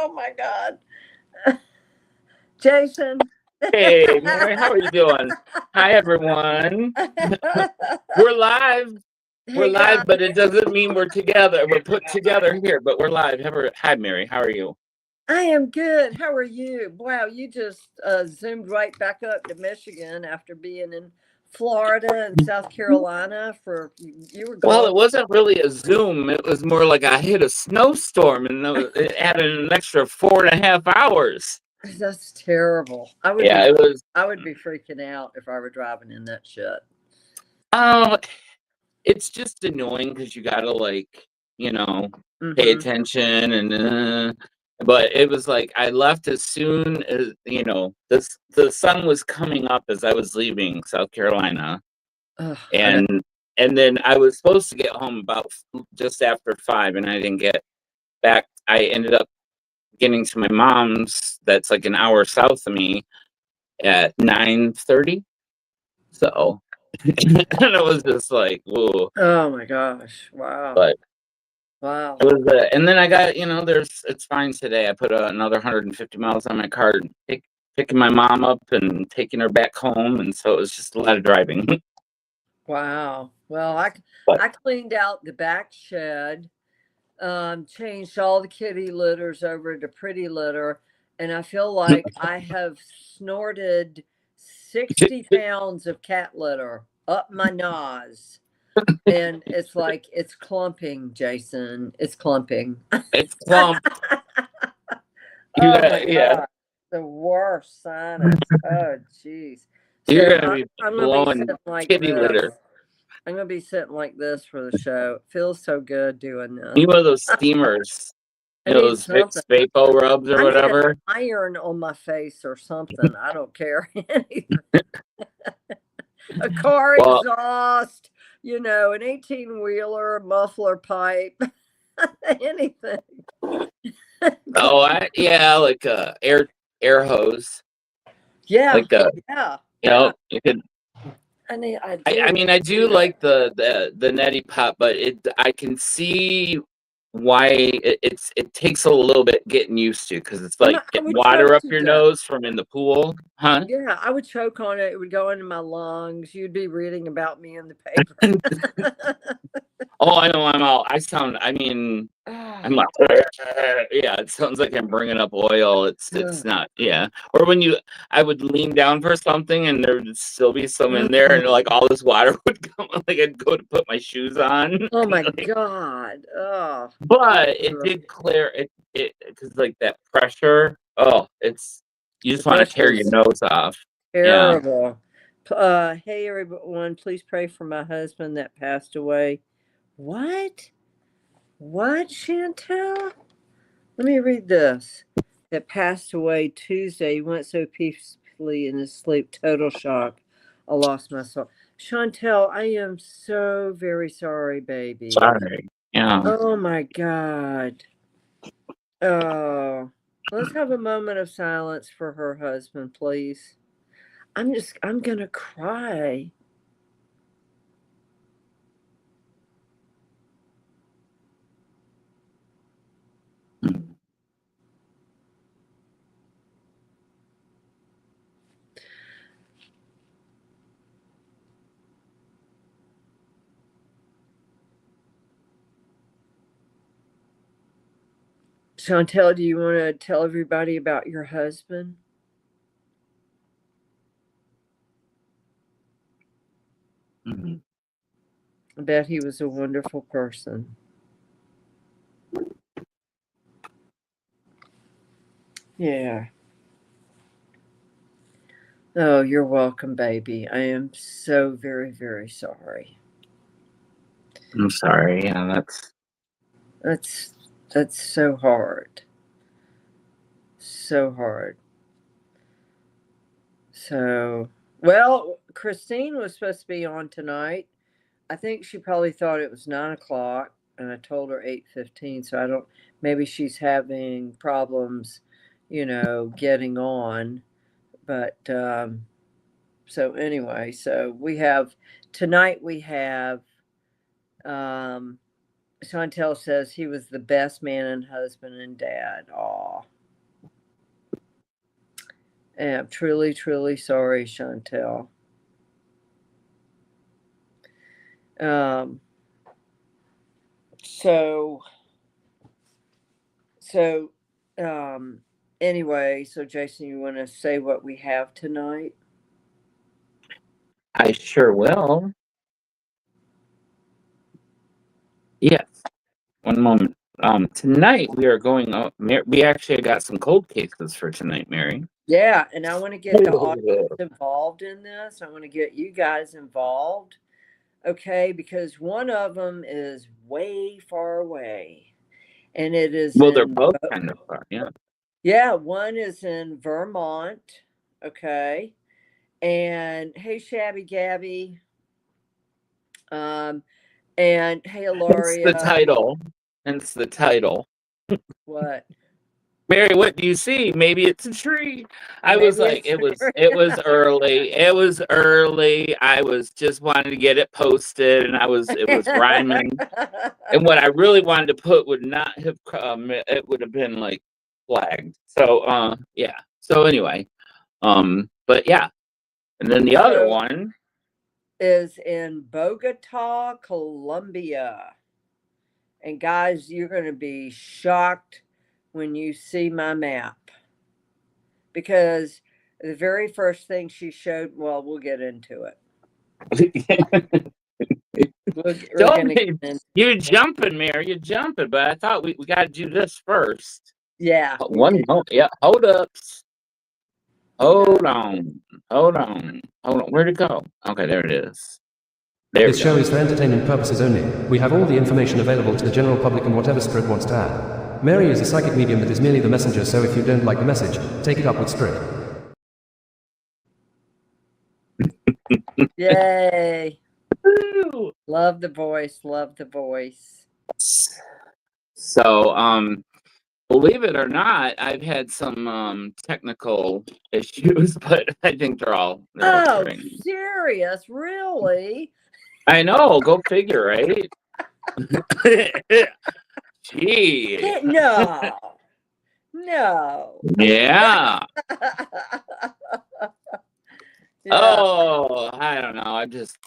Oh my God. Jason. Hey, Mary, how are you doing? Hi, everyone. We're live. We're Hey live, guys. but it doesn't mean we're together. We're put together here, but we're live. Hi, Mary. How are you? I am good. How are you? Wow, you just zoomed right back up to Michigan after being in Florida and South Carolina for you were Well, gone. it wasn't really a Zoom. It was more like I hit a snowstorm, and it added an extra 4.5 hours. That's terrible. Yeah, it was. I would be freaking out if I were driving in that shit. It's just annoying because you gotta pay Mm-hmm. attention but it was like I left as soon as the sun was coming up as I was leaving South Carolina, Ugh, and then I was supposed to get home about just after 5, and I didn't get back. I ended up getting to my mom's, that's like an hour south of me, at 9:30. So and it was just like, whoa. oh my gosh. Wow. But Wow. it was, and then I got, it's fine today. I put another 150 miles on my car, picking my mom up and taking her back home, and so it was just a lot of driving. Wow. Well, But I cleaned out the back shed, changed all the kitty litters over to pretty litter, and I feel like I have snorted 60 pounds of cat litter up my nose. And it's like it's clumping, Jason. It's clumping. it's clumped. Oh my Yeah, God. The worst sinus. Oh jeez. you're So gonna be I'm gonna be blowing sitting like kitty litter. this. I'm gonna be sitting like this for the show. It feels so good doing this. Need one of those steamers, I need those something. Vapo rubs or I need an whatever. iron on my face or something. I don't care. A car Well, exhaust, an 18-wheeler, muffler pipe, anything. like a air hose, Yeah, like yeah, you could. I do. mean, I do like the neti pot, but I can see why it takes a little bit getting used to, because it's like I getting would water choke up to your death. nose from in the pool, huh? Yeah, I would choke on it. It would go into my lungs. You'd be reading about me in the paper. Oh, I know. I'm like, yeah, it sounds like I'm bringing up oil. It's not, yeah. Or I would lean down for something and there would still be some in there, and like all this water would come, like I'd go to put my shoes on. Oh my God. Oh. But it did clear it because like that pressure. Oh, you just want to tear your Pressure's nose off. Yeah. terrible. Hey everyone, please pray for my husband that passed away. What? What, Chantel? Let me read this. That passed away Tuesday. He went so peacefully in his sleep. Total shock. I lost my soul. Chantel, I am so very sorry, baby. Sorry. Yeah. Oh my God. Oh, let's have a moment of silence for her husband, please. I'm gonna cry. Chantel, do you want to tell everybody about your husband? Mm-hmm. I bet he was a wonderful person. Yeah. Oh, you're welcome, baby. I am so very, very sorry. I'm sorry. Yeah, That's so hard. So hard. So, well, Christine was supposed to be on tonight. I think she probably thought it was 9 o'clock, and I told her 8:15. So I don't. Maybe she's having problems, getting on. But so anyway, so we have tonight. We have Chantel says he was the best man and husband and dad. Aw. And I'm truly, truly sorry, Chantel. Um, so, so, um, anyway, so Jason, you want to say what we have tonight? I sure will. Yes. One moment. Tonight we are going up. We actually got some cold cases for tonight, Mary. Yeah, and I want to get the audience involved in this. I want to get you guys involved, okay? Because one of them is way far away, and it is Well, they're in both kind of far. Yeah. yeah, one is in Vermont, okay? And hey, Shabby Gabby, um, and hey, Hence the Aloria, title. Hence the title. what? Mary, what do you see? Maybe it's a tree. I was Maybe like, it's it was early. It was early. I was just wanting to get it posted, and it was rhyming. And what I really wanted to put would not have it would have been like flagged. So yeah. So anyway, but yeah. And then the other so one is in Bogota, Colombia. And guys, you're going to be shocked when you see my map because the very first thing she showed, well, we'll get into it. We're going to get into you're jumping, Mary. You're jumping, but I thought we got to do this first. Yeah. Yeah, hold up. Hold on. Hold on. Hold on. Where'd it go? Okay, there it is. This show is for entertainment purposes only. We have all the information available to the general public and whatever Strid wants to add. Mary is a psychic medium that is merely the messenger, so if you don't like the message, take it up with Strid. Yay. Love the voice. Love the voice. So, believe it or not, I've had some technical issues, but I think they're all serious? Really? I know. Go figure, right? Gee. No. No. Yeah. Yeah. Oh, I don't know. I just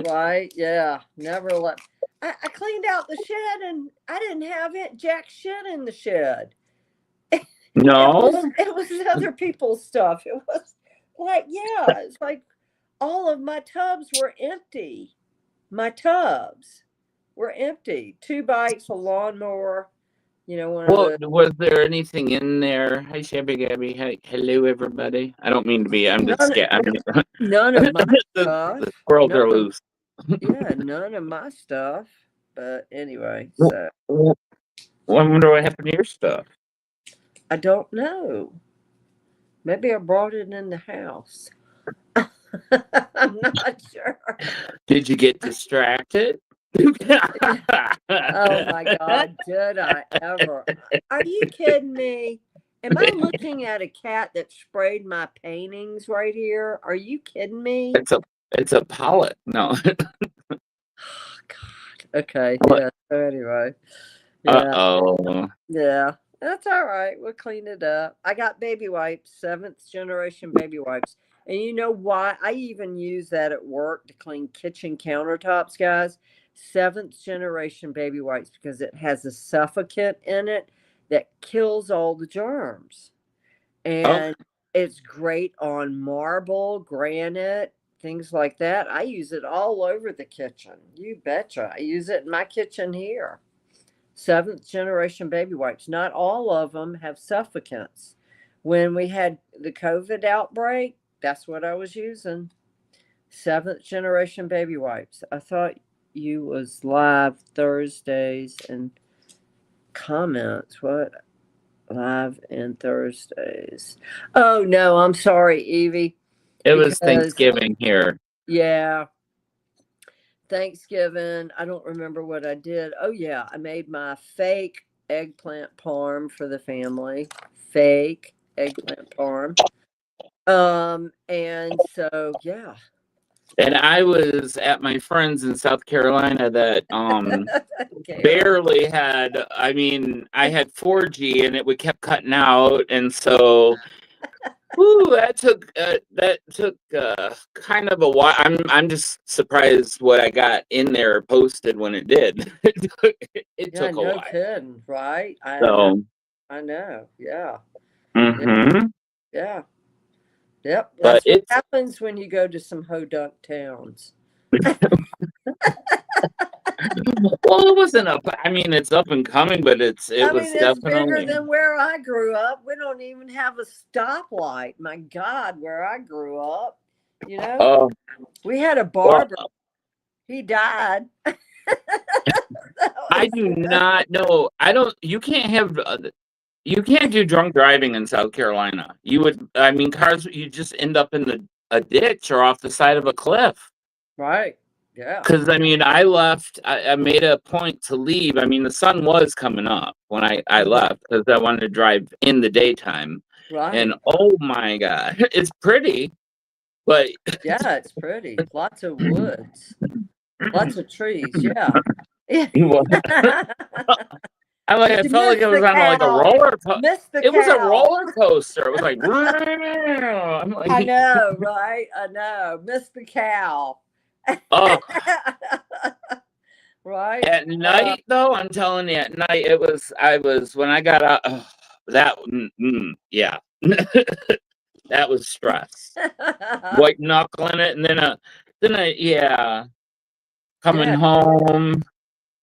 right. Yeah. Never let. I cleaned out the shed and I didn't have it jack shit in the shed. no. It was other people's stuff. It was like, yeah, it's like all of my tubs were empty. My tubs were empty. 2 bikes, a lawnmower, one of the. Was there anything in there? Hi, Shabby Gabby. Hi, hello, everybody. I don't mean to be. I'm just scared. None of my stuff. The squirrels are loose. Yeah, none of my stuff. But anyway, so. I wonder what happened to your stuff. I don't know. Maybe I brought it in the house. I'm not sure. Did you get distracted? Oh my God, did I ever? Are you kidding me? Am I looking at a cat that sprayed my paintings right here? Are you kidding me? It's a palette. No. Oh God. Okay. Yeah. So anyway. Yeah. Uh-oh. Yeah. That's all right. We'll clean it up. I got baby wipes, 7th generation baby wipes. And you know why? I even use that at work to clean kitchen countertops, guys. 7th generation baby wipes because it has a suffocant in it that kills all the germs. And it's great on marble, granite, things like that. I use it all over the kitchen. You betcha. I use it in my kitchen here. 7th generation baby wipes. Not all of them have suffocants. When we had the COVID outbreak, that's what I was using. 7th generation baby wipes. I thought you was live Thursdays and comments. What? Live and Thursdays. Oh no, I'm sorry, Evie. It was Thanksgiving here. Yeah. Thanksgiving. I don't remember what I did. Oh yeah, I made my fake eggplant parm for the family. Fake eggplant parm. And so yeah. And I was at my friends in South Carolina that Okay. barely had. I mean, I had 4G and it kept cutting out, and so whew, that took kind of a while. I'm just surprised what I got in there posted when it did. It Yeah, took a no while. kidding, right? So, I know. Yeah. Yeah. hmm Yeah. Yep. but That's what it's happens when you go to some hodunk towns. well, it wasn't up. I mean, it's up and coming, but it I was mean, it's bigger definitely. than where I grew up. We don't even have a stoplight. My God, where I grew up, you know, Oh, we had a well, barber. He died. That I was do not know. I don't. You can't do drunk driving in South Carolina. You would. I mean, cars. You just end up in a ditch or off the side of a cliff. right. Yeah. Because I mean, I left. I made a point to leave. I mean, the sun was coming up when I Mhm. left because I wanted to drive in the daytime. And Right. oh my God, it's pretty, but Yeah, it's pretty. Lots of woods, lots of trees. Yeah. Yeah. well, I like. But I you felt like missed it was the on like a cow. roller. Missed the It was a cow. roller coaster. It was like. I'm I like, know, right? I know. Missed the cow. oh. Right? At night, though, I'm telling you, at night it was. I was when I got out. Oh, yeah, that was stress. White knuckling it, and yeah, coming Yeah. home.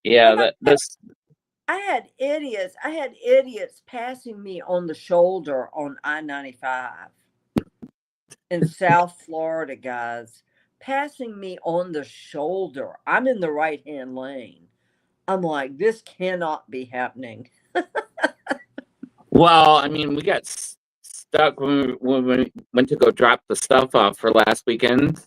Yeah, And that this. I had idiots passing me on the shoulder on I-95 in South Florida, guys. Passing me on the shoulder. I'm in the right-hand lane. I'm like, this cannot be happening. Well, I mean, we got stuck when we went to go drop the stuff off for last weekend.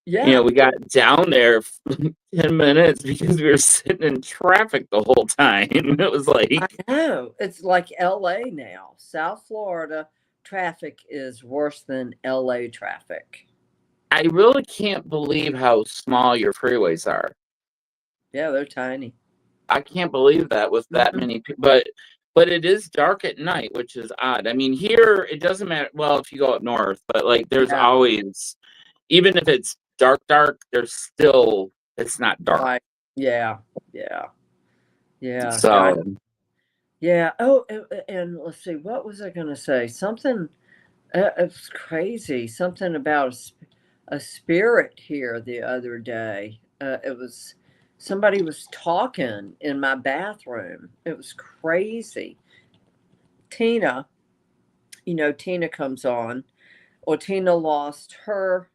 Yeah. We got down there for 10 minutes because we were sitting in traffic the whole time. It was I like, know. It's like LA now. South Florida traffic is worse than LA traffic. I really can't believe how small your freeways are. Yeah, they're tiny. I can't believe that with that Mhm. many people. But it is dark at night, which is odd. I mean, here it doesn't matter. Well, if you go up north, but like there's Yeah, always, even if it's dark, there's still it's not dark. right. Yeah, yeah, yeah, yeah, So yeah. Oh, and let's see, what was I going to say? Something. It's crazy. Something about a spirit here the other day. It was somebody was talking in my bathroom. It was crazy. Tina, Tina comes on. Well, Tina lost her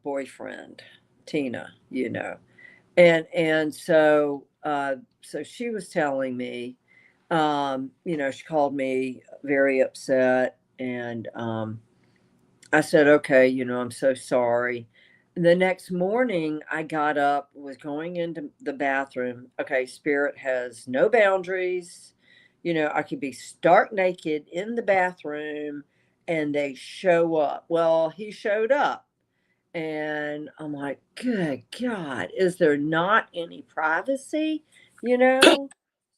boyfriend, Tina, and so she was telling me, she called me very upset, and I said, okay, I'm so sorry. The next morning, I got up, was going into the bathroom. Okay, Spirit has no boundaries. I could be stark naked in the bathroom and they show up. Well, he showed up. And I'm like, good God, is there not any privacy? You know?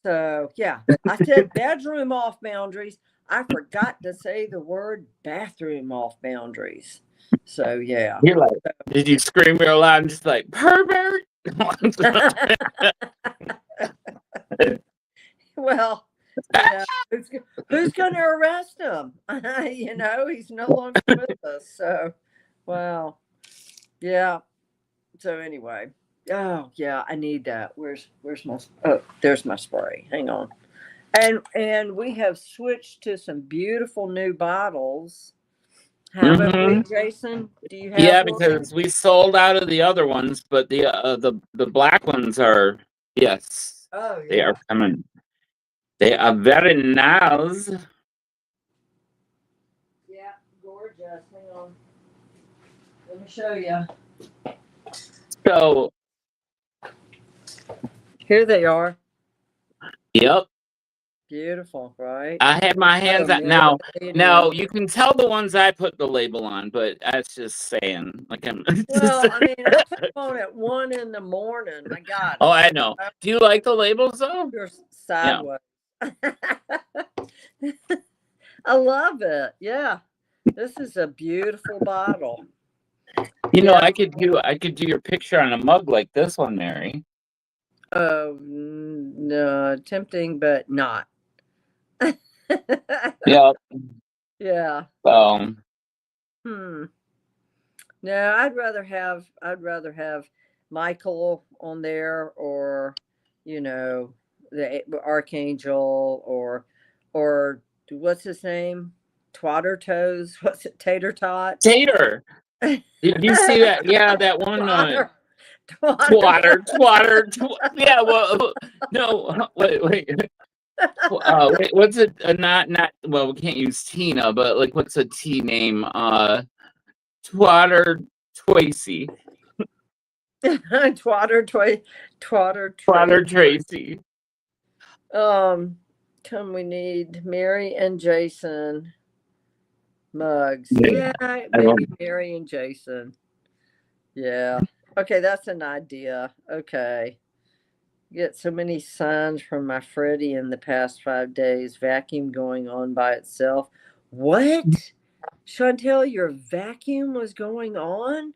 So, yeah, I said bedroom off boundaries. I forgot to say the word bathroom off boundaries. So, yeah. you're like, did you scream real loud and just like pervert? Well, who's, who's going to arrest him? He's no longer with us. So, well, yeah. So anyway, oh yeah, I need that. Where's my oh there's my spray. Hang on. And we have switched to some beautiful new bottles, haven't we, hmm Jason? Do you have Yeah, one? because we sold out of the other ones, but the black ones are yes, Oh they yeah. are coming. They are very nice. Yeah, gorgeous. Hang on. Let me show you. So, Here they are. yep. Beautiful, right? I had my hands Oh, on now. Mary, Now you can tell the ones I put the label on, but that's just saying. Like I'm. well, I mean, I put them on at 1 in the morning. My God, Oh, I know. Do you like the labels though? you're Yeah. sideways. I love it. Yeah, this is a beautiful bottle. You know, Yeah. I could do your picture on a mug like this one, Mary. Oh, no, tempting, but not. Yeah. Yeah. Um. Hmm. No, I'd rather have Michael on there, or the Archangel, or what's his name? Twatter Toes. What's it? Tater Tot. Tater. Did you see that? Yeah, that one. Twatter. Yeah. Well, no. Wait. Wait. What's it? Not. Well, we can't use Tina, but like, what's a T name? Twatter Tracy. Twatter Twatter Tracy. We need Mary and Jason mugs. Yeah. Yeah, I don't. maybe Mary and Jason. Yeah. Okay, that's an idea. Okay. Get so many signs from my Freddie in the past 5 days. Vacuum going on by itself. What? Chantel, your vacuum was going on?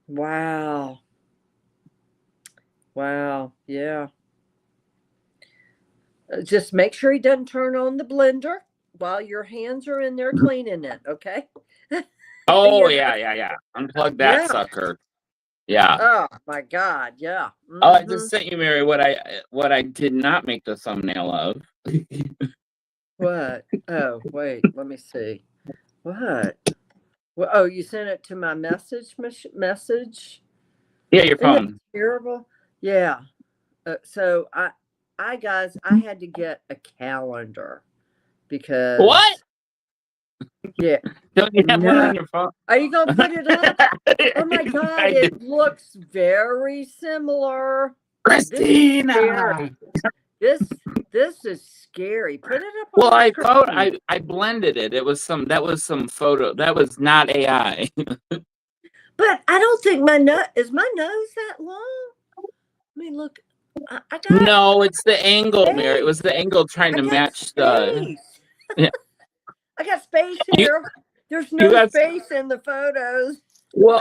Wow. Wow. Yeah. Just make sure he doesn't turn on the blender while your hands are in there cleaning it, okay? Oh You know? yeah. Unplug that Yeah. sucker. Yeah. Oh my God. Yeah. Oh, I Hmm. just sent you, Mary, what I did not make the thumbnail of. What? Oh, wait. Let me see. What? Well, oh, you sent it to my message. Yeah, your Isn't that phone. terrible? Yeah. So I guys, I had to get a calendar because What? yeah. Don't you have one No. on your phone? Are you gonna put it up? Oh my God, I it did. looks very similar. Christina. This is scary. Put it up Well, on the I thought screen. I blended it. That was some photo. That was not AI. But I don't think my nose is that long? Let me look. I got No, it's the angle, Mary. It space. was the angle trying I to got match the. space. Yeah. I got space You here. There's you no got. space in the photos. Well,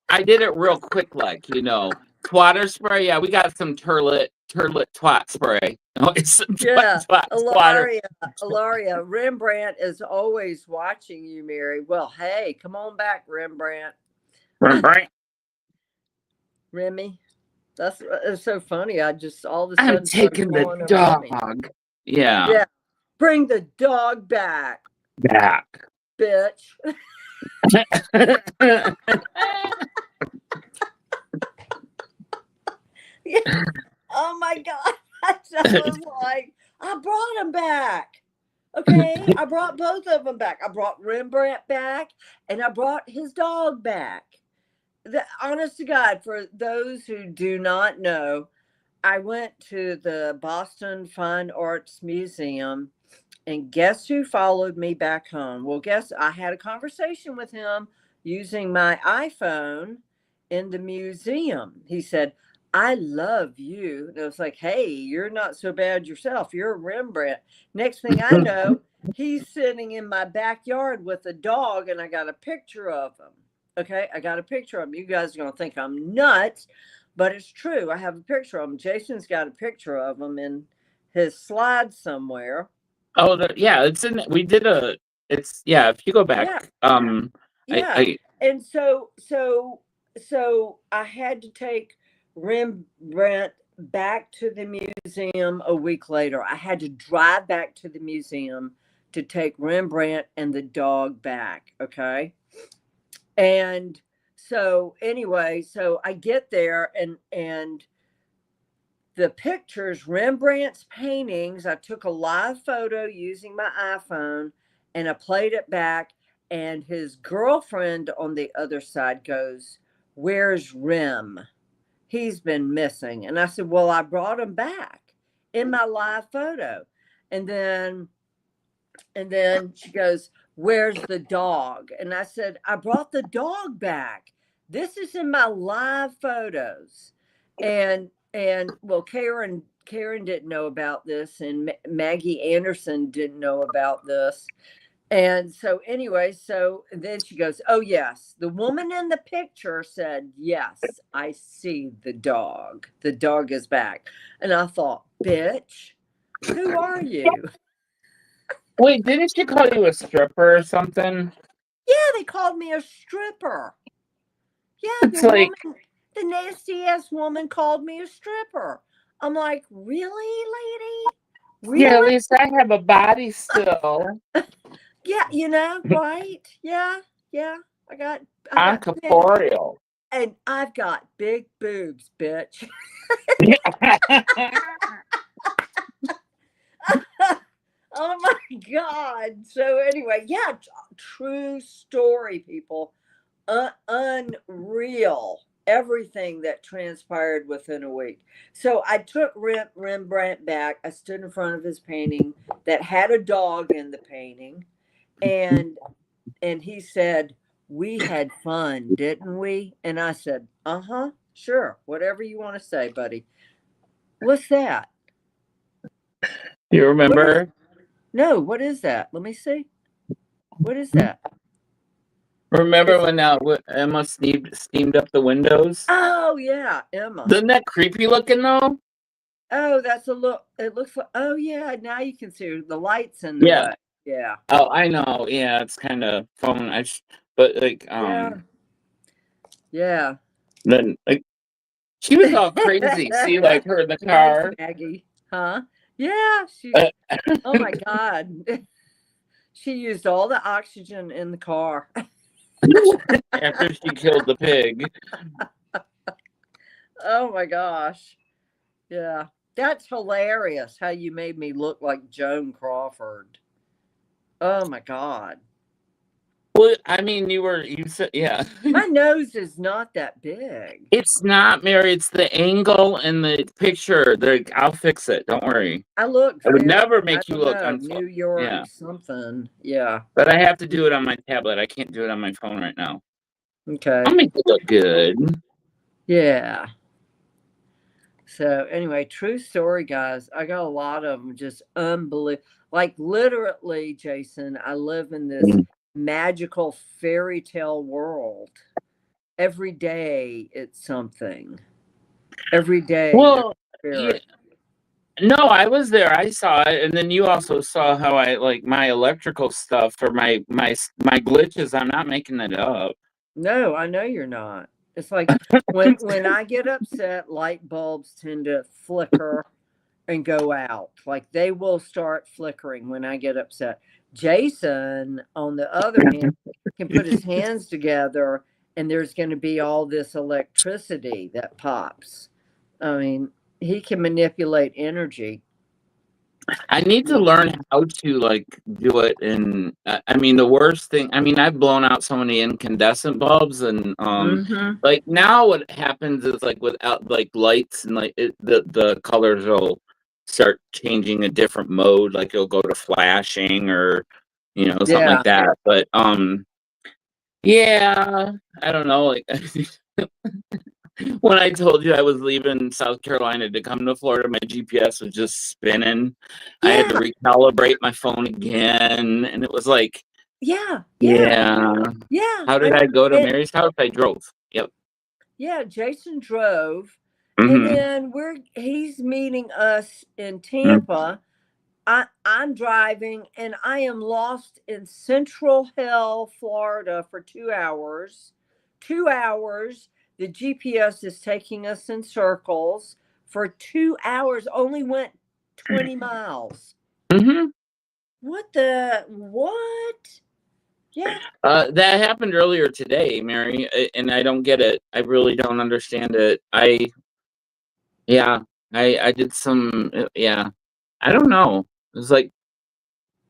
I did it real quick, like, twatter spray. Yeah, we got some turlet twat spray. Oh, it's some Yeah, twatter. Ilaria, Rembrandt is always watching you, Mary. Well, hey, come on back, Rembrandt. Remy. It's so funny. I just all of a I'm sudden started taking the calling him Remy. dog. Yeah, Yeah, bring the dog back, back. bitch. Yeah. Oh my God. I just was like, I brought him back. Okay. I brought both of them back. I brought Rembrandt back and I brought his dog back. Honest to God, for those who do not know, I went to the Boston Fine Arts Museum, and guess who followed me back home? Well, guess I had a conversation with him using my iPhone in the museum. He said, I love you. And I was like, hey, you're not so bad yourself. You're a Rembrandt. Next thing I know, he's sitting in my backyard with a dog, and I got a picture of him. Okay, I got a picture of him. You guys are going to think I'm nuts, but it's true. I have a picture of him. Jason's got a picture of him in his slides somewhere. Oh, yeah, it's in. We did a. It's yeah. If you go back, Yeah. Yeah. I And so I had to take Rembrandt back to the museum a week later. I had to drive back to the museum to take Rembrandt and the dog back. Okay. And so anyway, so I get there, and the pictures, Rembrandt's paintings, I took a live photo using my iPhone and I played it back. And his girlfriend on the other side goes, where's Rem? He's been missing. And I said, well, I brought him back in my live photo. And then she goes, "Where's the dog?" And I said, "I brought the dog back. This is in my live photos." And well, Karen didn't know about this, and Maggie Anderson didn't know about this. And so anyway, so then she goes, "Oh yes, the woman in the picture said, 'Yes, I see the dog. The dog is back.'" And I thought, "Bitch, who are you?" Wait, didn't she call you a stripper or something? Yeah, they called me a stripper. Yeah, It's like, the nasty ass woman called me a stripper. I'm like, "Really, lady? yeah, at Really?" least I have a body still. Yeah, right? Yeah, yeah. I I'm got big, corporeal. and I've got big boobs, bitch. Oh my God. So anyway, yeah, true story, people. Unreal. Everything that transpired within a week. So I took Rembrandt back. I stood in front of his painting that had a dog in the painting, and he said, "We had fun, didn't we?" And I said, "Uh-huh, sure, whatever you want to say, buddy." What's that? You What is remember? No, what is that? Let me see. What is that? Remember It's when Emma steamed up the windows? Oh yeah, Emma. Isn't that creepy looking though? Oh, that's a look. It looks like, oh yeah, now you can see the lights in the Yeah. way. Yeah. Oh, I know. Yeah, it's kind of phone. But like, Yeah. Yeah. then like she was all crazy. See, like her in the Thanks, car. Maggie. Huh? Yeah, Uh, oh my God. She used all the oxygen in the car. After she killed the pig. Oh my gosh. Yeah. That's hilarious how you made me look like Joan Crawford. Oh my God. Well, I mean, you said, yeah. My nose is not that big. It's not, Mary. It's the angle and the picture. I'll fix it. Don't worry. I look I would very, never I make you don't look know, New York yeah. something. Yeah. But I have to do it on my tablet. I can't do it on my phone right now. Okay. I'll make it look good. Yeah. So anyway, true story, guys. I got a lot of them, just unbelievable. Like literally, Jason, I live in this magical fairy tale world. Every day it's something. Every day there's Well, a yeah. spirit. No, I was there. I saw it, and then you also saw how I like my electrical stuff or my glitches. I'm not making it up. No, I know you're not. It's like when I get upset, light bulbs tend to flicker and go out. Like they will start flickering when I get upset. Jason, on the other hand, can put his hands together and there's going to be all this electricity that pops. I mean, he can manipulate energy. I need to learn how to like do it. And I mean, the worst thing. I mean, I've blown out so many incandescent bulbs, and Mm-hmm. like now what happens is like without like lights and like the colors will start changing a different mode. Like it'll go to flashing or something Yeah. like that. But yeah, I don't know. Like when I told you I was leaving South Carolina to come to Florida, my GPS was just spinning. I had to Yeah. recalibrate my phone again, and it was like, Yeah. yeah. Yeah. How did I go to Mary's house? I drove. Yep. Yeah, Jason drove, and Mm-hmm. then he's meeting us in Tampa. I'm driving, and I am lost in Central Hill, Florida, for 2 hours. 2 hours. The GPS is taking us in circles for 2 hours. Only went 20 miles. Mm-hmm. What? Yeah. That happened earlier today, Mary, and I don't get it. I really don't understand it. Yeah, I did some, yeah. I don't know. It was like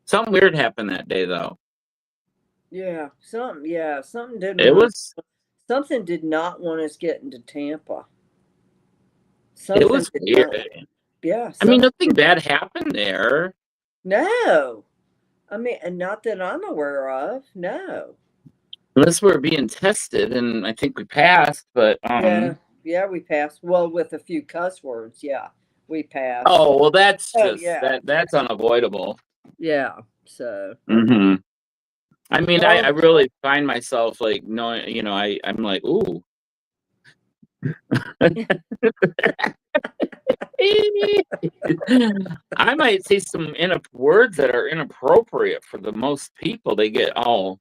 something weird happened that day, though. Yeah. Something didn't It want. was, Something did not want us getting to Tampa. it Something was did weird. not. Yeah. I mean, Something nothing bad happened there. No. I mean, and not that I'm aware of. No. Unless we're being tested, and I think we passed, but Yeah. Yeah, we passed. Well, with a few cuss words. Yeah, we passed. oh well, that's Oh, just yeah. that's unavoidable. Yeah. So, Hmm. I mean, I well, really find myself like knowing, I'm like, ooh. I might say some words that are inappropriate for the most people. They get all,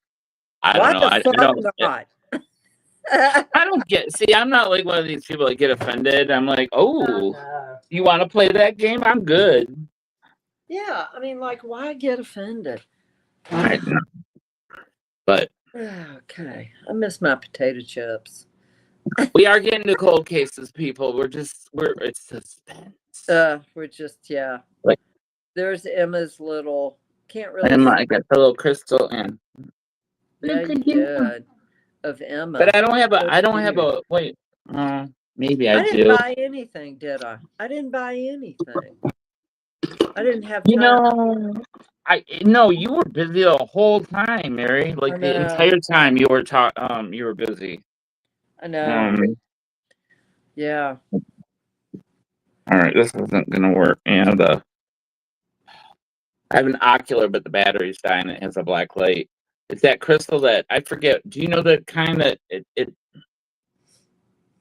I don't why know. the I fuck don't. not? I don't get. See, I'm not like one of these people that get offended. I'm like, I oh, know. you want to play that game? I'm good. Yeah, I mean, like, why get offended? I don't know. But Okay, I miss my potato chips. we are getting to cold cases, people. It's suspense. We're just, yeah. Like, There's Emma's little. Can't really and see. I got the little crystal and. Yeah, you did. Of Emma. But I don't have a. So I don't have cute. a. Wait. Maybe I I didn't do. buy anything, did I? I didn't buy anything. I didn't have You time. know, I no. You were busy the whole time, Mary. I Like the know. entire time you were you were busy. I know. Yeah. All right. This isn't gonna work. I have an ocular, but the battery's dying. It has a black light. It's that crystal that I forget. Do you know the kind that it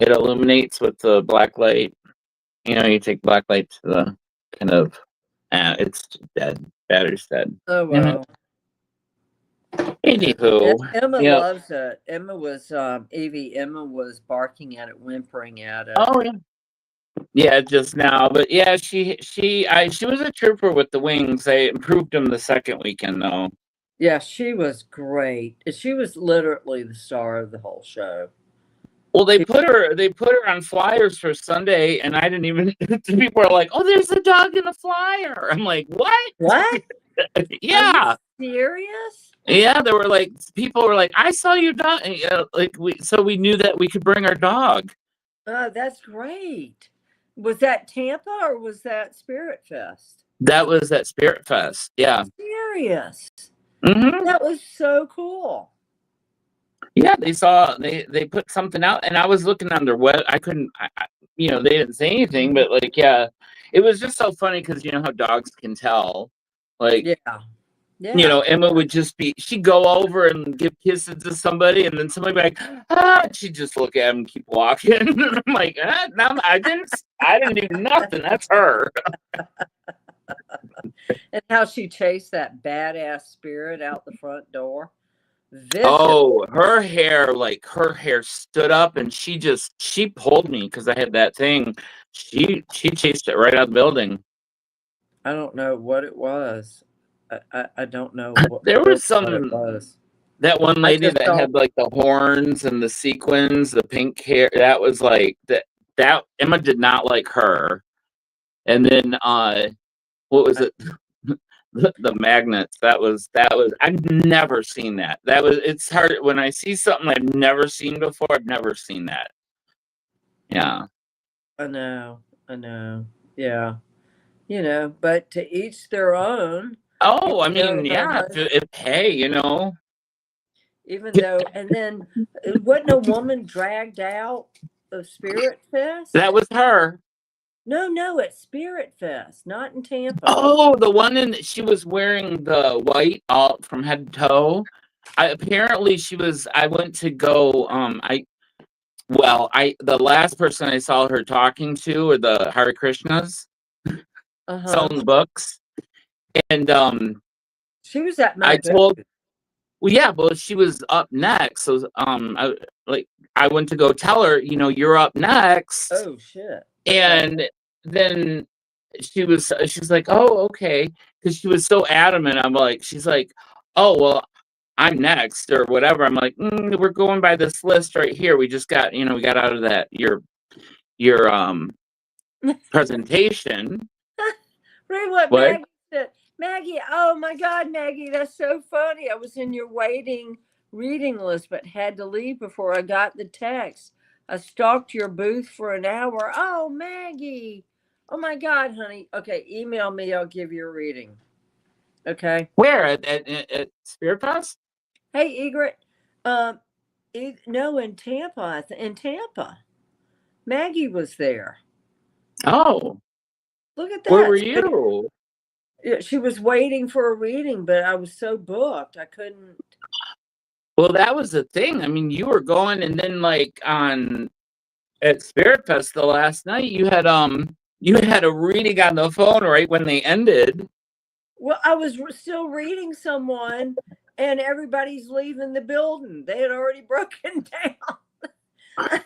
illuminates with the black light? You take black light to the kind of. It's dead. Battery's dead. Oh, Damn it. well. Anywho, Emma yep. loves it. Emma was barking at it, whimpering at it. Oh yeah. Yeah, just now, but yeah, she was a trooper with the wings. They improved them the second weekend though. Yeah, she was great. She was literally the star of the whole show. Well, they put her on flyers for Sunday, and I didn't even. People are like, "Oh, there's a dog in a flyer." I'm like, "What?" What? Yeah, Are you serious? yeah. There were like people were like, "I saw your dog." So we knew that we could bring our dog. Oh, that's great. Was that Tampa or was that Spirit Fest? That was at Spirit Fest. Yeah. Serious. Hmm. That was so cool. Yeah, they put something out, and I was looking on their web. I couldn't, they didn't say anything, but like, yeah, it was just so funny because you know how dogs can tell. Like, Yeah. Yeah. Emma would she'd go over and give kisses to somebody, and then somebody would be like, she'd just look at him and keep walking. And I'm like, no, I didn't do nothing. That's her. And how she chased that badass spirit out the front door. Vicious. Oh, her hair stood up, and she pulled me because I had that thing. She chased it right out of the building. I don't know what it was. I don't know There really was what it some was. that one I lady just that had like the horns and the sequins, the pink hair. That was like that Emma did not like her. And then what was it? The magnets. That was I've never seen that. It's hard when I see something I've never seen before. I've never seen that. Yeah. I know. Yeah. But to each their own. Oh, I Even mean, though yeah. Hey, even though, and then wasn't a woman dragged out of Spirit Fest? that was her. No, at Spirit Fest, not in Tampa. Oh, the one she was wearing the white all from head to toe. Apparently she was. I went to go. The last person I saw her talking to were the Hare Krishnas selling books, and she was at my I booth. told. Well, yeah, but she was up next, so I went to go tell her, you're up next. Oh shit! And then she's like, oh, okay, because she was so adamant. She's like, oh well, I'm next or whatever. I'm like, we're going by this list right here. We just got, we got out of that your presentation. Read what Maggie said. Maggie, oh my God, Maggie, that's so funny. I was in your reading list, but had to leave before I got the text. I stalked your booth for an hour. Oh, Maggie. Oh my God, honey. Okay, email me. I'll give you a reading. Okay. Where at Spirit Fest? Hey, Egret. No, in Tampa. In Tampa, Maggie was there. Oh, Look at where were that. you? She was waiting for a reading, but I was so booked I couldn't. Well, that was the thing. I mean, you were going, and then like on at Spirit Fest the last night, you had a reading on the phone right when they ended. Well, I was still reading someone, and everybody's leaving the building. They had already broken down.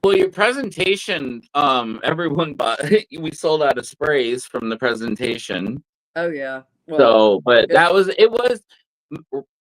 Well, your presentation, everyone bought. We sold out of sprays from the presentation. Oh yeah. Well, So, but it was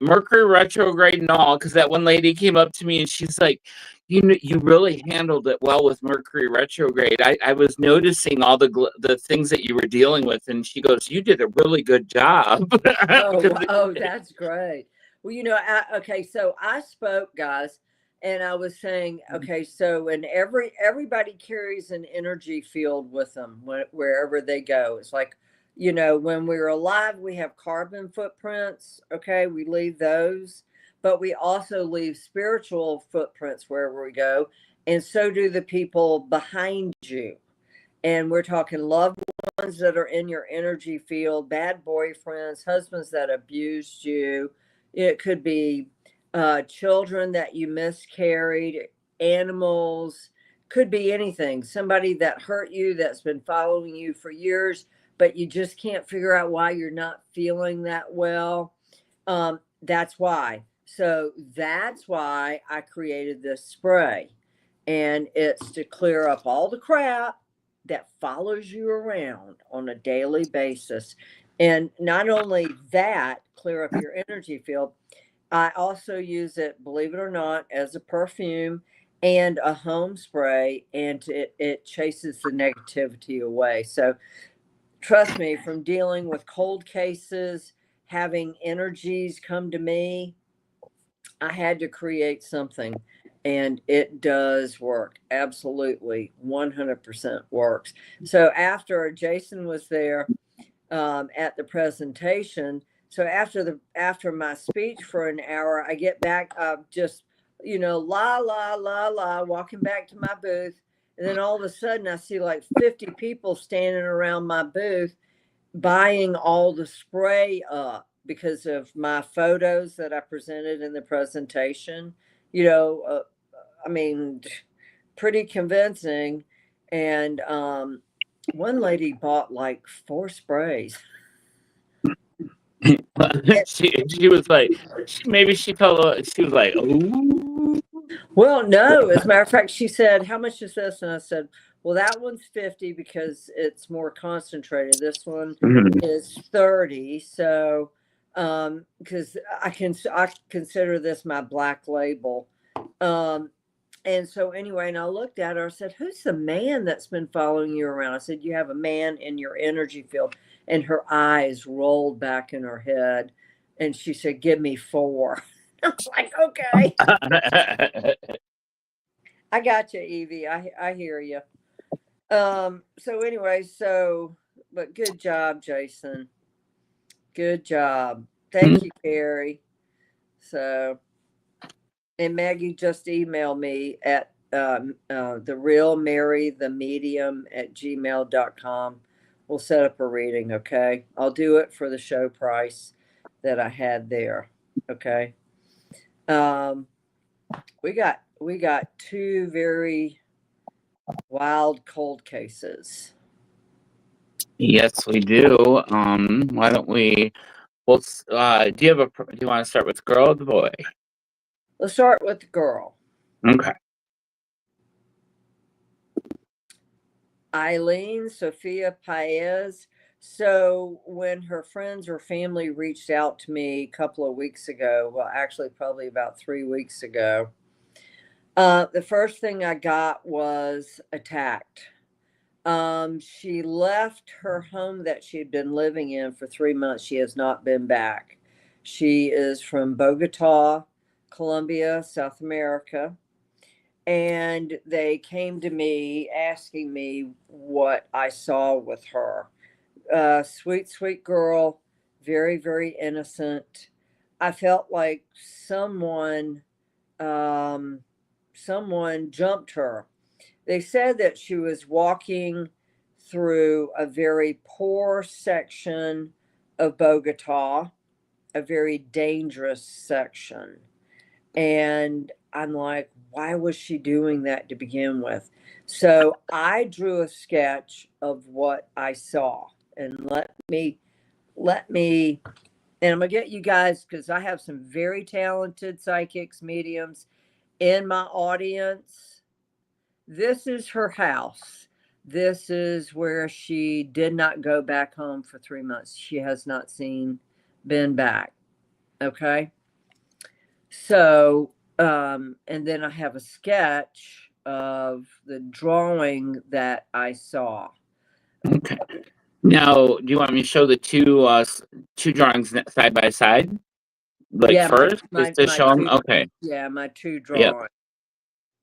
Mercury retrograde and all, because that one lady came up to me and she's like, you really handled it well with Mercury retrograde. I was noticing all the things that you were dealing with, and she goes, you did a really good job. oh, that's great. Well, okay, so I spoke, guys, and I was saying, okay, so and everybody carries an energy field with them wherever they go. It's like, when we're alive, we have carbon footprints. Okay, we leave those, but we also leave spiritual footprints wherever we go, and so do the people behind you. And we're talking loved ones that are in your energy field, bad boyfriends, husbands that abused you. It could be children that you miscarried, animals, could be anything. Somebody that hurt you that's been following you for years, but you just can't figure out why you're not feeling that well. That's why. So that's why I created this spray. And it's to clear up all the crap that follows you around on a daily basis. And not only that, clear up your energy field, I also use it, believe it or not, as a perfume and a home spray, and it chases the negativity away. So trust me, from dealing with cold cases, having energies come to me, I had to create something, and it does work. Absolutely 100% works. So after Jason was there at the presentation, so after my speech for an hour, I get back just la la la la walking back to my booth, and then all of a sudden I see like 50 people standing around my booth buying all the spray up because of my photos that I presented in the presentation. You know, uh, I mean, pretty convincing. And one lady bought like 4 sprays. she was like, maybe she felt, she was like, ooh. Well, no, as a matter of fact, she said, how much is this? And I said, well, that one's 50 because it's more concentrated. This one is 30. So, because I consider this my black label. And so anyway, and I looked at her, I said, who's the man that's been following you around? I said, you have a man in your energy field. And her eyes rolled back in her head. And she said, give me 4. I was like, okay. I got you, Evie. I hear you. So anyway, but good job, Jason. Good job. Thank you, Carrie. So, and Maggie just emailed me at the real Mary the medium at gmail.com. We'll set up a reading, okay? I'll do it for the show price that I had there. Okay. We got 2 very wild cold cases. Yes, we do. Why don't we? Well, do you want to start with the girl or the boy? Let's start with the girl. Okay. Eileen Sophia Paez. So when her friends or family reached out to me a couple of weeks ago, well, actually probably about 3 weeks ago, the first thing I got was attacked. She left her home that she had been living in for 3 months. She has not been back. She is from Bogota, Colombia, South America. And they came to me asking me what I saw with her. Sweet, sweet girl, very, very innocent. I felt like um, someone jumped her. They said that she was walking through a very poor section of Bogota, a very dangerous section. And I'm like, why was she doing that to begin with? So I drew a sketch of what I saw. And let me, and I'm gonna get you guys, because I have some very talented psychics, mediums in my audience. This is her house. This is where she did not go back home for 3 months. She has not been back. Okay. So, and then I have a sketch of the drawing that I saw. Okay. Now, do you want me to show the two drawings side by side? Like Yeah, first, just to show them? two, Okay. yeah, my two Yep. drawings.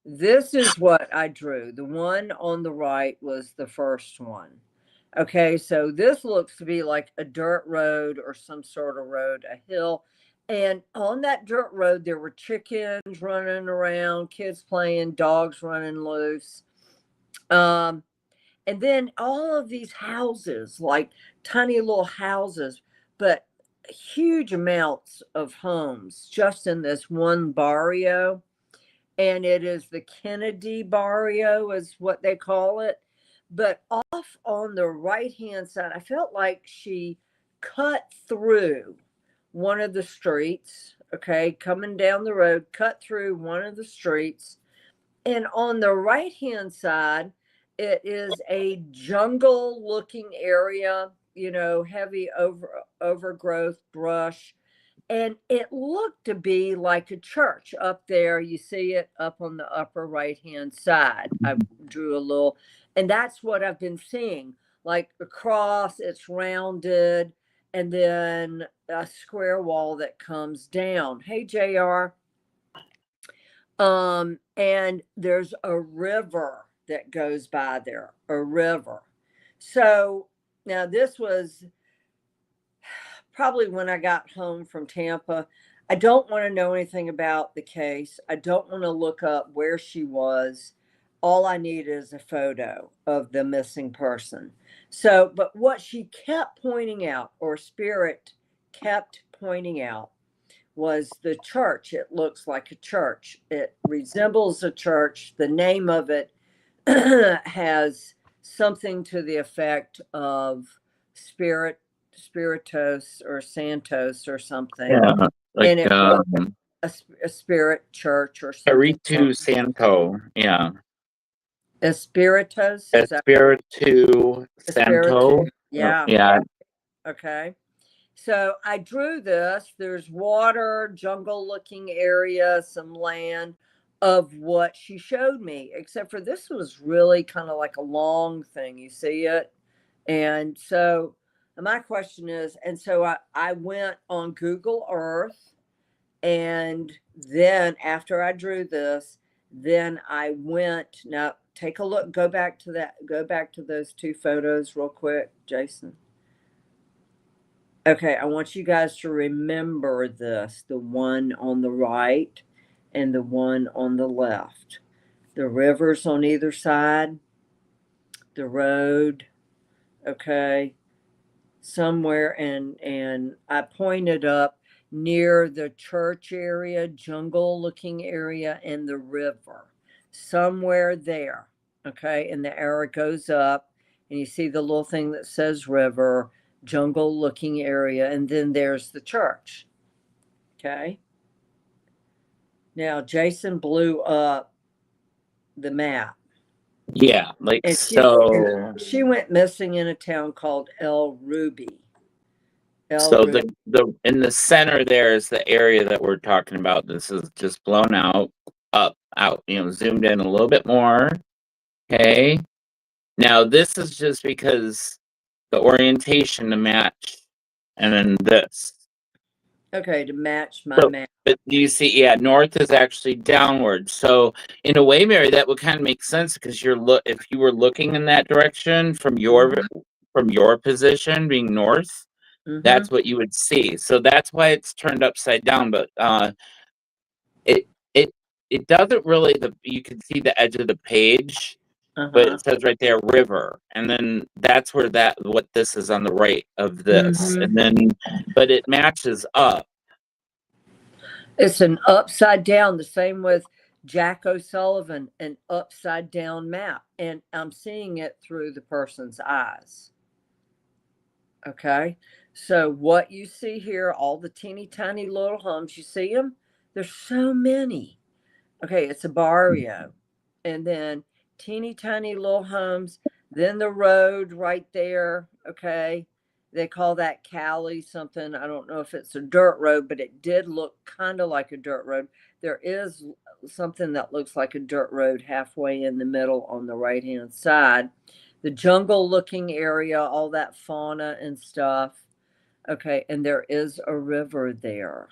This is what I drew. The one on the right was the first one. Okay, so this looks to be like a dirt road or some sort of road, a hill. And on that dirt road, there were chickens running around, kids playing, dogs running loose. And then all of these houses, like tiny little houses, but huge amounts of homes just in this one barrio. And it is the Kennedy barrio, is what they call it. But off on the right hand side, I felt like she cut through one of the streets, okay, coming down the road, cut through one of the streets. And on the right hand side, it is a jungle looking area, heavy overgrowth, brush. And it looked to be like a church up there. You see it up on the upper right hand side. I drew a little, and that's what I've been seeing, like a cross, it's rounded, and then a square wall that comes down. Hey, JR. And there's a river that goes by there, a river. So now this was probably when I got home from Tampa. I don't want to know anything about the case. I don't want to look up where she was. All I need is a photo of the missing person. So, but what she kept pointing out, or Spirit kept pointing out, was the church. It looks like a church. It resembles a church. The name of it has something to the effect of Spiritus or Santos or something. Yeah, like and it was a spirit church or something. Espiritu Santo. Yeah. Espiritus? Espiritu Santo. Yeah. Yeah. Okay. So I drew this. There's water, jungle looking area, some land of what she showed me, except for this was really kind of like a long thing. You see it? And so my question is, and so I went on Google Earth, and then after I drew this, then I went, now take a look, go back to those two photos real quick, Jason. Okay, I want you guys to remember this, the one on the right and the one on the left. The rivers on either side, the road, okay, somewhere, and I pointed up near the church area, jungle looking area, and the river, somewhere there, okay, and the arrow goes up, and you see the little thing that says river, jungle looking area, and then there's the church. Okay. Now Jason blew up the map. Yeah, like And she went missing in a town called El Ruby. So the in the center there is the area that we're talking about. This is just blown out, out, zoomed in a little bit more. Okay. Now this is just because the orientation to match, and then this. Okay, to match my map. But do you see? Yeah, north is actually downward. So in a way, Mary, that would kind of make sense because if you were looking in that direction from your from your position being north, Mhm. that's what you would see. So that's why it's turned upside down. But it it it doesn't really. You can see the edge of the page, but Uh-huh. it says right there river, and then that's where what this is on the right of this, Mhm. and then but it matches up. It's an upside down, the same with Jack O'Sullivan, an upside down map. And I'm seeing it through the person's eyes. Okay. So what you see here, all the teeny tiny little homes, you see them? There's so many. Okay, it's a barrio. And then teeny tiny little homes, then the road right there. Okay. They call that Cali something. I don't know if it's a dirt road, but it did look kind of like a dirt road. There is something that looks like a dirt road halfway in the middle on the right hand side. The jungle looking area, all that fauna and stuff. Okay, and there is a river there.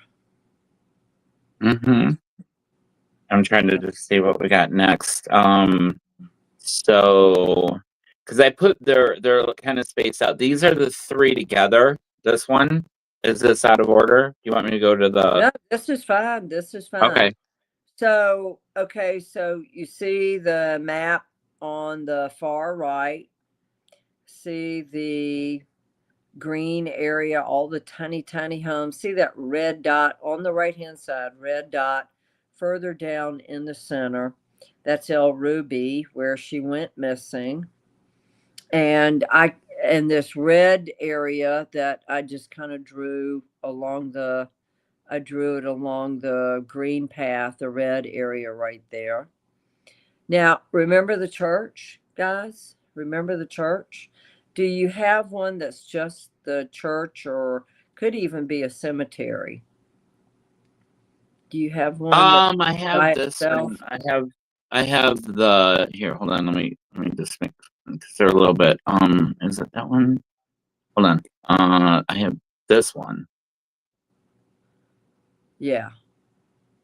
Mm-hmm. I'm trying to just see what we got next. So because I put they're kind of spaced out. These are the three together. This one, is this out of order? Do you want me to go to the? No, this is fine. This is fine. Okay. So, okay, so you see the map on the far right. See the green area, all the tiny, tiny homes. See that red dot on the right hand side, red dot further down in the center. That's El Ruby, where she went missing. And this red area that I just kind of drew along I drew it along the green path, the red area right there. Now, remember the church, guys? Remember the church? Do you have one that's just the church or could even be a cemetery? Do you have one that's I have by this itself? one. I have the here. Hold on. Let me just make because they're a little bit. Is it that one? Hold on. I have this one. Yeah,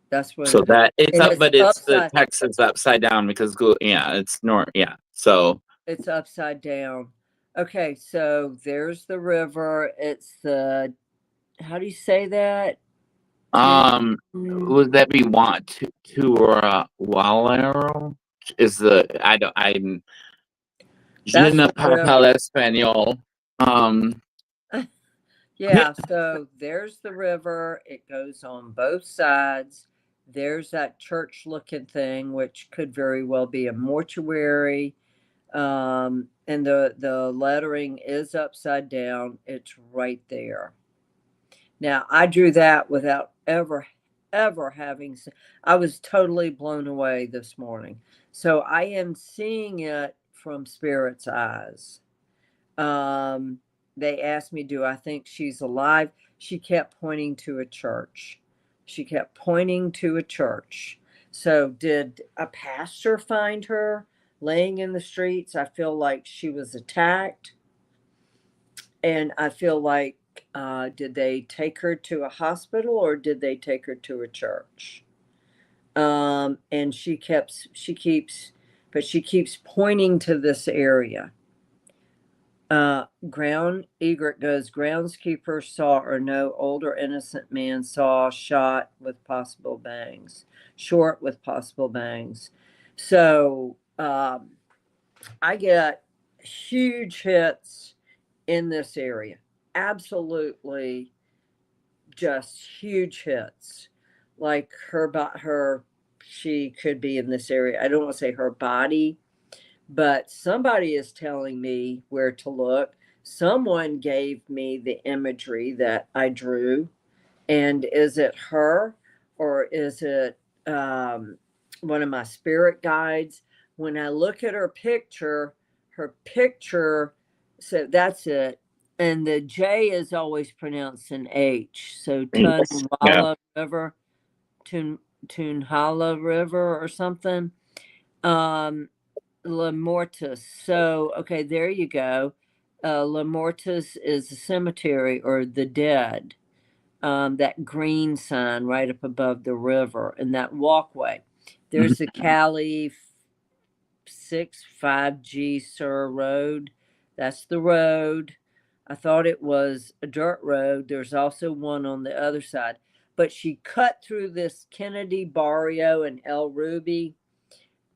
that's what So it is. that it's And up, it's but it's the upside. text is upside down because yeah, it's north. Yeah. So It's upside down. Okay, so there's the river. It's the how do you say that? Tune. would that be want to or Walero? Is the I don't I'm Je That's ne the parle river. pas espagnol. Um. Yeah, so there's the river. It goes on both sides. There's that church looking thing, which could very well be a mortuary. And the lettering is upside down. It's right there. Now, I drew that without ever having I was totally blown away this morning. So I am seeing it from spirit's eyes. Um, they asked me, do I think she's alive? She kept pointing to a church. She kept pointing to a church. So, did a pastor find her laying in the streets? I feel like she was attacked. And I feel like, did they take her to a hospital or did they take her to a church? And she keeps pointing to this area. Ground Egret goes, groundskeeper saw or no older innocent man saw shot with possible bangs, short with possible bangs. So I get huge hits in this area. Absolutely just huge hits. Like she could be in this area. I don't want to say her body, but somebody is telling me where to look. Someone gave me the imagery that I drew. And is it her or is it one of my spirit guides? When I look at her picture, so that's it. And the J is always pronounced an H. So Yeah. Tunwala River, Tunhala River or something. Um, Lemortis. So, okay, there you go. Lemortis is a cemetery or the dead. That green sign right up above the river and that walkway. There's the Cali 65G Sur Road That's the road. I thought it was a dirt road. There's also one on the other side. But she cut through this Kennedy barrio and El Ruby,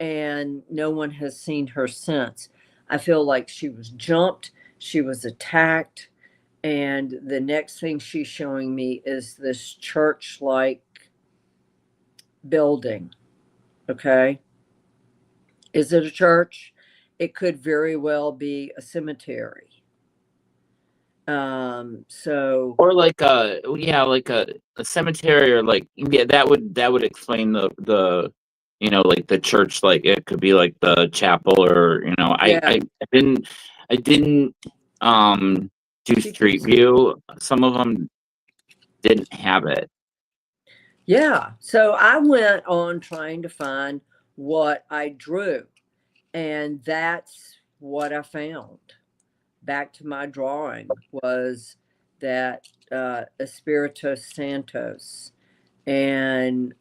and no one has seen her since. I feel like she was jumped, she was attacked, and the next thing she's showing me is this church like building. Okay. Is it a church? It could very well be a cemetery. So Or like like a cemetery, or like, yeah, that would explain the like the church, like it could be like the chapel, or yeah, I didn't do she Street keeps, View. Some of them didn't have it. yeah. So I went on trying to find what I drew, and that's what I found. Back to my drawing was that Espiritu Santos. And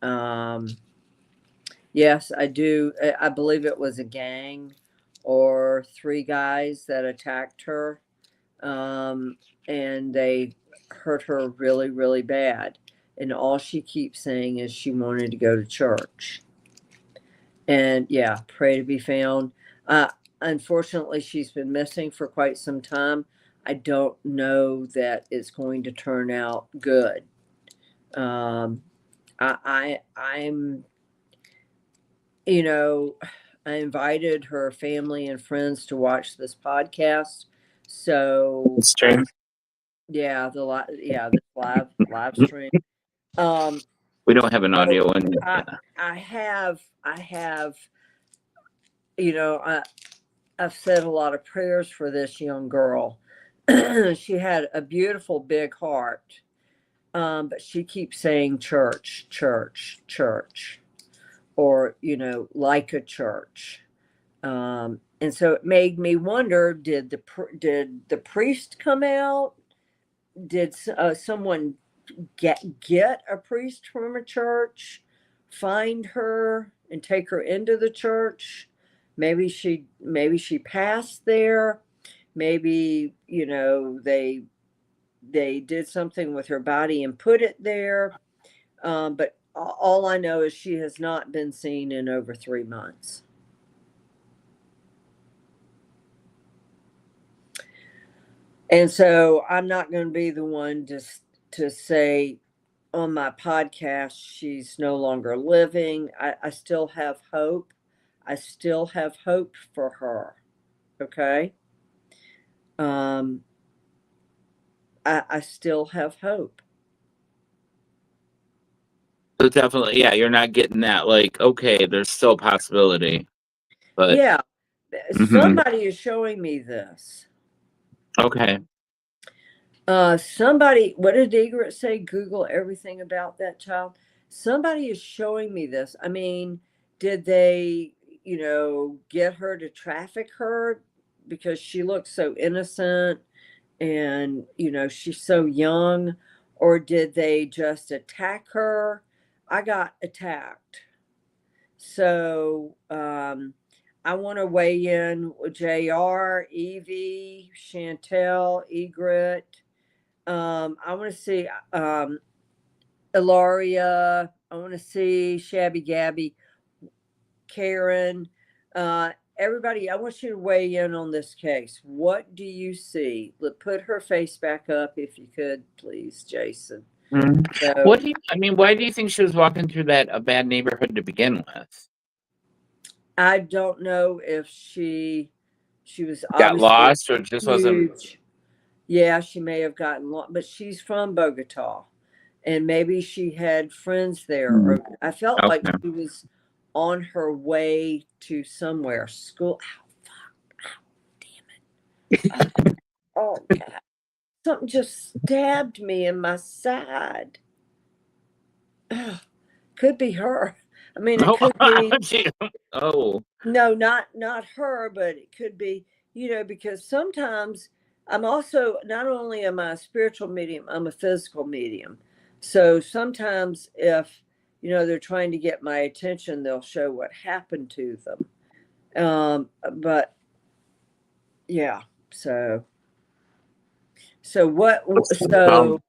yes, I do. I believe it was a gang or three guys that attacked her. And they hurt her really, really bad. And all she keeps saying is she wanted to go to church. And yeah, pray to be found. Unfortunately, she's been missing for quite some time. I don't know that it's going to turn out good. Um, I'm, you know, I invited her family and friends to watch this podcast. So Stream. yeah, the live stream. Um, We don't have an so audio in. I I have, you know, I've said a lot of prayers for this young girl. She had a beautiful big heart, but she keeps saying church, church, church, or like a church. And so it made me wonder: did the priest come out? Did someone get a priest from a church, find her and take her into the church? Maybe she passed there. Maybe they did something with her body and put it there. But all I know is she has not been seen in over 3 months. And so I'm not going to be the one to say on my podcast she's no longer living. I still have hope. I still have hope for her. Okay. Um, I still have hope. So definitely, yeah, you're not getting that, like, okay, there's still a possibility, but Yeah. mhm, Somebody is showing me this. okay. Somebody, what did Egret say? Google everything about that child. Somebody is showing me this. I mean, did they, get her to traffic her because she looks so innocent and, she's so young? Or did they just attack her? I got attacked. So, I want to weigh in with JR, Evie, Chantel, Egret. I want to see Ilaria. I want to see Shabby Gabby, Karen. Everybody, I want you to weigh in on this case. What do you see? Put her face back up if you could, please, Jason. Mhm. So Why do you think she was walking through a bad neighborhood to begin with? I don't know if she was Got obviously lost, or just wasn't huge. Yeah, she may have gotten lost, but she's from Bogota. And maybe she had friends there, or I felt like okay. she was on her way to somewhere. School. Ow, fuck. Ow, damn it. Oh, God. Something just stabbed me in my side. Ugh, could be her. I mean, it Oh, could be, gee. Oh, no, not her, but it could be, because sometimes I'm also, not only am I a spiritual medium, I'm a physical medium. So sometimes if, they're trying to get my attention, they'll show what happened to them. But yeah. So what? So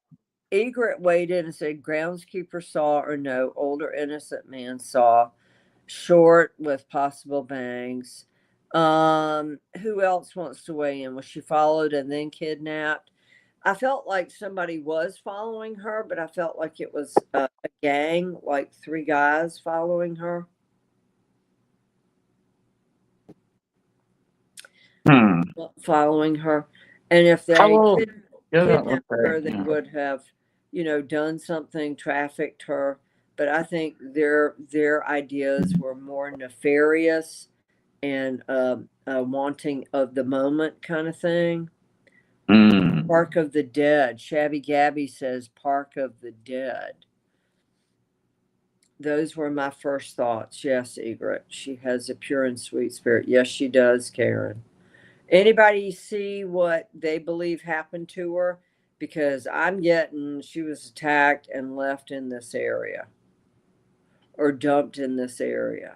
Egret weighed in and said, groundskeeper saw or no, older innocent man saw, short with possible bangs. Who else wants to weigh in? Was she followed and then kidnapped? I felt like somebody was following her, but I felt like it was a gang, like 3 guys following her. Following her. And if they kidnapped her, they would have, done something, trafficked her. But I think their ideas were more nefarious and wanting of the moment kind of thing. Park of the Dead. Shabby Gabby says Park of the Dead. Those were my first thoughts. Yes, Egret. She has a pure and sweet spirit. Yes, she does, Karen. Anybody see what they believe happened to her? Because I'm getting she was attacked and left in this area or dumped in this area.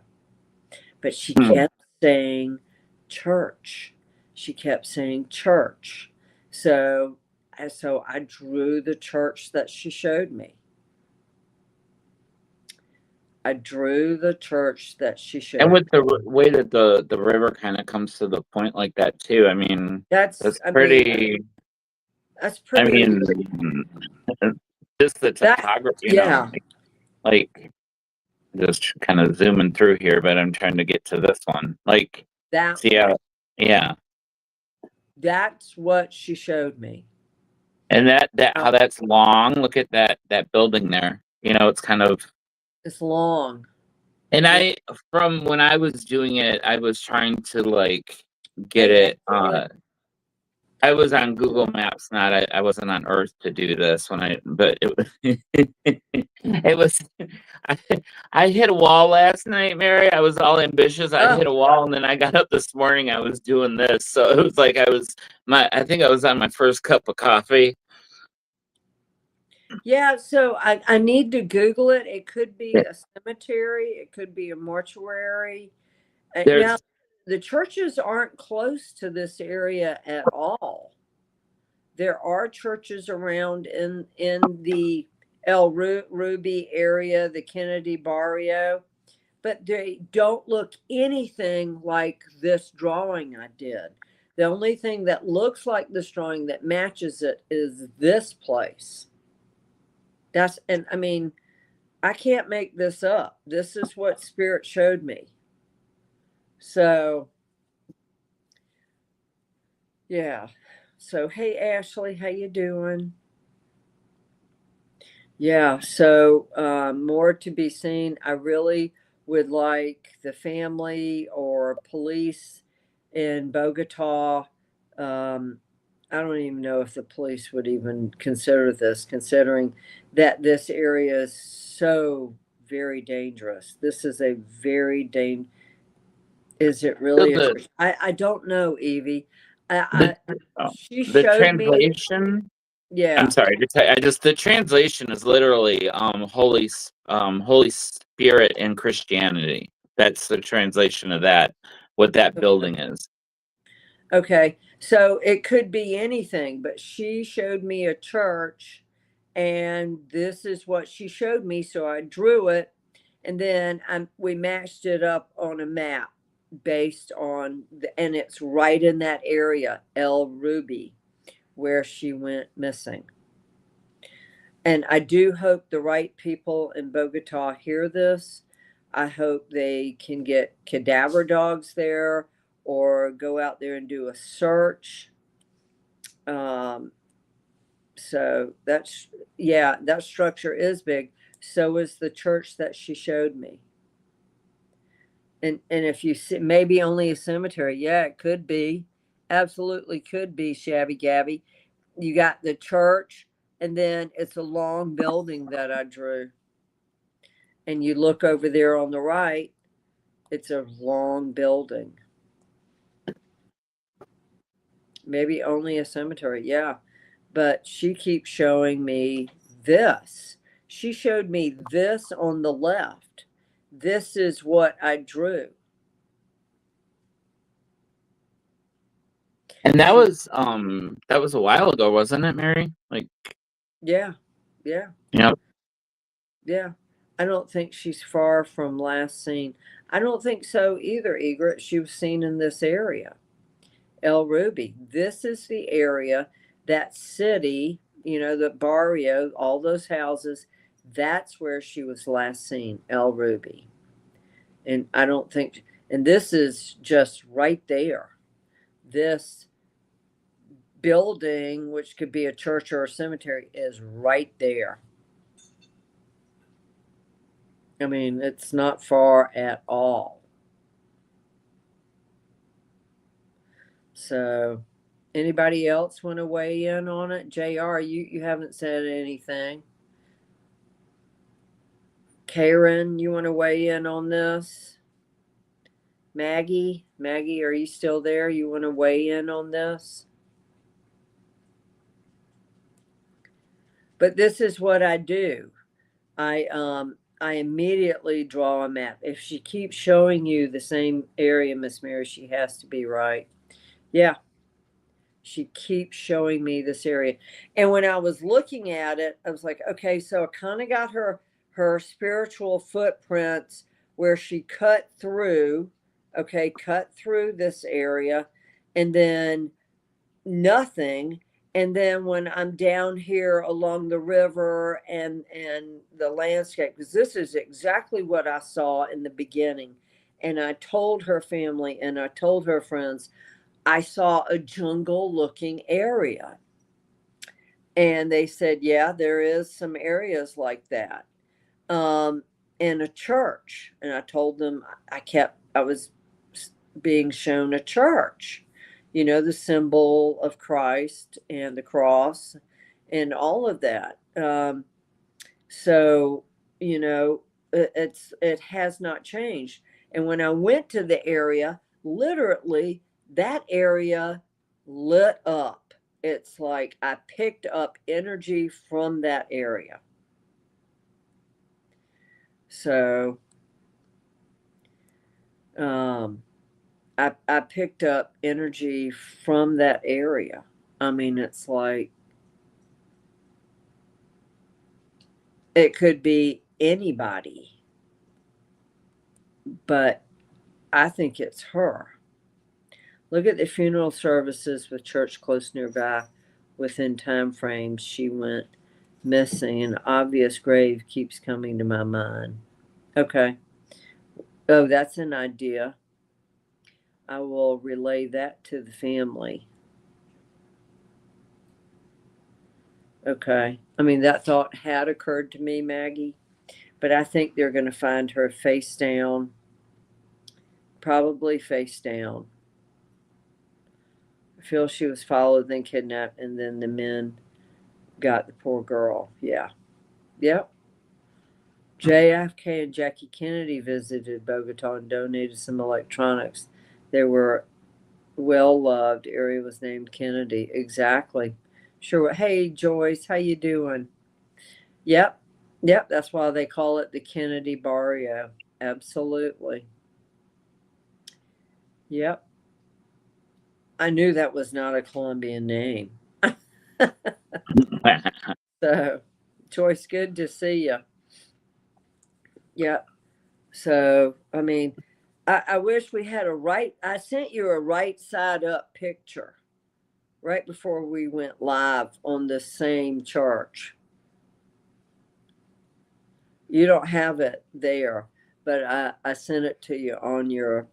But she kept saying church. She kept saying church. So I drew the church that she showed me. I drew the church that she showed. And with the way that the river kind of comes to the point like that too, I mean, that's pretty. I mean, just the topography. Yeah. Like just kind of zooming through here, but I'm trying to get to this one. Like that. Yeah. That's what she showed me. And that how that's long. Look at that building there. It's kind of. It's long. And from when I was doing it, I was trying to like get it. I was on Google Maps, I wasn't on Earth to do this but it was, it was, I hit a wall last night, Mary. I was all ambitious. I hit a wall, and then I got up this morning. I was doing this, so it was like I think I was on my first cup of coffee. Yeah, so I need to Google it. It could be a cemetery. It could be a mortuary. Now, the churches aren't close to this area at all. There are churches around in the El Ruby area, the Kennedy barrio, but they don't look anything like this drawing I did. The only thing that looks like this drawing that matches it is this place. I mean, I can't make this up. This is what Spirit showed me. So, yeah. So, hey, Ashley, how you doing? Yeah, so more to be seen. I really would like the family or police in Bogota. I don't even know if the police would even consider this, considering that this area is so very dangerous. This is a very dangerous. Is it really? I don't know, Evie. She the showed translation. me. Yeah. I'm sorry to tell you, the translation is literally Holy Spirit in Christianity. That's the translation of that. What that building is. Okay, so it could be anything, but she showed me a church, and this is what she showed me. So I drew it, and then we matched it up on a map based on and it's right in that area, El Ruby, where she went missing. And I do hope the right people in Bogota hear this. I hope they can get cadaver dogs there or go out there and do a search. So that structure is big. So is the church that she showed me. And if you see, maybe only a cemetery. Yeah, it could be. Absolutely could be, Shabby Gabby. You got the church, and then it's a long building that I drew. And you look over there on the right, it's a long building. Maybe only a cemetery, yeah. But she keeps showing me this. She showed me this on the left. This is what I drew. And that was a while ago, wasn't it, Mary? Like, Yeah. yep. Yeah. I don't think she's far from last seen. I don't think so either, Egret. She was seen in this area. El Ruby. This is the area, that city, the barrio, all those houses. That's where she was last seen, El Ruby. And I don't think, and this is just right there. This building, which could be a church or a cemetery, is right there. I mean, it's not far at all. So, anybody else want to weigh in on it? JR, you haven't said anything. Karen, you want to weigh in on this? Maggie, are you still there? You want to weigh in on this? But this is what I do. I immediately draw a map. If she keeps showing you the same area, Miss Mary, she has to be right. Yeah. She keeps showing me this area. And when I was looking at it, I was like, okay, so I kind of got her spiritual footprints where she cut through this area, and then nothing. And then when I'm down here along the river and the landscape, because this is exactly what I saw in the beginning. And I told her family and I told her friends, I saw a jungle looking area. And they said, yeah, there is some areas like that. In a church. And I told them I was being shown a church, the symbol of Christ and the cross and all of that. So, it has not changed. And when I went to the area, literally that area lit up. It's like I picked up energy from that area. So, I picked up energy from that area. I mean, it's like it could be anybody, but I think it's her. Look at the funeral services with church close nearby. Within time frames, she went missing. An obvious grave keeps coming to my mind. Okay. Oh, that's an idea. I will relay that to the family. Okay. I mean, that thought had occurred to me, Maggie, but I think they're going to find her face down, probably face down. I feel she was followed, then kidnapped, and then the men got the poor girl. Yeah. Yep. JFK and Jackie Kennedy visited Bogota and donated some electronics. They were well loved. Area was named Kennedy. Exactly. Sure. Hey Joyce, how you doing? Yep. That's why they call it the Kennedy Barrio. Absolutely. Yep. I knew that was not a Colombian name. So, Joyce, good to see you. Yep. So, I mean, I wish we had I sent you a right side up picture right before we went live on the same church. You don't have it there, but I sent it to you on your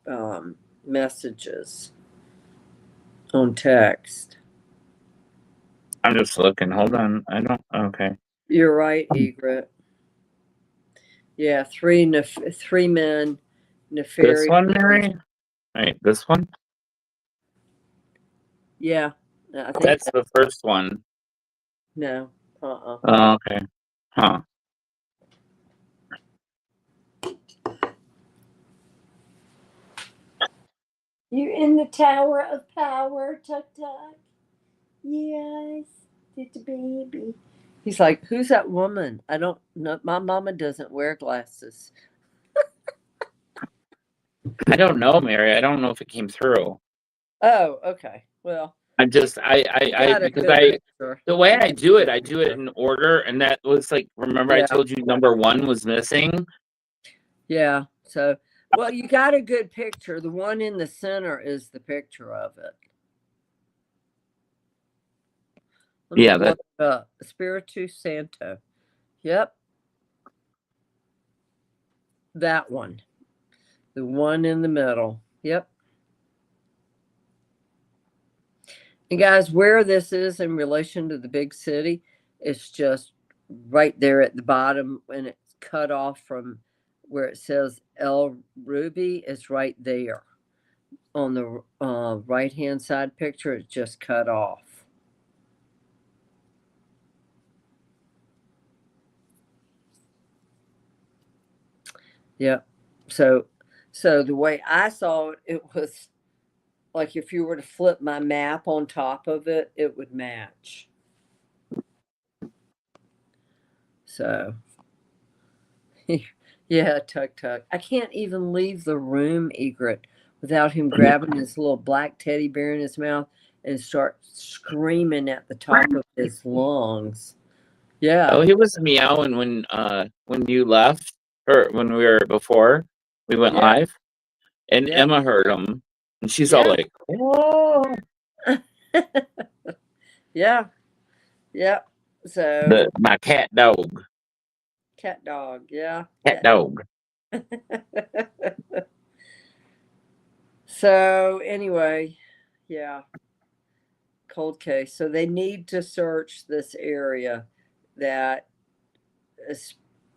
messages on text. I'm just looking. Hold on. Okay. You're right, Egret. Yeah, three men, nefarious. This one, Mary? Right, this one? Yeah, I think That's the first one. No. Oh, okay. Huh. You're in the Tower of Power, Tuck. Yes, it's a baby. He's like, who's that woman? I don't know. My mama doesn't wear glasses. I don't know, Mary. I don't know if it came through. Oh, okay. Well, I'm just got a because good picture. the way I do it in order, and that was like, remember I Yeah. told you number 1 was missing. Yeah. So, well, you got a good picture. The one in the center is the picture of it. Let me Yeah, that look it up. Espiritu Santo. Yep. That one. The one in the middle. Yep. And guys, where this is in relation to the big city, it's just right there at the bottom when it's cut off from where it says El Ruby. It's right there on the right hand side picture. It's just cut off. Yep. So the way I saw it, it was like if you were to flip my map on top of it, it would match. So, yeah, Tuck Tuck. I can't even leave the room, Egret, without him grabbing his little black teddy bear in his mouth and start screaming at the top of his lungs. Yeah. Oh, he was meowing when you left, or when we were before we went Yeah. live, and Yeah. Emma heard him, and she's Yeah. all like, "Oh." Yeah. Yeah. So My cat dog, cat dog. Yeah. cat dog. So anyway, yeah, cold case. So they need to search this area, that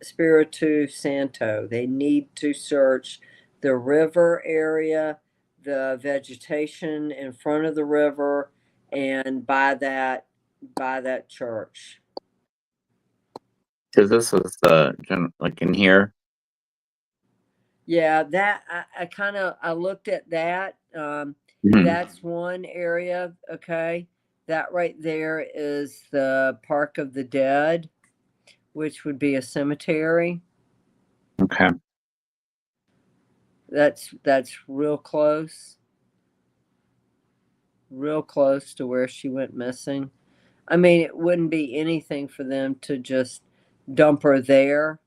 Espiritu Santo. They need to search the river area, the vegetation in front of the river, and by that church. Because this was like in here. Yeah, that I kind of I looked at that. Mhm. That's one area. Okay, that right there is the Park of the Dead, which would be a cemetery. Okay. That's real close to where she went missing. I mean, it wouldn't be anything for them to just dump her there,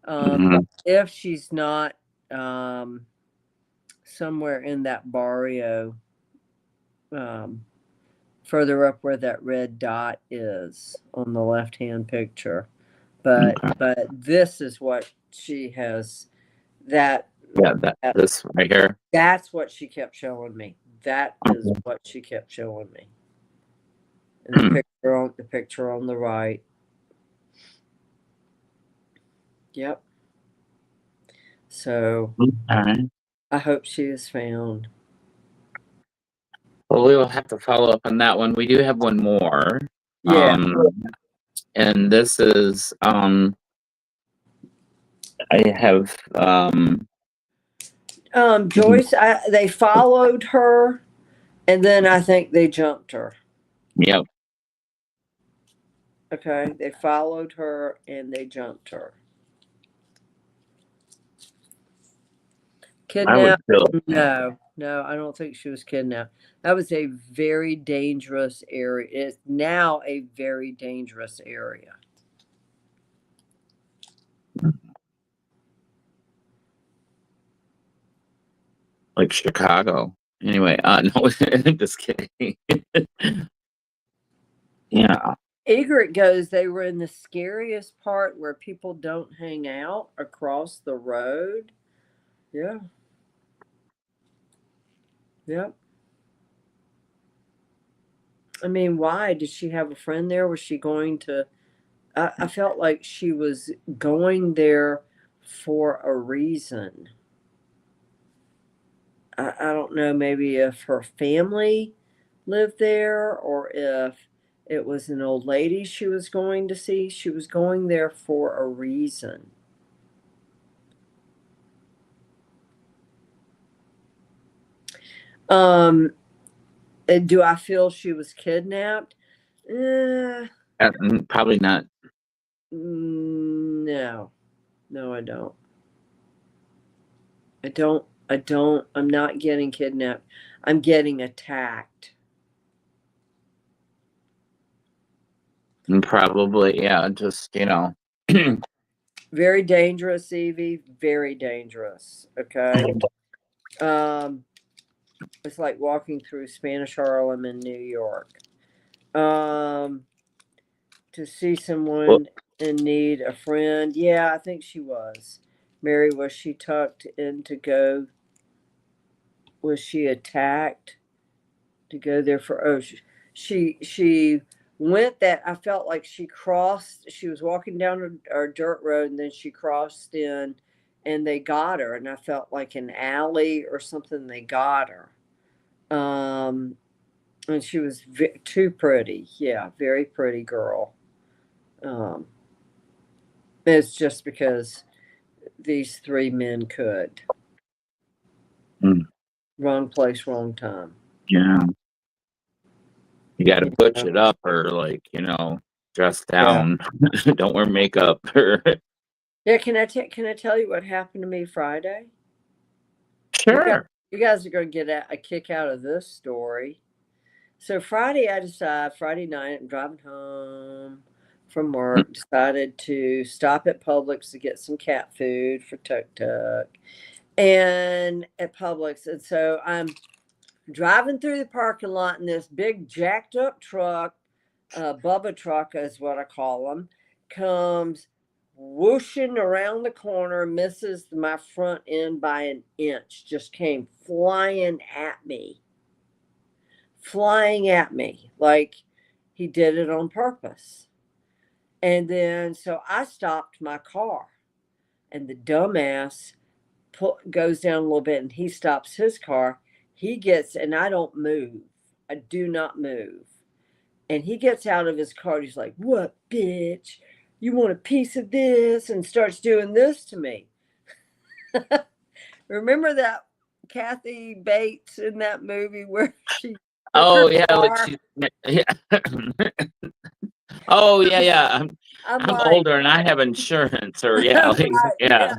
Mhm. if she's not somewhere in that barrio, um, further up where that red dot is on the left hand picture. But Okay. this is what she has. That Yeah, this right here. that's what she kept showing me. That is Okay. what she kept showing me. And Hmm. the picture on the right. Yep. So All right. I hope she is found. Well, we will have to follow up on that one. We do have one more. Yeah. And this is I have Joyce, they followed her, and then I think they jumped her. yep. Okay, they followed her and they jumped her. I would Kidnapped? feel No, no, I don't think she was kidnapped. That was a very dangerous area. It's now a very dangerous area. like Chicago. Anyway, no, just kidding. Yeah. Egret goes, they were in the scariest part where people don't hang out across the road. Yeah. Yep. I mean, why? Did she have a friend there? Was she going to? I felt like she was going there for a reason. I don't know, maybe if her family lived there or if it was an old lady she was going to see. She was going there for a reason. Um, do I feel she was kidnapped? Probably not. No, no, I don't. I'm not getting kidnapped. I'm getting attacked. And probably, yeah, just, Very dangerous, Evie. Very dangerous. Okay. It's like walking through Spanish Harlem in New York. To see well, someone in need, a friend. Yeah, I think she was. Mary, was she tucked in to go? Was she attacked to go there for? Oh, she went that. I felt like she crossed. She was walking down a dirt road, and then she crossed in, and they got her. And I felt like an alley or something. They got her. And she was too pretty. Yeah, very pretty girl. Um, it's just because these three men could. mm, Wrong place, wrong time. yeah, you got to butch Yeah. it up or dress Yeah. down. Don't wear makeup. Or Yeah. Can I tell you what happened to me Friday? sure. You guys are going to get a kick out of this story. So Friday, Friday night, I'm driving home from work. Decided to stop at Publix to get some cat food for Tuk Tuk, and at Publix, and so I'm driving through the parking lot, and this big jacked up truck, Bubba truck is what I call them, comes whooshing around the corner, misses my front end by an inch, just came flying at me like he did it on purpose. And then so I stopped my car, and the dumbass goes down a little bit, and he stops his car. He gets, and I don't move. I do not move. And he gets out of his car. And he's like, "What, bitch? You want a piece of this?" And starts doing this to me. Remember that Kathy Bates in that movie where she Oh yeah, yeah. Oh yeah. I'm like, older and I have insurance, or yeah, yeah.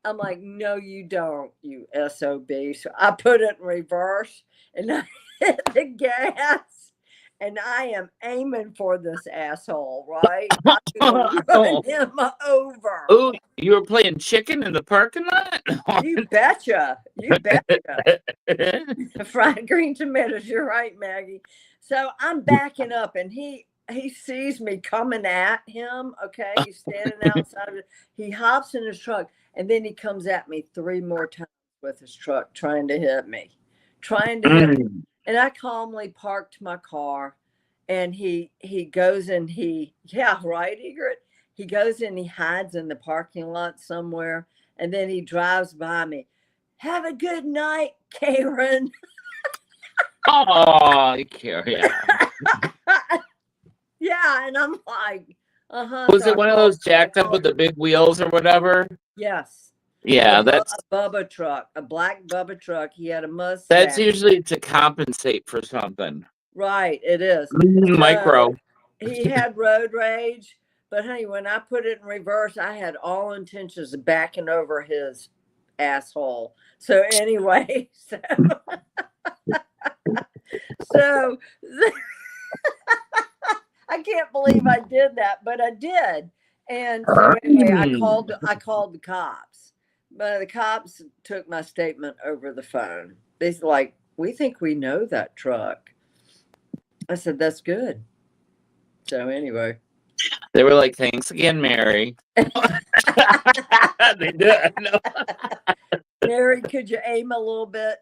I'm like, "No, you don't, you SOB." So I put it in reverse, and I hit the gas, and I am aiming for this asshole, right? I'm gonna run him over. Oh, you were playing chicken in the parking lot? You betcha. You betcha. Fried green tomatoes. You're right, Maggie. So I'm backing up, and he sees me coming at him. Okay, he's standing outside of it. He hops in his truck, and then he comes at me 3 more times with his truck, trying to hit me, And I calmly parked my car, and he goes and yeah, right, Egret. He goes and he hides in the parking lot somewhere, and then he drives by me. "Have a good night, Karen." Oh, you care, yeah. Yeah, and I'm like, Was So it one of those jacked up with the big wheels or whatever? Yes. Yeah, A that's Bubba truck, a black Bubba truck. He had a mustache. that's usually to compensate for something. Right, it is. Micro. He had road rage, but honey, when I put it in reverse, I had all intentions of backing over his asshole. So anyway, so I can't believe I did that, but I did. And so anyway, I called the cops. But the cops took my statement over the phone. They're like, "We think we know that truck." I said, "That's good." So anyway. They were like, "Thanks again, Mary." They did. No. Mary, could you aim a little bit?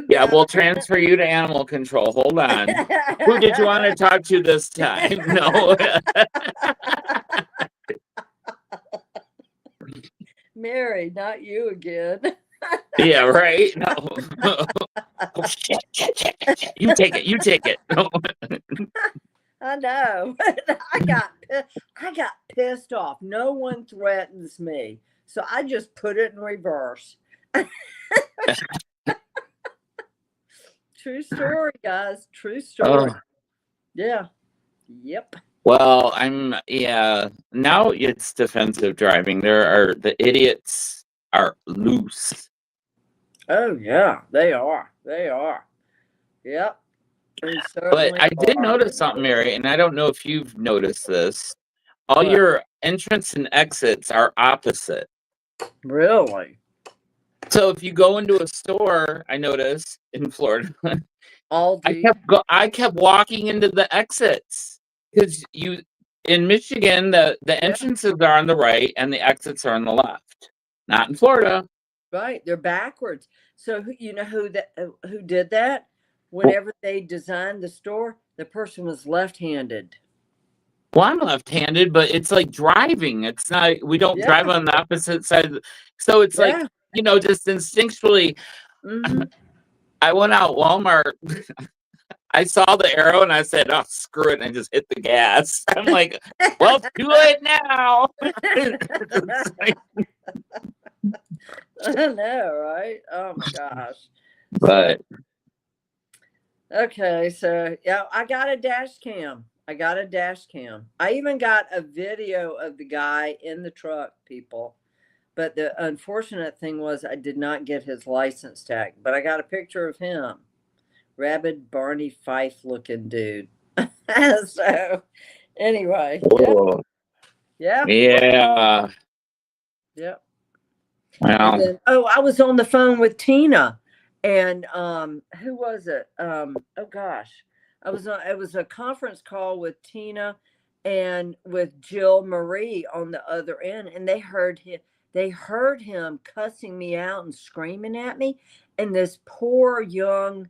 Yeah, we'll transfer you to animal control. Hold on. Who did you want to talk to this time? No. Mary, not you again. Yeah, right. No. Oh, shit. You take it. No. I know. I got pissed off. No one threatens me. So I just put it in reverse. True story, guys. True story. Oh. Yeah. Yep. Well, now it's defensive driving. The idiots are loose. Oh yeah, they are. They are. Yep. We But certainly I did are. notice something, Mary, and I don't know if you've noticed this. All What? your entrance and exits are opposite. Really? So if you go into a store, I noticed in Florida, Aldi. I kept walking into the exits because in Michigan the Yeah. entrances are on the right and the exits are on the left. Not in Florida. Right, they're backwards. So you know who did that? Whenever they designed the store, the person was left-handed. Well, I'm left-handed, but it's like driving. It's not. We don't Yeah, drive on the opposite side. So it's like yeah. just instinctually. Hmm. I went out Walmart. I saw the arrow and I said, "Oh, screw it!" and I just hit the gas. I'm like, "Well, too late now." It's like, I know, right? Oh my gosh. So but okay, so yeah, I got a dash cam. I got a dash cam. I even got a video of the guy in the truck, people. But the unfortunate thing was I did not get his license tag, but I got a picture of him. Rabid Barney Fife looking dude. So anyway, yeah, oh, yeah, yeah. yeah. And Well, then I was on the phone with Tina, and who was it? Oh gosh, I was on. It was a conference call with Tina and with Jill Marie on the other end, and they heard him. They heard him cussing me out and screaming at me, and this poor young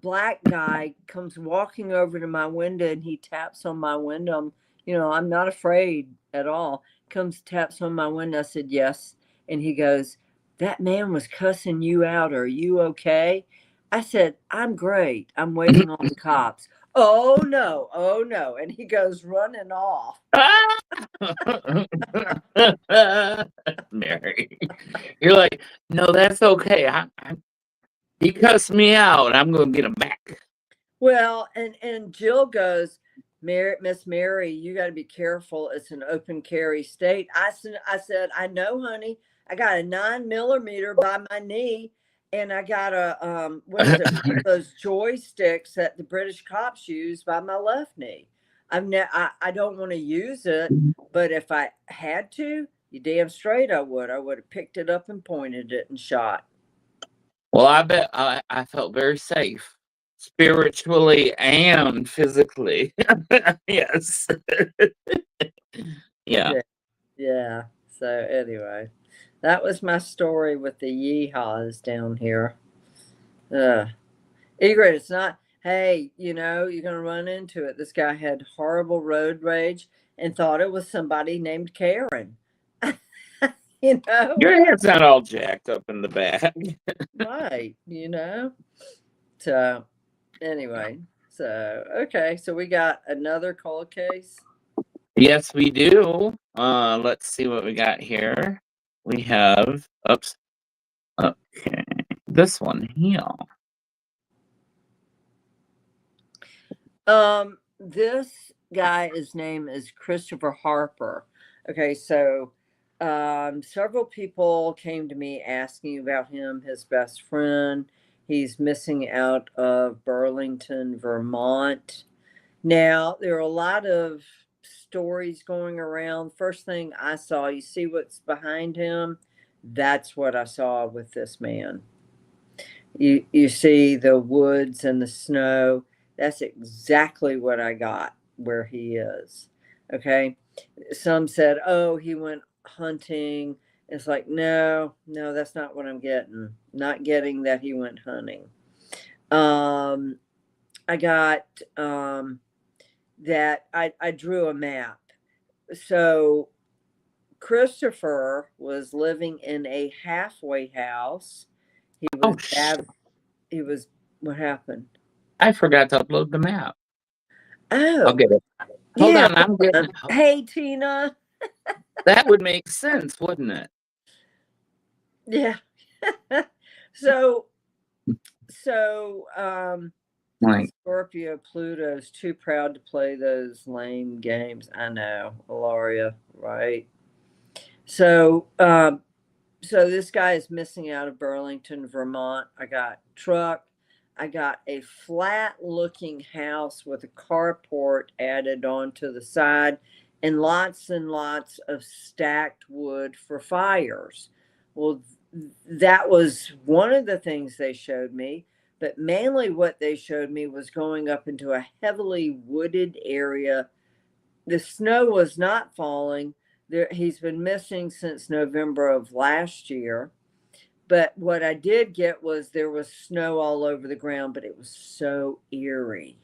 black guy comes walking over to my window and he taps on my window. You know, I'm not afraid at all. Comes taps on my window. I said, yes. And he goes, that man was cussing you out. Are you okay? I said, I'm great. I'm waiting on the cops. Oh no. Oh no. And he goes running off. Mary, you're like, no, that's okay. He cussed me out. I'm going to get him back. Well, and Jill goes, Miss Mary, you got to be careful. It's an open carry state. I said, I know, honey. I got a 9 millimeter by my knee, and I got a what is it? One of those joysticks that the British cops use by my left knee. I don't want to use it, but if I had to, you damn straight I would. I would have picked it up and pointed it and shot. Well, I bet I felt very safe spiritually and physically. Yes. Yeah. Yeah. Yeah. So anyway, that was my story with the yeehaws down here. Egret, it's not, hey, you're going to run into it. This guy had horrible road rage and thought it was somebody named Karen. you know? Your head's not all jacked up in the back. Right. So anyway, okay. So we got another cold case. Yes, we do. Let's see what we got here. We have, oops. Okay. This one here. This guy, his name is Christopher Harper. Okay, so several people came to me asking about him, his best friend. He's missing out of Burlington, Vermont. Now, there are a lot of stories going around. First thing I saw, you see what's behind him? That's what I saw with this man. You see the woods and the snow. That's exactly what I got where he is. Okay. Some said, oh, he went hunting. It's like, no, no, that's not what I'm getting. Not getting that he went hunting. I got that I drew a map. So Christopher was living in a halfway house. He was he was what happened? I forgot to upload the map. I'll Oh, get it. Hold yeah. on, I'm getting it. Hey, Tina. That would make sense, wouldn't it? Yeah. so, so, Like, Scorpio Pluto's too proud to play those lame games. I know, Ilaria, right? So, so this guy is missing out of Burlington, Vermont. I got truck. I got a flat looking house with a carport added onto the side and lots of stacked wood for fires. Well, that was one of the things they showed me, but mainly what they showed me was going up into a heavily wooded area. The snow was not falling. He's been missing since November of last year. But what I did get was there was snow all over the ground, but it was so eerie.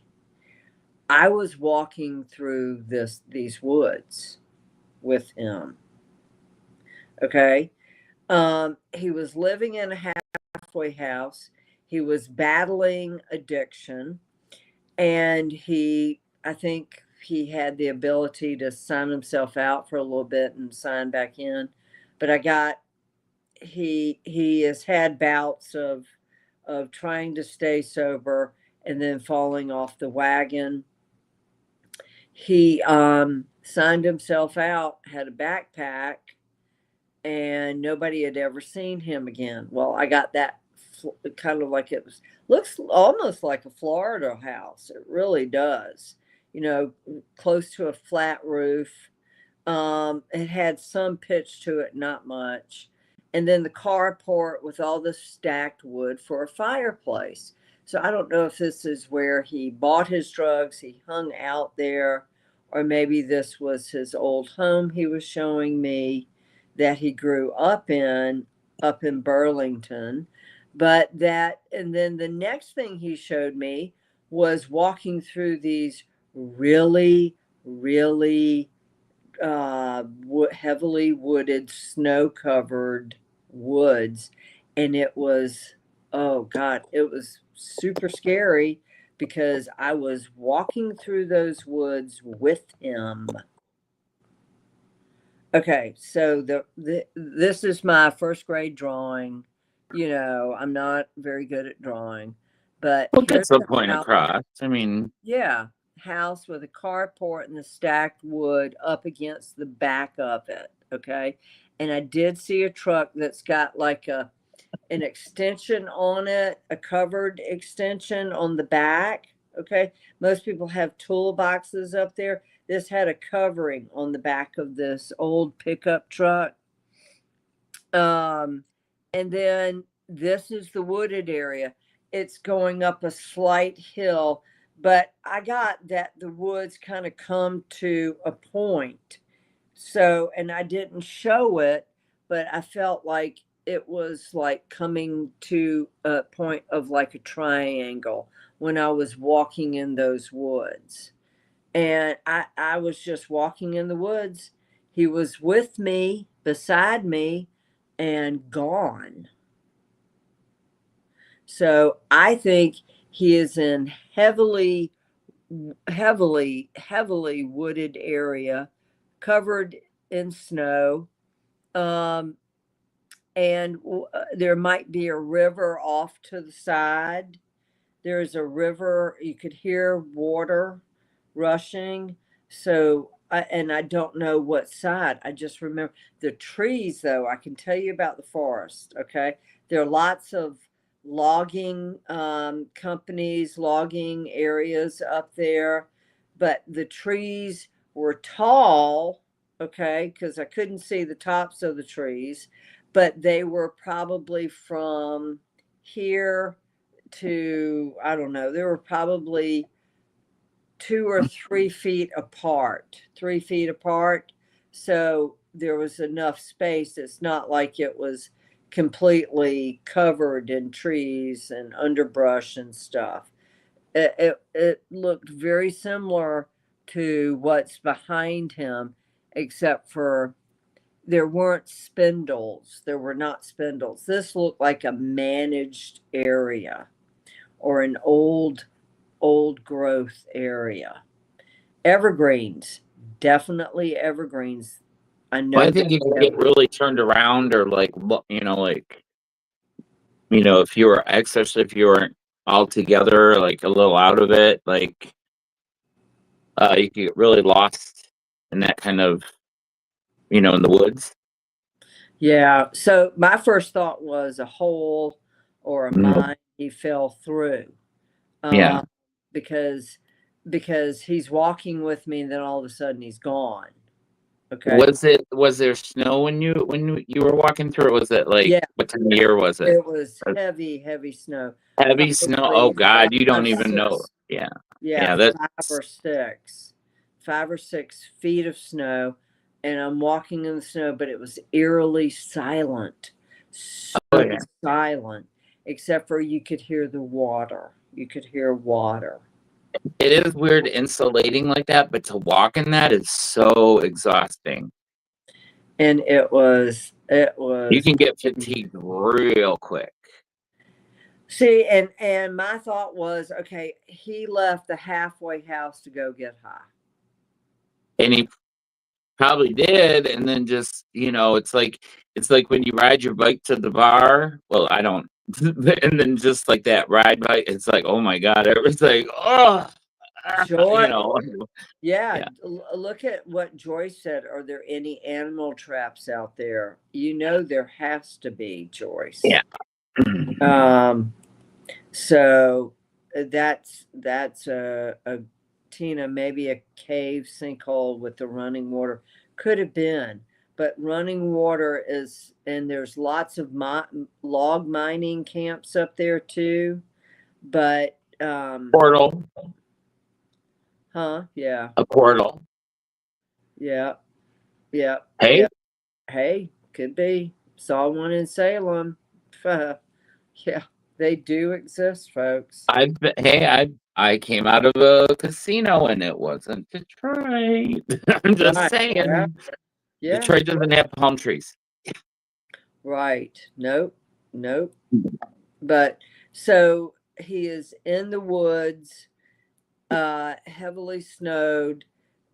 I was walking through these woods with him. Okay. He was living in a halfway house. He was battling addiction, and I think he had the ability to sign himself out for a little bit and sign back in. But he has had bouts of trying to stay sober and then falling off the wagon. He signed himself out, had a backpack, and nobody had ever seen him again. Well, I got that kind of like looks almost like a Florida house. It really does. Close to a flat roof. It had some pitch to it, not much. And then the carport with all the stacked wood for a fireplace. So I don't know if this is where he bought his drugs, he hung out there, or maybe this was his old home he was showing me that he grew up in Burlington. And then the next thing he showed me was walking through these really, really heavily wooded, snow-covered woods. And it was, oh God, it was super scary because I was walking through those woods with him. Okay, so this is my first grade drawing. I'm not very good at drawing, but Well, here's that's the the point house. across. I mean, Yeah, house with a carport and the stacked wood up against the back of it. Okay, and I did see a truck that's got like an extension on it, a covered extension on the back. Okay, most people have toolboxes up there. This had a covering on the back of this old pickup truck. And then this is the wooded area. It's going up a slight hill, but I got that the woods kind of come to a point. So, and I didn't show it, but I felt like it was like coming to a point of like a triangle when I was walking in those woods. And I was just walking in the woods. He was with me, beside me, and gone. So I think he is in heavily wooded area, covered in snow. And there might be a river off to the side. There's a river, you could hear water rushing. So, and I don't know what side. I just remember the trees, though. I can tell you about the forest. Okay. There are lots of logging companies, logging areas up there, but the trees were tall. Okay. Because I couldn't see the tops of the trees, but they were probably from here to, I don't know, they were probably 2 or 3 feet apart, 3 feet apart. So there was enough space. It's not like it was completely covered in trees and underbrush and stuff. It looked very similar to what's behind him, except for there weren't spindles. There were not spindles. This looked like a managed area or an old growth area. Evergreens, definitely evergreens. I know. well, I think you can get really turned around, or like, if you were, especially if you weren't all together, like a little out of it, like, you could get really lost in that kind of, in the woods. Yeah. So my first thought was a hole or a Mm. mine he fell through. Yeah. Because he's walking with me and then all of a sudden he's gone. Okay. Was there snow when you were walking through it? Was it like, Yeah, what time of year was it? it was heavy snow. Heavy snow? Oh Probably God, you don't 5 even know. 6. Yeah. Yeah, Yeah, 5 or 6 feet of snow, and I'm walking in the snow, but it was eerily silent. So oh yeah. silent, except for you could hear the water. You could hear water. It is weird insulating like that, but to walk in that is so exhausting. And it was You can get fatigued real quick. see, and my thought was, okay, he left the halfway house to go get high. And he probably did, and then just, it's like when you ride your bike to the bar. Well, I don't. And then just like that ride bike, it's like, oh my God, it was like, oh, Joy, Yeah. look at what Joyce said. Are there any animal traps out there? There has to be, Joyce. Yeah. So that's a Tina, maybe a cave sinkhole with the running water. Could have been, but running water is, and there's lots of log mining camps up there too. But Portal. yeah, A portal. yeah, yeah, Hey. yeah. Hey, could be. Saw one in Salem. Yeah, they do exist, folks. I came out of a casino and it wasn't Detroit. I'm just Right. saying. Yeah. Detroit doesn't have palm trees. Right. Nope. But so he is in the woods, heavily snowed,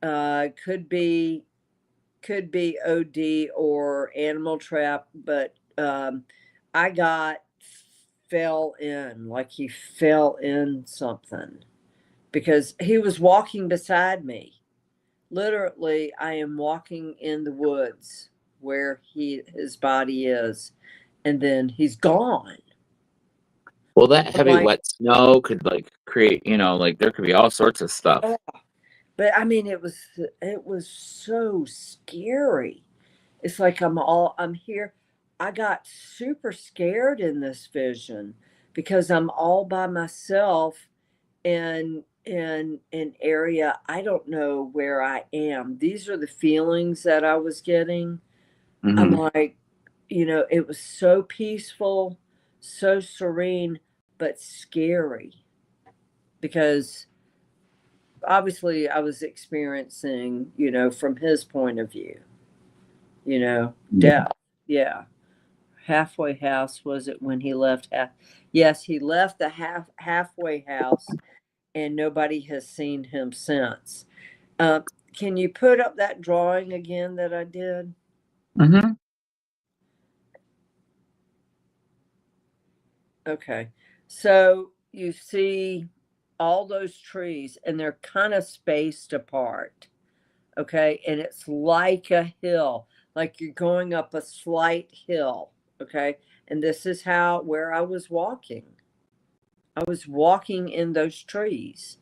could be OD or animal trap, but I fell in, like he fell in something, because he was walking beside me. Literally, I am walking in the woods where his body is, and then he's gone. Well, that heavy Like, wet snow could like create, like there could be all sorts of stuff. but I mean, it was so scary. It's like I'm here. I got super scared in this vision because I'm all by myself in an area. I don't know where I am. These are the feelings that I was getting. I'm like, it was so peaceful, so serene, but scary, because obviously I was experiencing, from his point of view, death. Yeah. Halfway house, was it when he left? Yes, he left the halfway house, and nobody has seen him since. Can you put up that drawing again that I did? Mm-hmm. Okay. So you see all those trees, and they're kind of spaced apart. Okay. And it's like a hill, like you're going up a slight hill. Okay. And this is where I was walking. I was walking in those trees,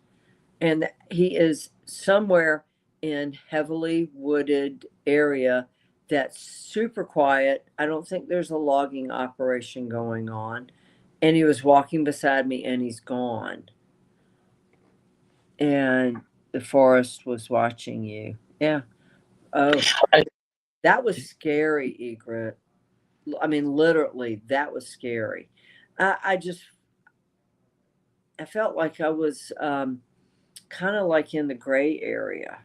and he is somewhere in heavily wooded area that's super quiet. I don't think there's a logging operation going on. And he was walking beside me, and he's gone. And the forest was watching you. Yeah. Oh, that was scary, Egret. I mean, literally, that was scary. I felt like I was kind of like in the gray area.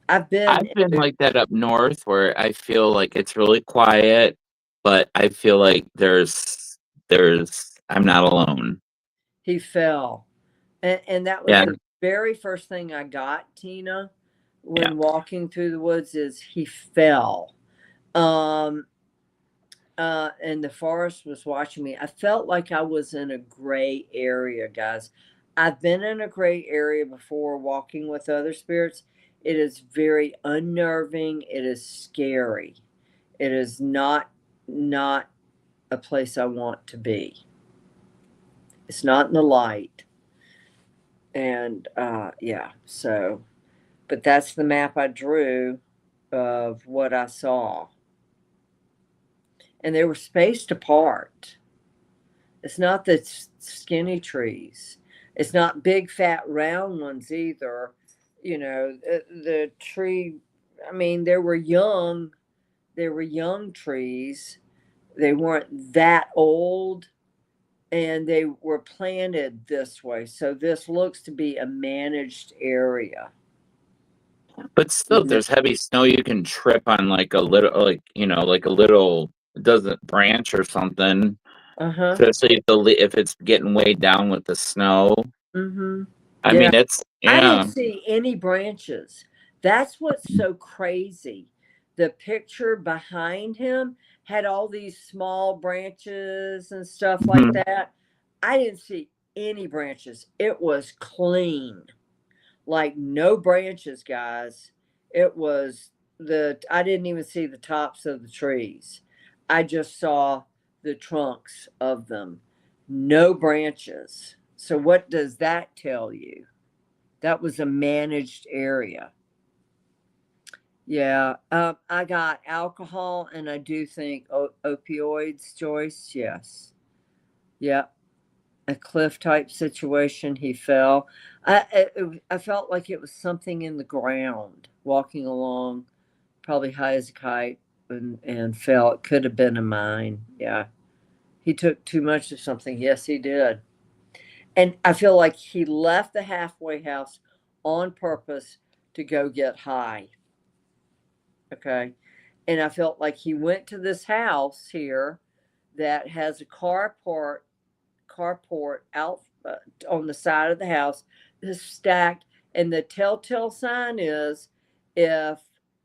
I've been like that up north where I feel like it's really quiet, but I feel like I'm not alone. He fell. And that was the very first thing I got, Tina, when walking through the woods, is he fell. And the forest was watching me. I felt like I was in a gray area, guys. I've been in a gray area before walking with other spirits. It is very unnerving. It is scary. It is not a place I want to be. It's not in the light. And yeah, so, but that's the map I drew of what I saw. And they were spaced apart. It's not the skinny trees. It's not big, fat, round ones either. You know, the tree, I mean, they were young. They were young trees. They weren't that old, and they were planted this way. So this looks to be a managed area. But still, if there's heavy snow, you can trip on like a little, like, you know, like a little, doesn't branch or something. Uh-huh. Especially if it's getting weighed down with the snow. Mm-hmm. I Yeah. mean, it's, I yeah. didn't see any branches. That's what's so crazy. The picture behind him had all these small branches and stuff like Mhm. that. I didn't see any branches. It was clean. Like no branches, guys. It was I didn't even see the tops of the trees. I just saw the trunks of them. No branches. So what does that tell you? That was a managed area. Yeah, I got alcohol, and I do think opioids, Joyce. Yes, yeah, a cliff type situation. He fell. I felt like it was something in the ground, walking along, probably high as a kite, and fell. It could have been a mine. Yeah, he took too much of something. Yes, he did. And I feel like he left the halfway house on purpose to go get high. Okay. And I felt like he went to this house here that has a carport out on the side of the house that's stacked. And the telltale sign is if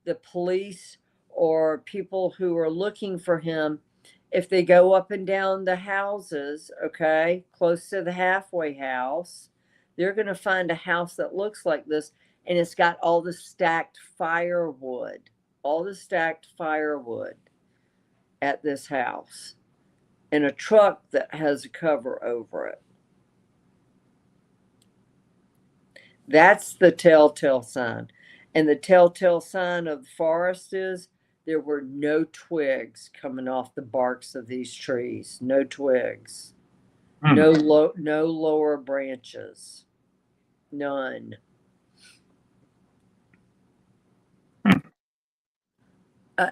the police or people who are looking for him, if they go up and down the houses, okay, close to the halfway house, they're going to find a house that looks like this. And it's got all the stacked firewood, at this house, and a truck that has a cover over it. That's the telltale sign. And the telltale sign of the forest is there were no twigs coming off the barks of these trees. No twigs. No lower branches. None.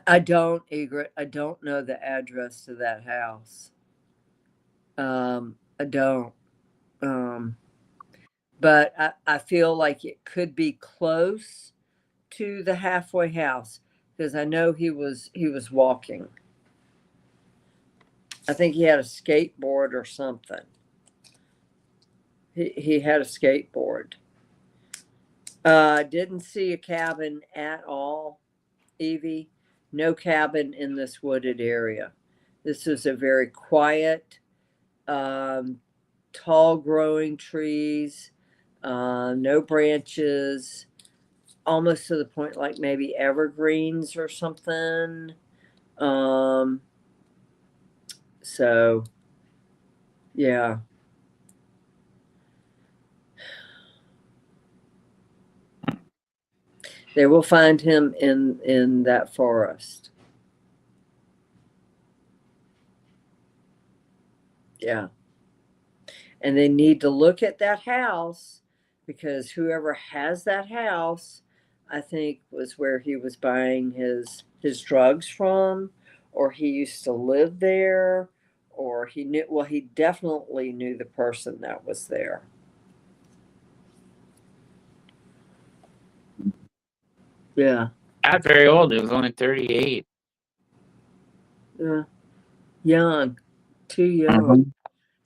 I don't, Egret. I don't know the address to that house. I don't. Um, but I feel like it could be close to the halfway house because I know he was walking. I think he had a skateboard or something. He had a skateboard. Didn't see a cabin at all, Evie. No cabin in this wooded area. This is a very quiet, um, tall growing trees, no branches, almost to the point like maybe evergreens or something. Um, so yeah. They will find him in that forest. Yeah. And they need to look at that house because whoever has that house, I think, was where he was buying his drugs from, or he used to live there, or he knew, well, he definitely knew the person that was there. Yeah. Not very old. He was only 38. Yeah. Young. Too young. Mhm.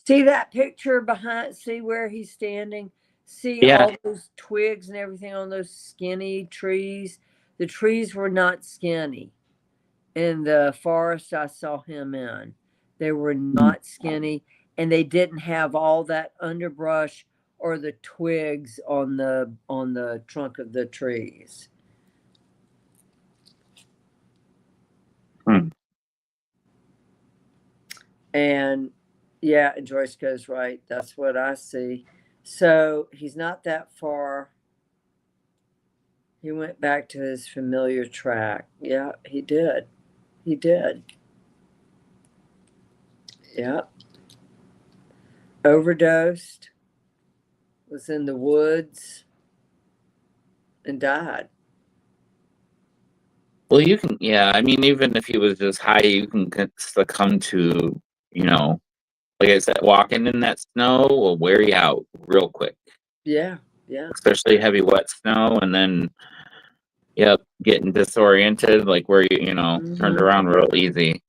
See that picture behind, see where he's standing? See Yeah. all those twigs and everything on those skinny trees? The trees were not skinny in the forest I saw him in. They were not skinny, and they didn't have all that underbrush or the twigs on the trunk of the trees. Hmm. And Yeah, and Joyce goes, right. That's what I see. So he's not that far. He went back to his familiar track. Yeah, he did. He did. Yeah. Overdosed, was in the woods, and died. Well, you can, yeah. I mean, even if he was just high, you can succumb to, you know, like I said, walking in that snow will wear you out real quick, Yeah, yeah. especially heavy wet snow, and then yep, getting disoriented, like where you know turned Hmm. around real easy.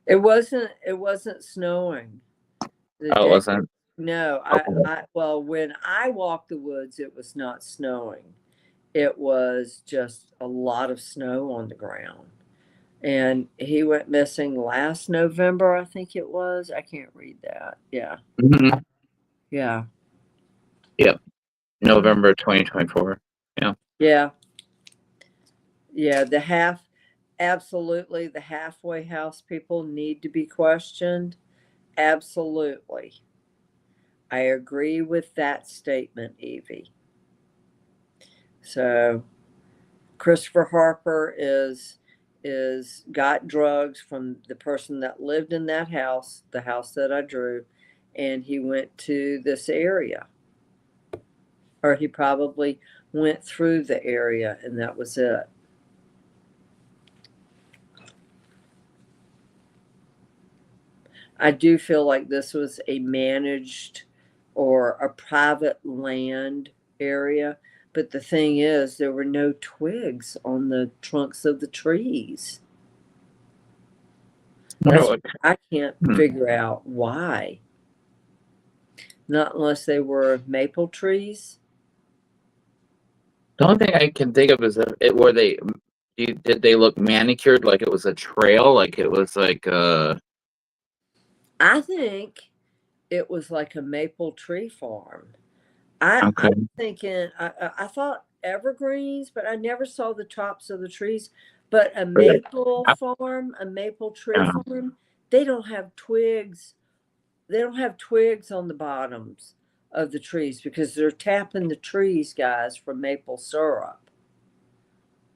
It wasn't. It wasn't snowing the Oh, it day. wasn't. No, Okay. well, when I walked the woods, it was not snowing. It was just a lot of snow on the ground. And he went missing last November, I think it was. I can't read that. Yeah, Mhm. yeah. Yep, Hmm. November 2024. Yeah. Yeah, yeah. Absolutely, the halfway house people need to be questioned. Absolutely. I agree with that statement, Evie. So Christopher Harper is got drugs from the person that lived in that house, the house that I drew, and he went to this area. Or he probably went through the area and that was it. I do feel like this was a managed or a private land area. But the thing is, there were no twigs on the trunks of the trees. That's No, what I can't figure out why. Not unless they were maple trees. the only thing I can think of is that it were they did they look manicured like it was a trail, like it was like I think it was like a maple tree farm. I'm okay. thinking, I thought evergreens, but I never saw the tops of the trees. But a Or like, maple farm, a maple tree yeah. farm, they don't have twigs. They don't have twigs on the bottoms of the trees because they're tapping the trees, guys, for maple syrup.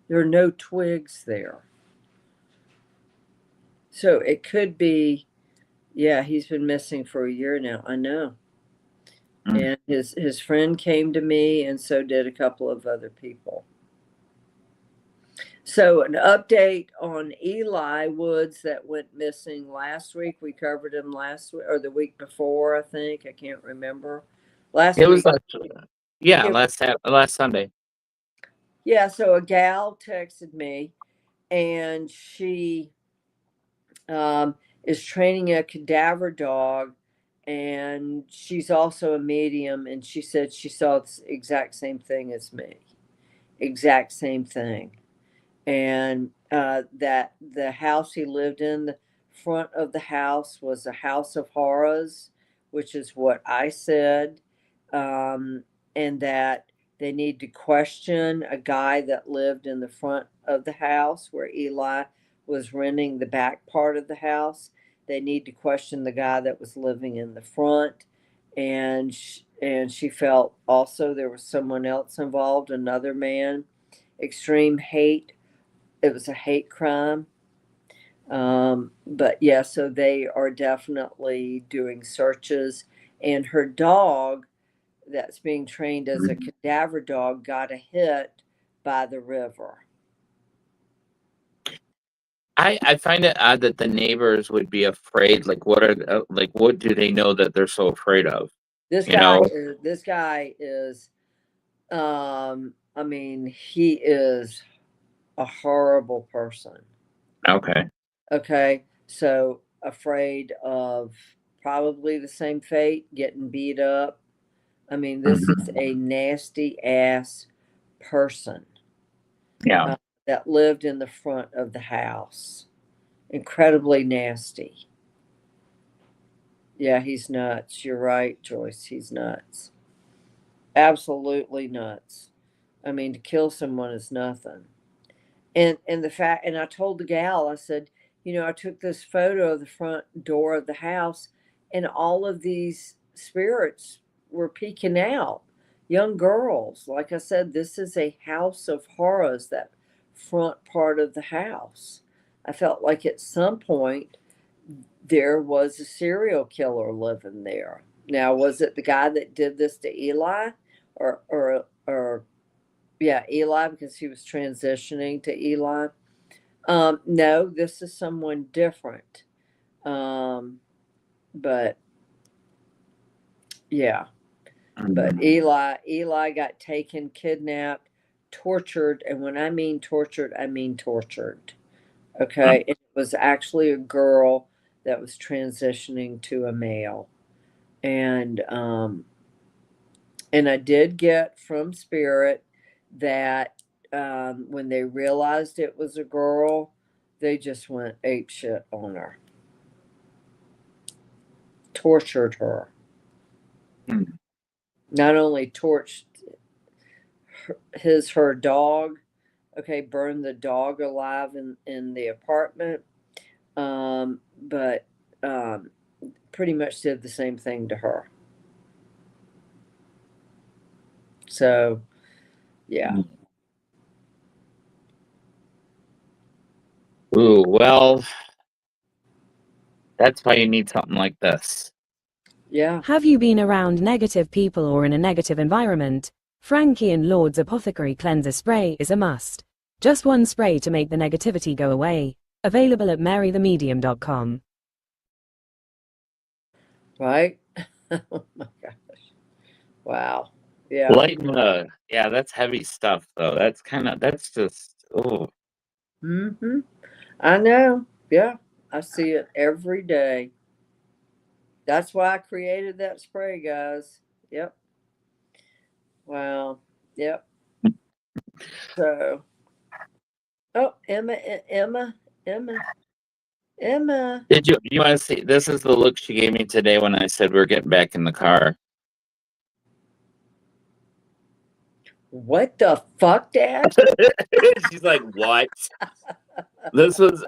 There are no twigs there. So it could be, yeah, he's been missing for a year now. I know. Mm. And his friend came to me, and so did a couple of other people. So an update on Eli Woods that went missing last week. We covered him last week or the week before, I think. I can't remember. Last It was week. like yeah, It, last Sunday. yeah, so a gal texted me and she is training a cadaver dog and she's also a medium and she said she saw the exact same thing as me. Exact same thing. And that the house he lived in, the front of the house was a house of horrors, which is what I said, and that they need to question a guy that lived in the front of the house where Eli was renting the back part of the house. They need to question the guy that was living in the front, and she felt also there was someone else involved, another man. Extreme hate, it was a hate crime. But yeah, so they are definitely doing searches. And her dog, that's being trained as a cadaver dog, got a hit by the river. I find it odd that the neighbors would be afraid. Like, what are like what do they know that they're so afraid of? This You guy know? is. This guy is. I mean, he is a horrible person. Okay. Okay, so afraid of probably the same fate, getting beat up. I mean, this is Mhm. a nasty ass person Yeah. uh, that lived in the front of the house. Incredibly nasty. Yeah, he's nuts. You're right, Joyce. He's nuts. Absolutely nuts. I mean, to kill someone is nothing. And the fact, and I told the gal, I said, I took this photo of the front door of the house, and all of these spirits were peeking out. Young girls, like I said, this is a house of horrors, that front part of the house. I felt like at some point there was a serial killer living there. Now, was it the guy that did this to Eli, or yeah, Eli, because he was transitioning to Eli? No, this is someone different. Um, but yeah, but Eli got taken, kidnapped, tortured, and when I mean tortured, I mean tortured. Okay, it was actually a girl that was transitioning to a male, and and I did get from spirit that when they realized it was a girl, they just went ape shit on her, tortured her. Mm. Not only torched her dog, okay, burned the dog alive in the apartment, but pretty much did the same thing to her. So yeah. Ooh, well, that's why you need something like this. Yeah. Have you been around negative people or in a negative environment? Frankie and Lord's Apothecary Cleanser Spray is a must. Just one spray to make the negativity go away. Available at marythemedium.com. Right? Oh my gosh. Wow. Yeah. Yeah, that's heavy stuff though. That's just, oh. Mm-hmm. I know. Yeah. I see it every day. That's why I created that spray, guys. Yep. Wow. Yep. So, oh, Emma. Did you want to see? This is the look she gave me today when I said we're getting back in the car. What the fuck, Dad? She's like, what? This was.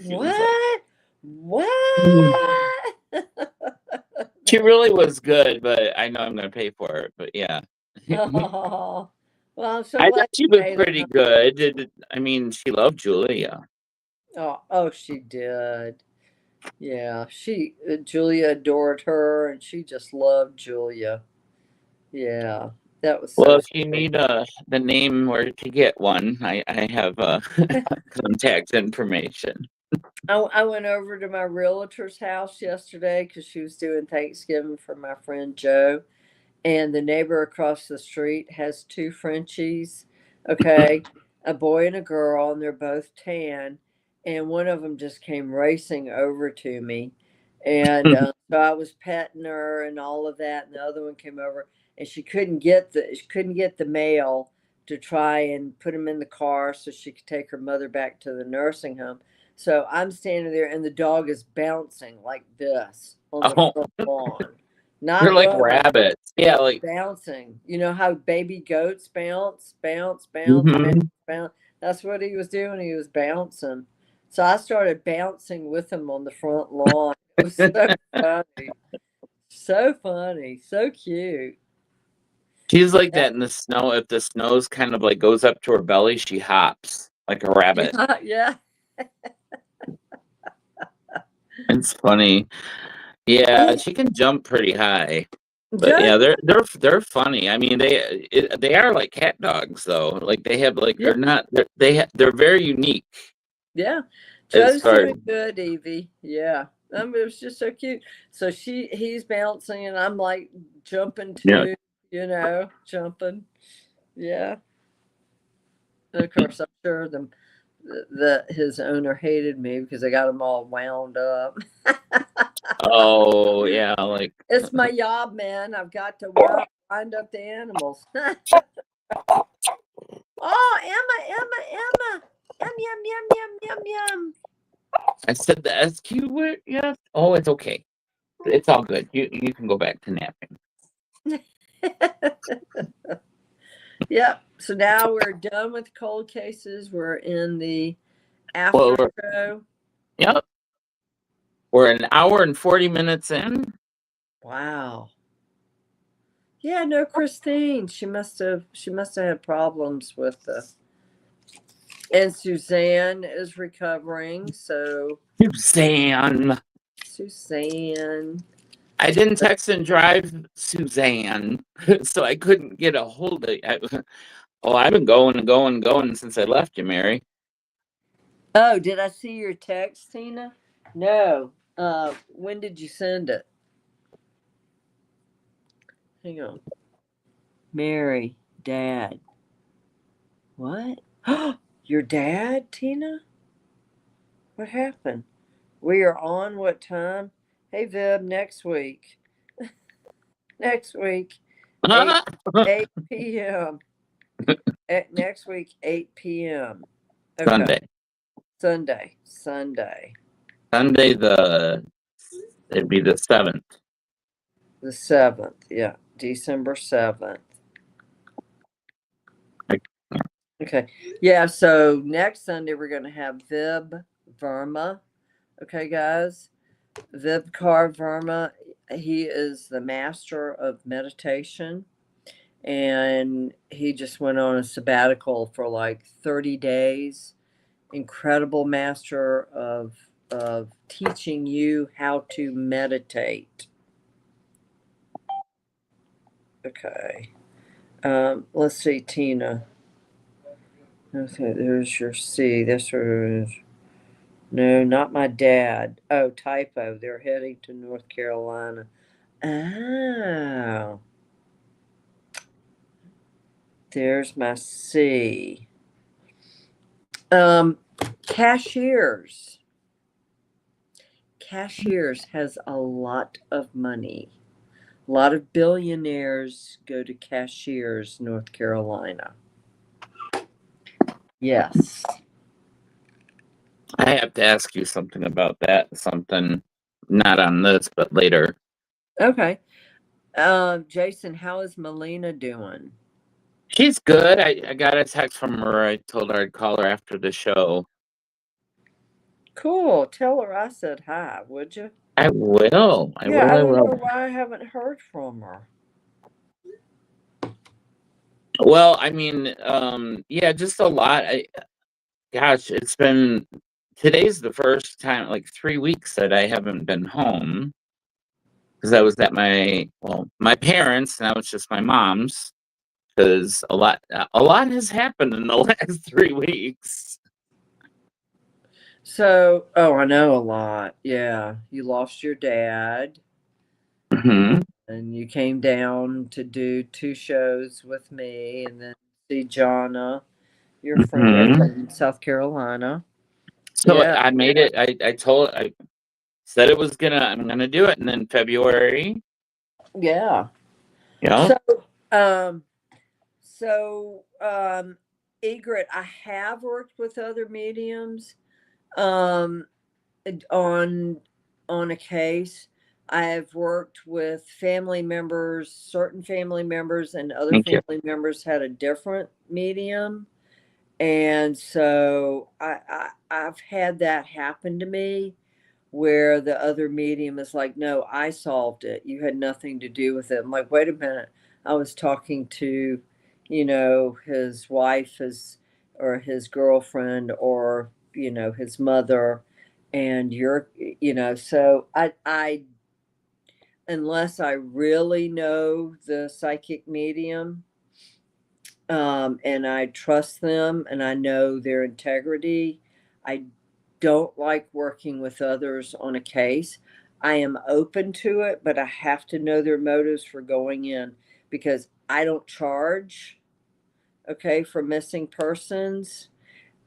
What? What? She really was good, but I know I'm going to pay for it. But yeah. Oh, well, I'm so I glad thought she you was made pretty it. good. I mean, she loved Julia. Oh, she did. Yeah, Julia adored her, and she just loved Julia. Yeah, that was so Well, if you sweet. need the name where to get one, I have contact information. I went over to my realtor's house yesterday because she was doing Thanksgiving for my friend Joe, and the neighbor across the street has two Frenchies, okay, a boy and a girl, and they're both tan, and one of them just came racing over to me, and so I was petting her and all of that, and the other one came over, and she couldn't get the male to try and put him in the car so she could take her mother back to the nursing home. So I'm standing there, and the dog is bouncing like this on the Oh, front lawn. they're Not like running, rabbits. Yeah, like. bouncing. You know how baby goats bounce, bounce, bounce, bounce, Mhm. bounce. That's what he was doing. He was bouncing. So I started bouncing with him on the front lawn. It was so funny. So funny. So cute. She's like that in the snow. If the snow's kind of like goes up to her belly, she hops like a rabbit. Yeah, yeah. It's funny. Yeah, she can jump pretty high. But yeah, Joe, they're funny. I mean, they are like cat dogs though. Like they have like yeah, they're very unique yeah. as Joe's far as. doing good, Evie. Yeah. I mean, it was just so cute. So he's bouncing and I'm like jumping Yeah. too, jumping. Yeah. Of course, I'm sure his owner hated me because I got him all wound up. Oh yeah, like It's my job, man. I've got to wind up the animals. Oh, Emma. Yum, yum, yum, yum, yum, yum. I said the SQ word. Yeah. Oh, it's okay. It's all good. You can go back to napping. Yep. So now we're done with cold cases. We're in the Well, after show. yep. We're an hour and 40 minutes in. Wow. Yeah, no, Christine. She must have had problems with the. And Suzanne is recovering. So Suzanne. I didn't text and drive Suzanne, so I couldn't get a hold of you. I've been going and going and going since I left you, Mary. Oh, did I see your text, Tina? No. When did you send it? Hang on. Mary, Dad. What? Your dad, Tina? What happened? We are on what time? Hey, Vib, next week. Next week, 8, 8 p.m. Next week, 8 p.m. Okay. Sunday. Sunday. It'd be the 7th. The 7th. Yeah. December 7th. Okay. Yeah. So next Sunday, we're going to have Vib Verma. Okay, guys. Vibkar Verma. He is the master of meditation. And he just went on a sabbatical for like 30 days. Incredible master of teaching you how to meditate. Okay. Let's see, Tina. Okay, there's your C. This is no, not my dad. Oh, typo. They're heading to North Carolina. Oh. There's my C. Cashiers. Cashiers has a lot of money. A lot of billionaires go to Cashiers, North Carolina. Yes. I have to ask you something about that. Something not on this, but later. Okay. Jason, how is Melina doing? She's good. I got a text from her. I told her I'd call her after the show. Cool. Tell her I said hi, would you? I will. I don't will. know why I haven't heard from her. Well, I mean, yeah, just a lot. Gosh, today's the first time, like 3 weeks that I haven't been home because I was at my parents, now it's just my mom's because a lot has happened in the last 3 weeks. So, I know a lot. Yeah, you lost your dad. Mm-hmm. And you came down to do 2 shows with me and then see Jonna, your friend in South Carolina. So I made it. I said I'm gonna do it, and then February. Yeah. Yeah. Egret, I have worked with other mediums on a case. I have worked with family members, certain family members, and other family members had a different medium. And so I've had that happen to me where the other medium is like, no, I solved it. You had nothing to do with it. I'm like, wait a minute. I was talking to, his wife or his girlfriend or, his mother and so I unless I really know the psychic medium, and I trust them and I know their integrity, I don't like working with others on a case. I am open to it, but I have to know their motives for going in because I don't charge, okay, for missing persons.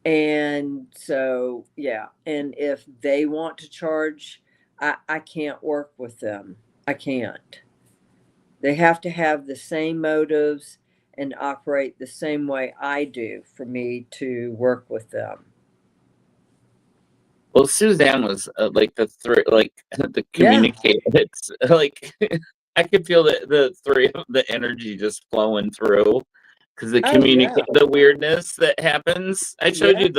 And so, yeah. And if they want to charge, I can't work with them. I can't. They have to have the same motives and operate the same way I do for me to work with them. Well, Suzanne was like the communicator. It's like I could feel the energy just flowing through because the weirdness that happens. I showed you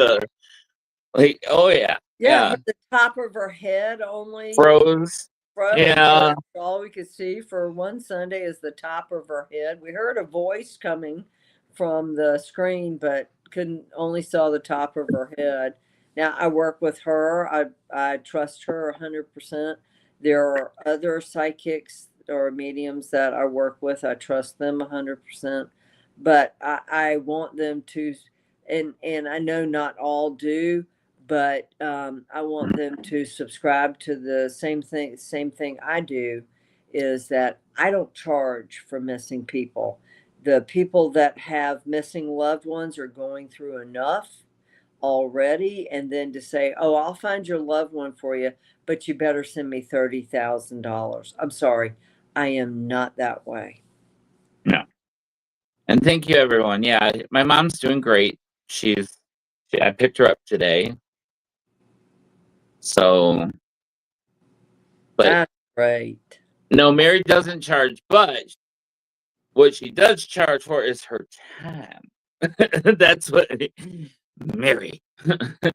Like, oh yeah, Yeah, the top of her head only froze. froze. Yeah. All we could see for one Sunday is the top of her head. We heard a voice coming from the screen, but couldn't only saw the top of her head. Now I work with her. I trust her 100%. There are other psychics or mediums that I work with. I trust them 100%. But I want them to, and I know not all do, but I want them to subscribe to the same thing. Same thing I do is that I don't charge for missing people. The people that have missing loved ones are going through enough already, and then to say, "Oh, I'll find your loved one for you, but you better send me $30,000." I'm sorry, I am not that way. No. And thank you, everyone. Yeah, my mom's doing great. I picked her up today. So, but That's great. no, Mary doesn't charge, but what she does charge for is her time. That's what Mary.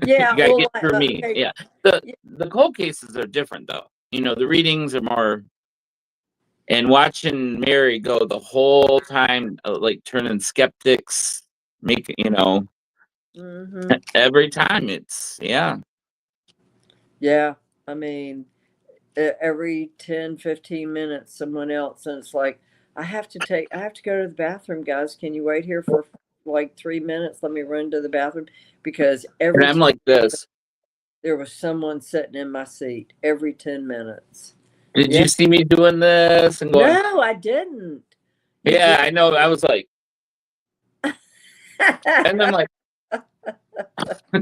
Yeah, You gotta well, get through me. okay, Yeah. The cold cases are different though. You know, the readings are more, and watching Mary go the whole time, like turning skeptics, making, mhm. every time it's Yeah, I mean, every 10, 15 minutes, someone else, and it's like, I have to go to the bathroom, guys. Can you wait here for like 3 minutes? Let me run to the bathroom because and every I'm 10 like this. there was someone sitting in my seat every 10 minutes. Did Yeah. you see me doing this and going? No, I didn't. You Yeah, I know. I was like, and then like,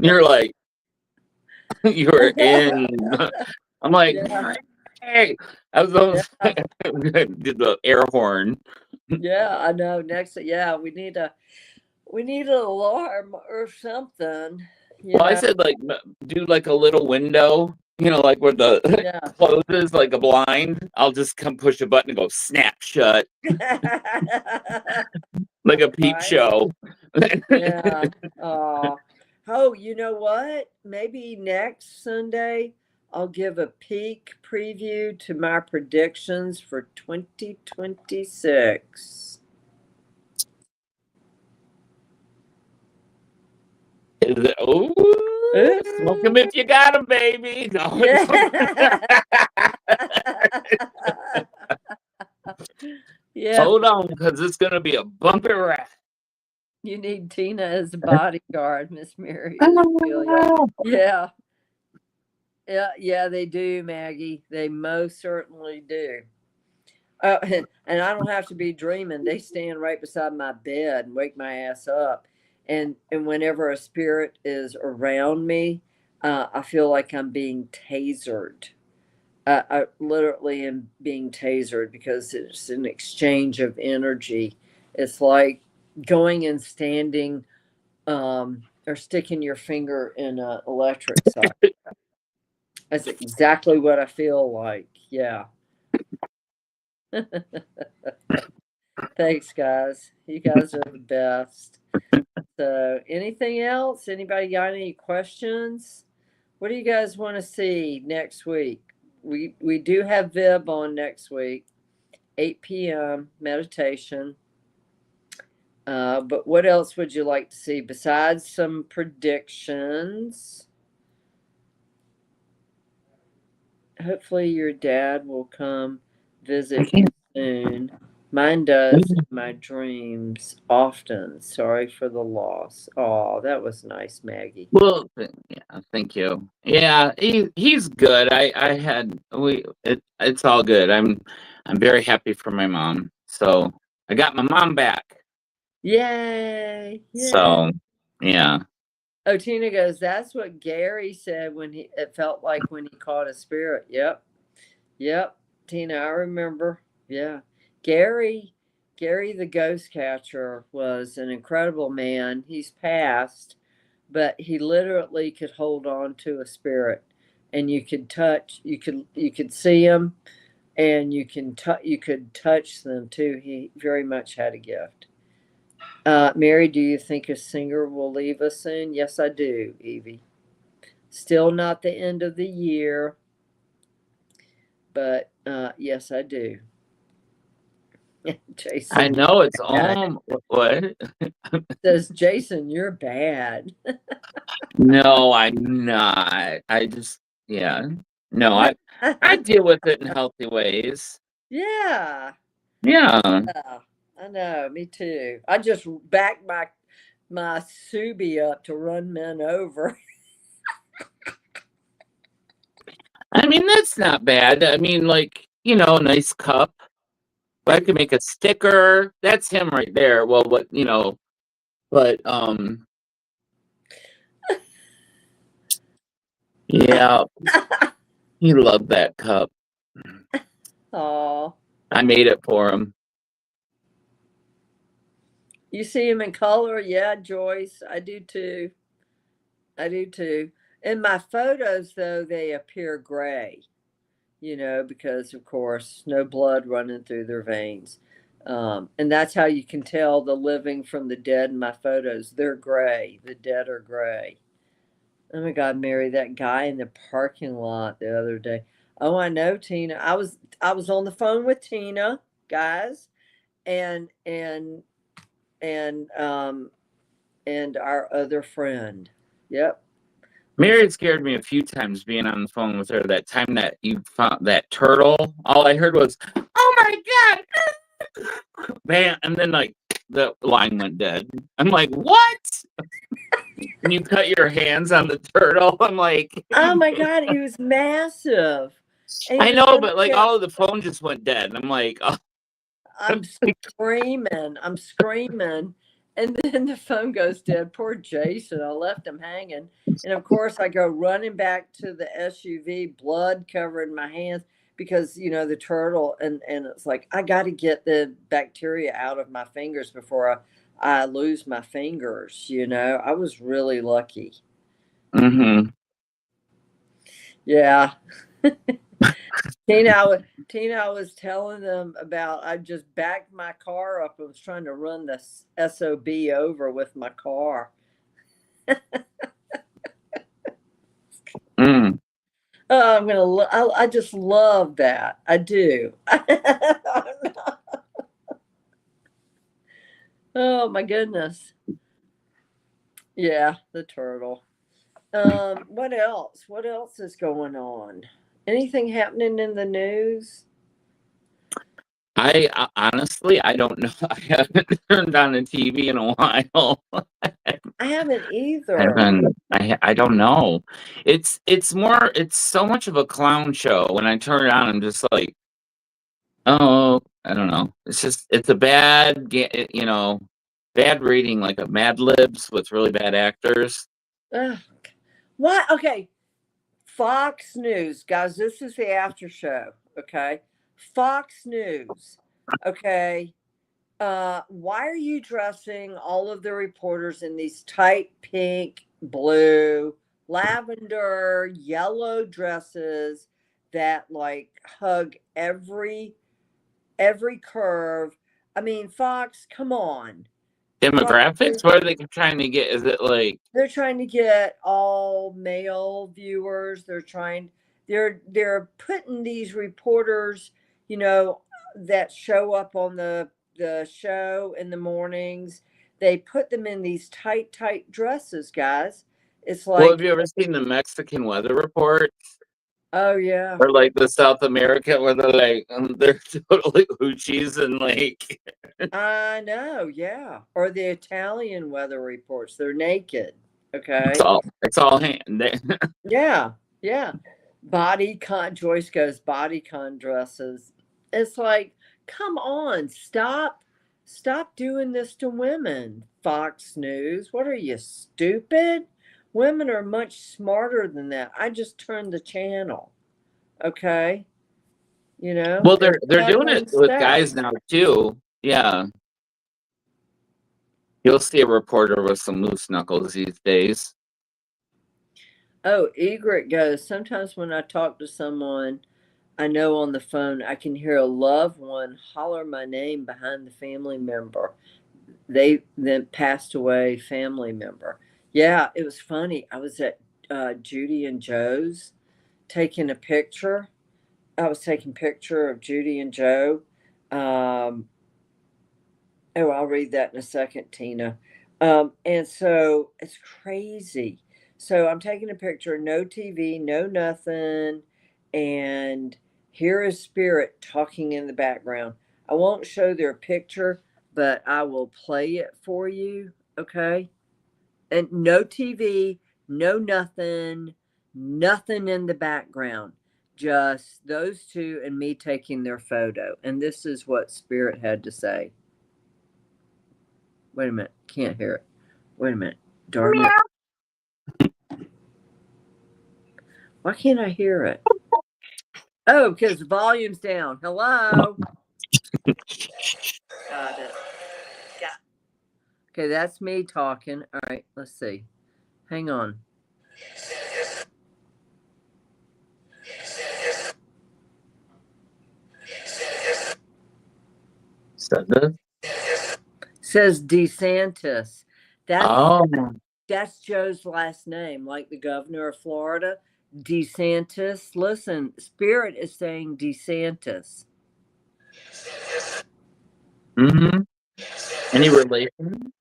you're like, you were in. I'm like, Yeah. hey, I was almost Yeah. did the air horn. Yeah, I know. Next, yeah, we need an alarm or something. You Well, I know. said like do like a little window, like where the Yeah. closes like a blind. I'll just come push a button and go snap shut like a peep Right. show. Yeah. Oh, you know what? Maybe next Sunday I'll give a peek preview to my predictions for 2026. Oh, smoke them if you got them, baby. No. Yeah. Hold on, because it's gonna be a bumpy ride. You need Tina as a bodyguard, Miss Mary. I feel ya. Yeah. Yeah, they do, Maggie. They most certainly do. And I don't have to be dreaming. They stand right beside my bed and wake my ass up. And whenever a spirit is around me, I feel like I'm being tasered. I literally am being tasered because it's an exchange of energy. It's like going and standing or sticking your finger in an electric socket. That's exactly what I feel like. Yeah. Thanks, guys. You guys are the best. So, anything else? Anybody got any questions? What do you guys want to see next week? We do have Vib on next week, 8 p.m. meditation. But what else would you like to see besides some predictions? Hopefully, your dad will come visit you soon. Mine does in my dreams often. Sorry for the loss. Oh, that was nice, Maggie. Well, yeah, thank you. Yeah, he's good. It's all good. I'm very happy for my mom. So I got my mom back. Yay! Yay! So yeah. Oh, Tina goes, that's what Gary said when it felt like when he caught a spirit. Yep. Yep. Tina, I remember. Yeah. Gary, Gary the ghost catcher was an incredible man. He's passed, but he literally could hold on to a spirit and you could touch, you could see him and you could touch them too. He very much had a gift. Mary, do you think a singer will leave us soon? Yes, I do, Evie. Still not the end of the year, but yes, I do. Jason, I know it's bad. what? Says Jason, you're bad. No, I'm not. I just, yeah. No, I deal with it in healthy ways. Yeah, Yeah. I know. Me too. I just backed my Subi up to run men over. I mean, that's not bad. I mean, like, a nice cup. I could make a sticker. That's him right there. Well, but yeah, he loved that cup. Oh, I made it for him. you see him in color? Yeah, Joyce. I do too. I do too. In my photos, though, they appear gray, because of course, no blood running through their veins. And that's how you can tell the living from the dead in my photos. They're gray. The dead are gray. Oh my God, Mary, that guy in the parking lot the other day. Oh, I know, Tina. I was on the phone with Tina, guys, and and um and our other friend. Yep. Mary scared me a few times being on the phone with her. That time that you found that turtle, all I heard was, "Oh my God!" Man, and then like the line went dead. I'm like, "What?" And you cut your hands on the turtle. I'm like, Oh my God, he was massive. And he I was know, gonna but like get all of the phone just went dead. I'm like, oh. I'm screaming. And then the phone goes dead. Poor Jason. I left him hanging. And of course, I go running back to the SUV, blood covering my hands because, the turtle. And it's like, I got to get the bacteria out of my fingers before I lose my fingers. I was really lucky. Mm-hmm. Yeah. Tina, I was telling them about. I just backed my car up. I was trying to run the SOB over with my car. Mm. Oh, I just love that. I do. Oh my goodness. Yeah, the turtle. What else? What else is going on? Anything happening in the news? I honestly, I don't know. I haven't turned on the TV in a while. I haven't I either. haven't. I don't know. It's more. It's so much of a clown show. When I turn it on, I'm just like, oh, I don't know. It's a bad reading, like a Mad Libs with really bad actors. Ugh. What? Okay. Fox News, guys, this is the after show, okay? Fox News, okay? Why are you dressing all of the reporters in these tight pink, blue, lavender, yellow dresses that like hug every curve? I mean, Fox, come on. Fox Demographics? What are they trying to get? Is it like, They're trying to get all male viewers. They're putting these reporters, you know, that show up on the show in the mornings. They put them in these tight dresses, guys. It's well, have like, you ever seen the Mexican weather report? oh yeah, Or like the South America where they're like, they're totally hoochies and like, I know, yeah. Or the Italian weather reports. They're naked. it's Okay. all hand. Yeah, yeah. Joyce goes, bodycon dresses. It's like, come on, stop doing this to women, Fox News. What are you, stupid? Women are much smarter than that. I just turned the channel. Okay. Well, They're they're doing it peddling with stuff. guys now too. Yeah, you'll see a reporter with some loose knuckles these days. Oh, Egret goes, sometimes when I talk to someone I know on the phone, I can hear a loved one holler my name behind the family member. They then passed away family member. Yeah, it was funny. Judy and Joe's, taking a picture. I was taking a picture of Judy and Joe. Oh, I'll read that in a second, Tina. And so it's crazy. So I'm taking a picture, no TV, no nothing. And here is Spirit talking in the background. I won't show their picture, but I will play it for you. Okay. And no TV, no nothing, nothing in the background. Just those two and me taking their photo. And this is what Spirit had to say. Wait a minute. Can't hear it. Wait a minute. Darn it. Why can't I hear it? Oh, because the volume's down. Hello. Got it. Yeah. Okay, that's me talking. All right, let's see. Hang on. So good. Says DeSantis. Oh, That's Joe's last name, like the governor of Florida. DeSantis. Listen, Spirit is saying DeSantis. mm-hmm. Any relation?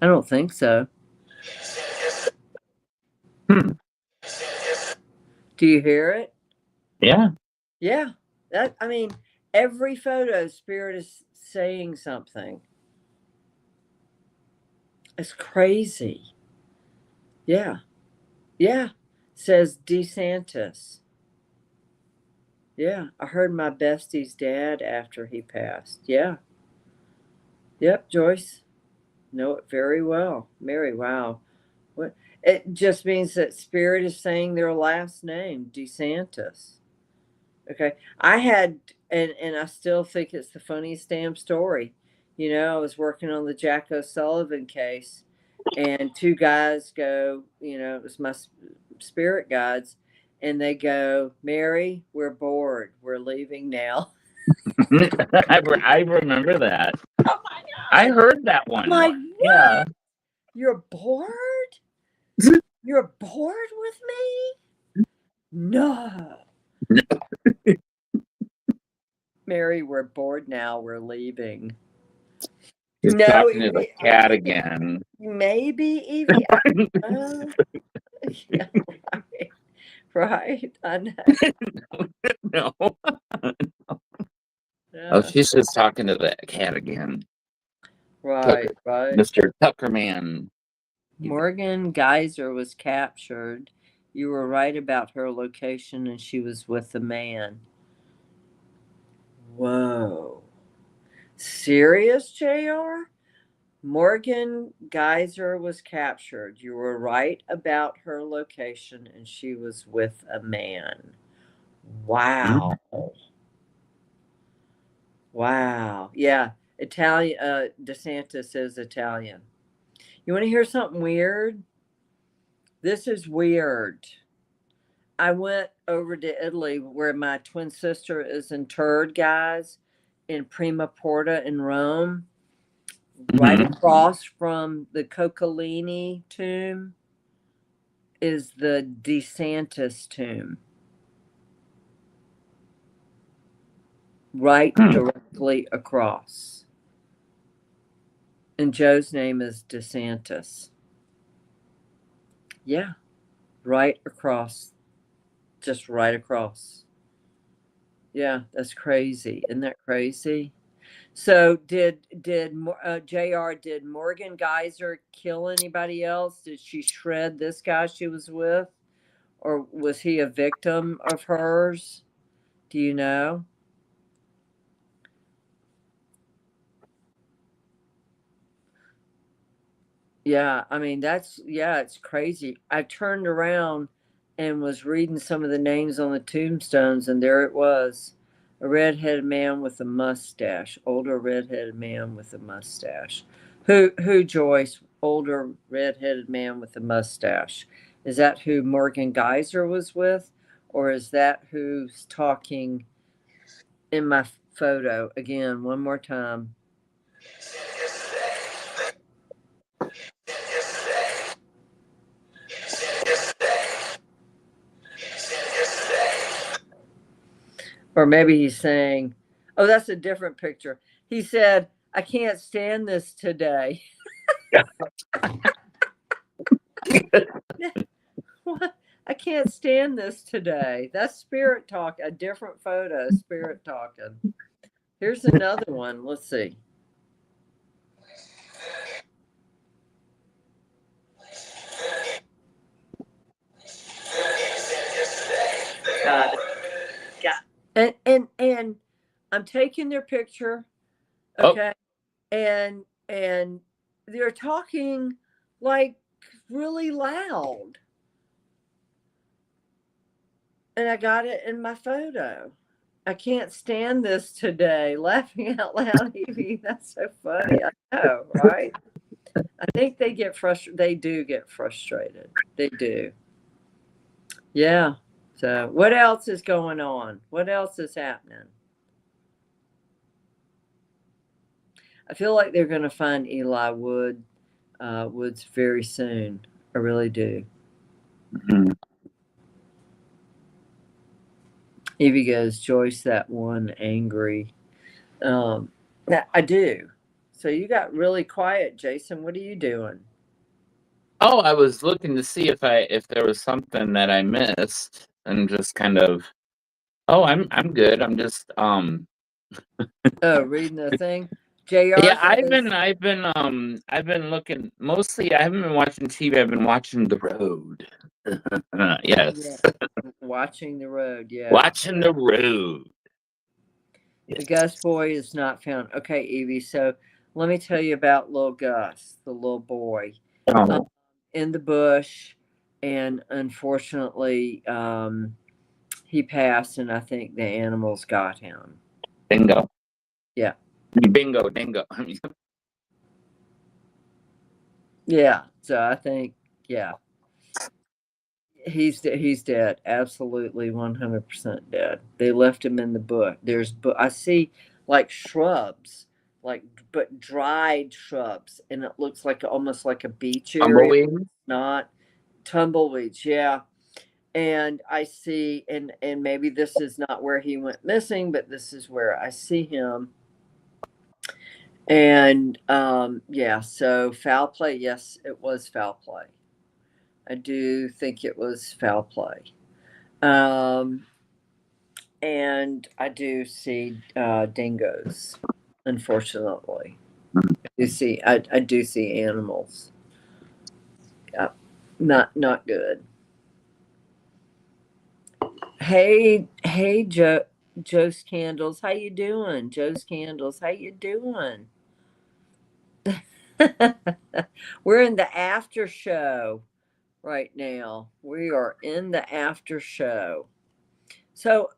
I don't think so. Hmm. Do you hear it? Yeah. Yeah. I mean, every photo, Spirit is saying something. It's crazy. Yeah. Yeah. Says DeSantis. Yeah. I heard my bestie's dad after he passed. Yeah. Yep, Joyce. Know it very well. Mary, wow. What it just means that Spirit is saying their last name, DeSantis. Okay. I had and I still think it's the funniest damn story. You know, I was working on the Jack O'Sullivan case and two guys go, you know, it was my spirit guides, and they go, Mary, we're bored. We're leaving now. I remember that. Oh my God. I heard that one. My what? Yeah. You're bored? You're bored with me? No. Mary, we're bored now. We're leaving. He's No, talking to the Evie, cat again. maybe Evie. Yeah, right. Right. I know. No. Yeah. Oh, she's just talking to the cat again. Right, right. Mr. Tuckerman. Morgan Geyser was captured. You were right about her location, and she was with a man. Whoa. Serious, JR? Morgan Geyser was captured. You were right about her location, and she was with a man. Wow. Wow. Yeah. Italian. DeSantis is Italian. You want to hear something weird? This is weird. I went over to Italy where my twin sister is interred, guys, in Prima Porta in Rome. Right across from the Coccolini tomb is the DeSantis tomb. Right directly across. And Joe's name is DeSantis. Yeah. Right across. Just right across. Yeah, that's crazy. Isn't that crazy? So did JR, did Morgan Geyser kill anybody else? Did she shred this guy she was with? Or was he a victim of hers? Do you know? Yeah, I mean, it's crazy. I turned around and was reading some of the names on the tombstones, and there it was. A redheaded man with a mustache, older redheaded man with a mustache. Who, Joyce? Older redheaded man with a mustache. Is that who Morgan Geyser was with? Or is that who's talking in my photo? Again, one more time. Or maybe he's saying, oh, that's a different picture. He said, I can't stand this today. What? I can't stand this today. That's spirit talk, a different photo, spirit talking. Here's another one. Let's see. God. And I'm taking their picture, okay? And they're talking like really loud. And I got it in my photo. I can't stand this today. Laughing out loud, Evie. That's so funny. I know, right? I think they get frustrated. They do get frustrated. They do. Yeah. So, what else is going on? What else is happening? I feel like they're going to find Eli Woods very soon. I really do. Mhm. Evie goes, Joyce, that one angry. I do. So you got really quiet, Jason. What are you doing? Oh, I was looking to see if there was something that I missed, and just kind of. Oh, I'm good. I'm just Oh, reading the thing. JR Yeah, says, I've been looking mostly. I haven't been watching TV. I've been watching The Road. yeah, Yes, watching the road. Yeah. watching The Road. The Yes. Gus boy is not found. Okay, Evie. So let me tell you about little Gus, the little boy, Oh, in the bush, and unfortunately, he passed, and I think the animals got him. bingo. Yeah, Bingo, dingo. yeah. So I think, yeah, he's dead. Absolutely, 100% dead. They left him in the bush. I see like shrubs, like but dried shrubs, and it looks like almost like a beach area. Tumbleweed. Not tumbleweeds, yeah. And I see, and maybe this is not where he went missing, but this is where I see him. And yeah, so foul play. Yes, it was foul play. I do think it was foul play. Um, and I do see dingoes. Unfortunately, I do see animals. Yeah, not good. Hey, Joe's Candles, how you doing? Joe's Candles, how you doing? We're in the after show right now. We are in the after show. So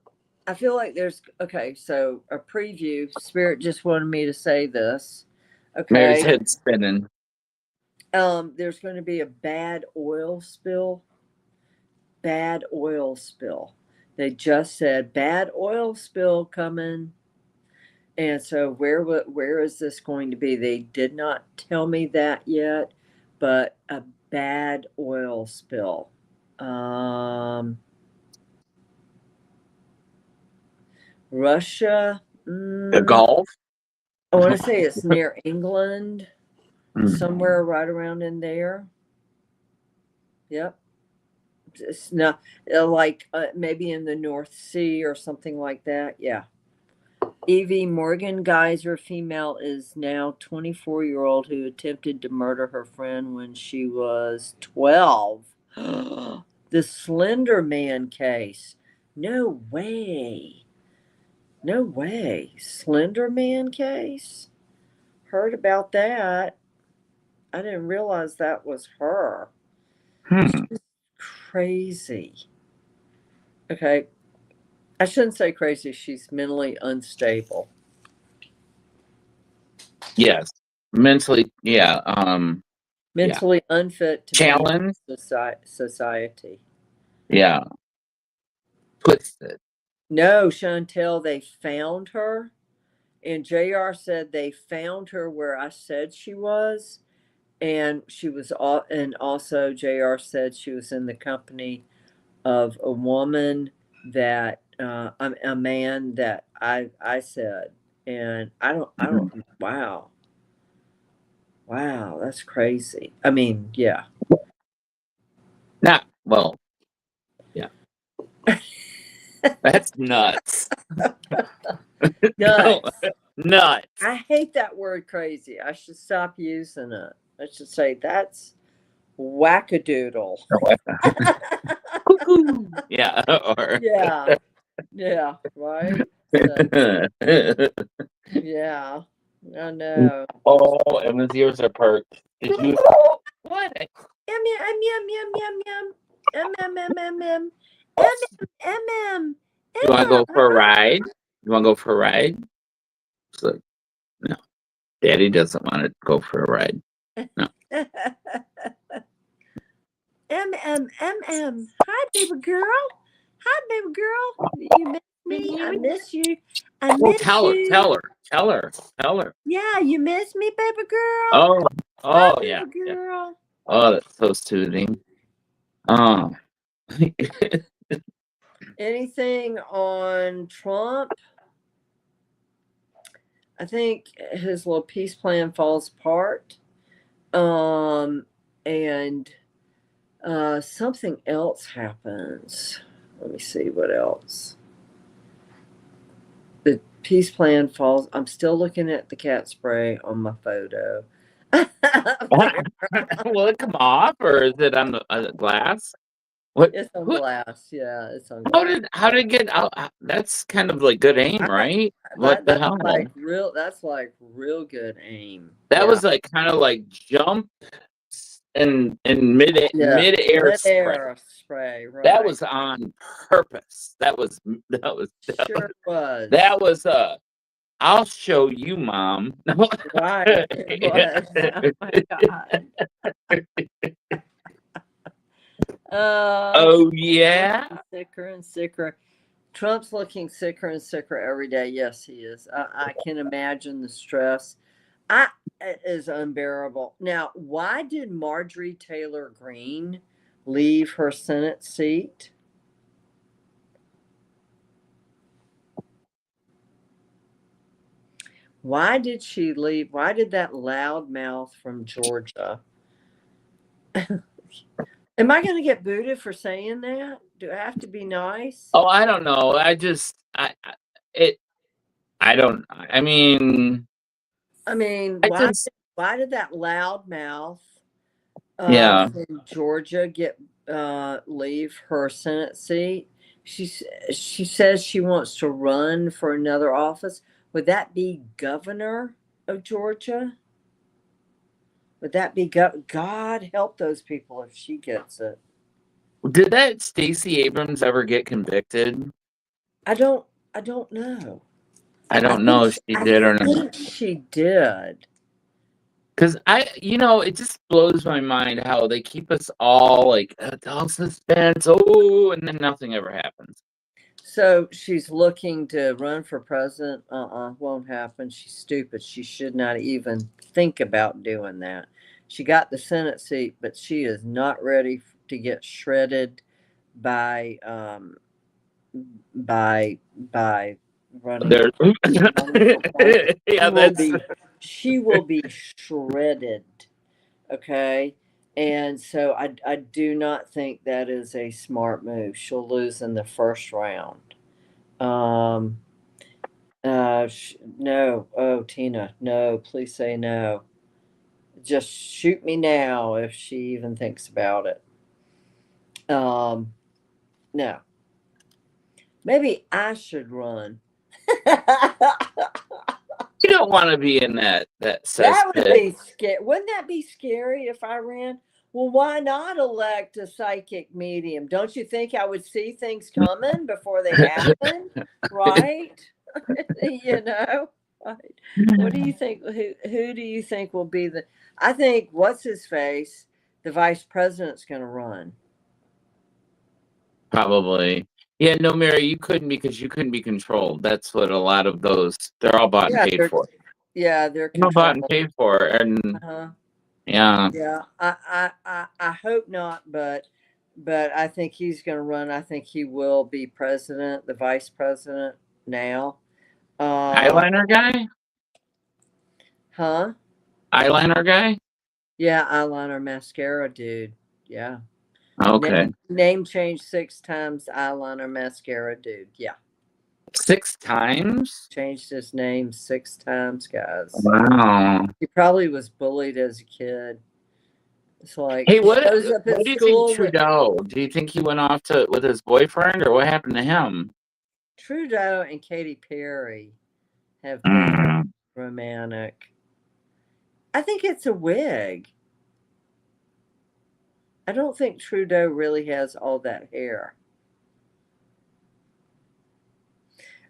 I feel like there's okay. So a preview. Spirit just wanted me to say this. Mary's Okay. head spinning. There's going to be a bad oil spill. Bad oil spill. They just said bad oil spill coming. And so where is this going to be? They did not tell me that yet, but a bad oil spill. Russia. The Gulf. I want to say it's near England, Mm. somewhere right around in there. Yep. It's not like maybe in the North Sea or something like that. Yeah. Evie Morgan Geyser, female, is now 24-year-old who attempted to murder her friend when she was 12. The Slender Man case. No way. No way. Slender Man case? Heard about that. I didn't realize that was her. She's crazy. Okay. I shouldn't say crazy. She's mentally unstable. Yes, mentally. Yeah. Mentally unfit to Challenge. be in society. Yeah. Twisted. No, Chantel, they found her. And JR said they found her where I said she was. And she was all, and also JR said she was in the company of a woman that I'm a man that I said, and I don't. Wow, wow, that's crazy. I mean, yeah. Not well. Yeah, that's nuts. No, Nuts. nuts. I hate that word crazy. I should stop using it. I should say that's wackadoodle. Cuckoo. Yeah, or Yeah. Yeah, right? So, yeah. I know. oh, Emma's ears are perked. Did you? What? Yum, yum, yum, yum, yum, yum. M. You want to go for a ride? You want to go for a ride? It's like, no, Daddy doesn't want to go for a ride. No. Hi, baby girl. Hi, baby girl. You miss me? I miss you. I Oh, miss tell her, you. tell her. Yeah, you miss me, baby girl. Oh, Hi, oh, yeah, baby yeah. girl. Oh, that's so soothing. Oh, Anything on Trump? I think his little peace plan falls apart. And something else happens. Let me see what else. The peace plan falls. I'm still looking at the cat spray on my photo. will it come off, or is it on the glass? What? It's on What? glass. Yeah, it's on glass. How did it get out? That's kind of like good aim, right? What the That's hell? like real. That's like real good aim. That Yeah, was like kind of like jump in yeah. mid-air spray. Mid-air spray. Right. That was on purpose. That was Sure was. that was I'll show you, Mom. Right. It was. Oh my God. Oh yeah. Sicker and sicker. Trump's looking sicker and sicker every day. Yes, he is. I can imagine the stress. It is unbearable. Now, why did Marjorie Taylor Greene leave her Senate seat? Why did she leave? Why did that loudmouth from Georgia? Am I going to get booted for saying that? Do I have to be nice? Oh, I don't know. It. I don't. I mean, Why did that loudmouth yeah. from Georgia get leave her Senate seat? She says she wants to run for another office. Would that be governor of Georgia? Would that be God help those people if she gets it? Did that Stacey Abrams ever get convicted? I don't know. I don't know if she did or I not. think she did. Because it just blows my mind how they keep us all like all suspense. Oh, and then nothing ever happens. So she's looking to run for president. Won't happen. She's stupid. She should not even think about doing that. She got the Senate seat, but she is not ready to get shredded by by running. There, yeah, she will be shredded. Okay. And so I do not think that is a smart move. She'll lose in the first round. No. Oh, Tina, no, please say no. Just shoot me now if she even thinks about it. No. Maybe I should run. you don't want to be in that That cesspit. would be scary. Wouldn't that be scary if I ran? Well, why not elect a psychic medium? Don't you think I would see things coming before they happen? Right? you know? Right. What do you think? Who do you think will be the? I think what's his face, the vice president's going to run. Probably. Yeah, no, Mary, you couldn't because you couldn't be controlled. That's what a lot of those. They're all bought and paid for. Yeah, they're all bought and paid for, and yeah. Yeah, I hope not, but but I think he's going to run. I think he will be president, the vice president now. Eyeliner guy? Huh? Eyeliner guy? Yeah, eyeliner mascara dude. Yeah. Okay. Name change 6 times, eyeliner mascara dude. Yeah. 6 times? Changed his name 6 times, guys. Wow. He probably was bullied as a kid. It's like Hey, he shows up what at do you think school with Trudeau? Do you think he went off with his boyfriend, or what happened to him? Trudeau and Katy Perry have been Mm. romantic. I think it's a wig. I don't think Trudeau really has all that hair.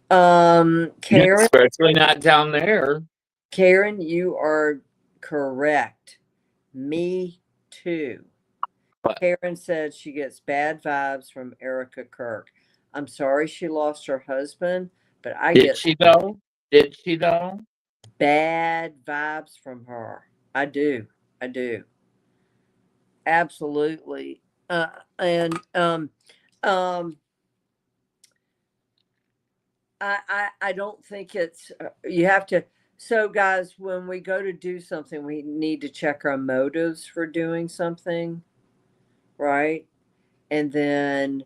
Karen, Especially not down there. Karen, you are correct. Me too. What? Karen said she gets bad vibes from Erica Kirk. I'm sorry she lost her husband, but I Did get she though? Did she though? bad vibes from her. I do. I do. Absolutely. And um I don't think it's you have to. So guys, when we go to do something, we need to check our motives for doing something, right? And then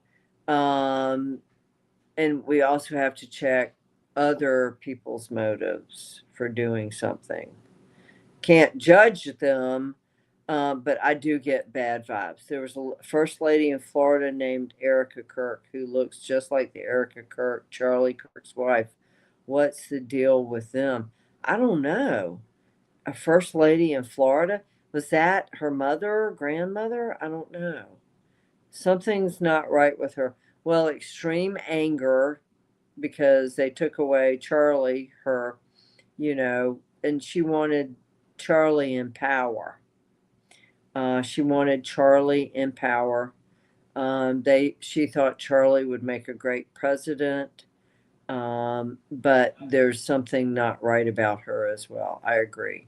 um and we also have to check other people's motives for doing something. Can't judge them, but I do get bad vibes. There was a first lady in Florida named Erica Kirk who looks just like the Erica Kirk, Charlie Kirk's wife. What's the deal with them? I don't know. A first lady in Florida? Was that her mother or grandmother? I don't know. Something's not right with her. Well, extreme anger because they took away Charlie, her, and she wanted Charlie in power. She wanted Charlie in power. She thought Charlie would make a great president, but there's something not right about her as well. I agree.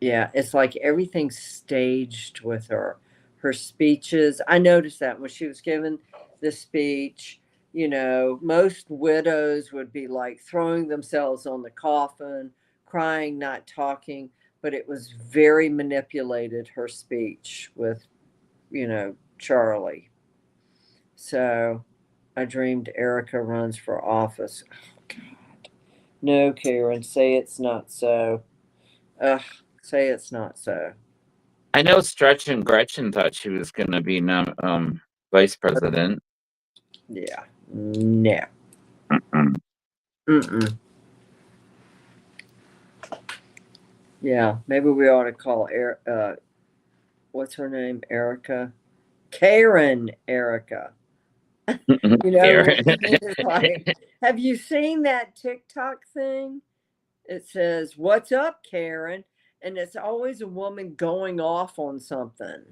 Yeah, it's like everything's staged with her. Her speeches, I noticed that when she was giving the speech, most widows would be like throwing themselves on the coffin, crying, not talking, but it was very manipulated, her speech with, Charlie. So I dreamed Erica runs for office. Oh, God. No, Karen, say it's not so. Ugh, say it's not so. I know Stretch and Gretchen thought she was gonna be vice president. Yeah. No. Mm-mm. Mm-mm. Yeah. Maybe we ought to call what's her name? Erica? Karen Erica. Karen. It's like, have you seen that TikTok thing? It says, "What's up, Karen?" And it's always a woman going off on something.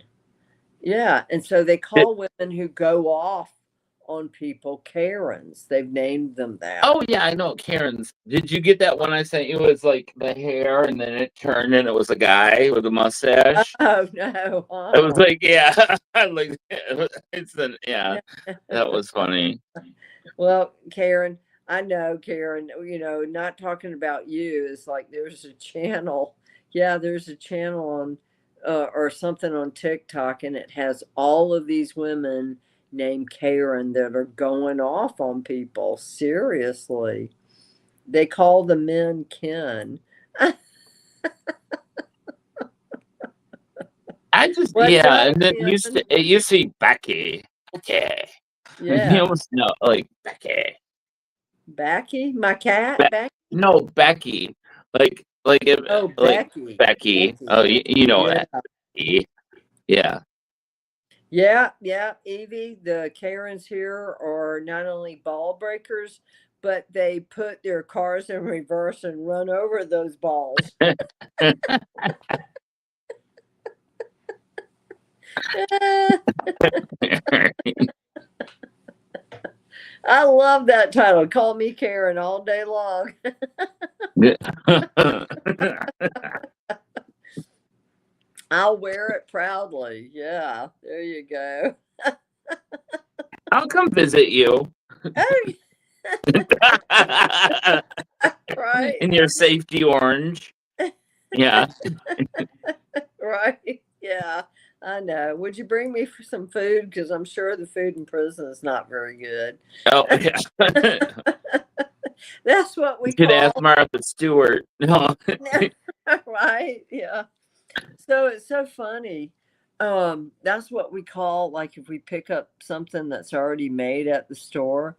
Yeah. And so they call women who go off on people Karens. They've named them that. Oh yeah, I know Karen's. Did you get that one I sent you? It was like the hair, and then it turned, and it was a guy with a mustache. Oh no. It was like, yeah, like yeah, that was funny. Well, Karen, I know, Karen, not talking about you. It's like there's a channel. Yeah, there's a channel on or something on TikTok, and it has all of these women named Karen that are going off on people. Seriously. They call the men Ken. What's Yeah, up, and then Ken? it used to be Becky. Okay. Yeah. You almost know, like Becky. Becky? My cat? Be- Becky? no, Becky. Like if Oh, like Becky. Becky. Oh, you know Yeah. that. Becky. Yeah. Yeah, Evie, the Karens here are not only ball breakers, but they put their cars in reverse and run over those balls. I love that title. Call me Karen all day long. I'll wear it proudly. Yeah, there you go. I'll come visit you. Oh, right. In your safety orange. Yeah. Right. Yeah, I know. Would you bring me for some food? Because I'm sure the food in prison is not very good. Oh, yeah. That's what we You could ask call, Martha Stewart. No. right? Yeah. So it's so funny. That's what we call, like, if we pick up something that's already made at the store.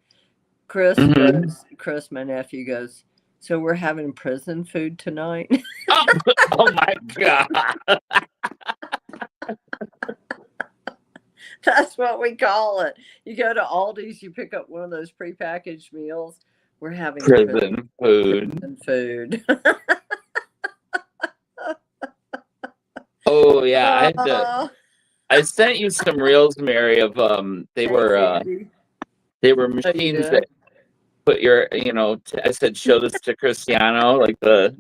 Mhm. Chris, my nephew goes, so we're having prison food tonight. Oh, oh my God. That's what we call it. You go to Aldi's, you pick up one of those prepackaged meals. We're having Prison food. prison food. Oh yeah, I had to. Oh, I sent you some reels, Mary, of they thanks, were Andy. machines did? that put your I said show this to Cristiano, like the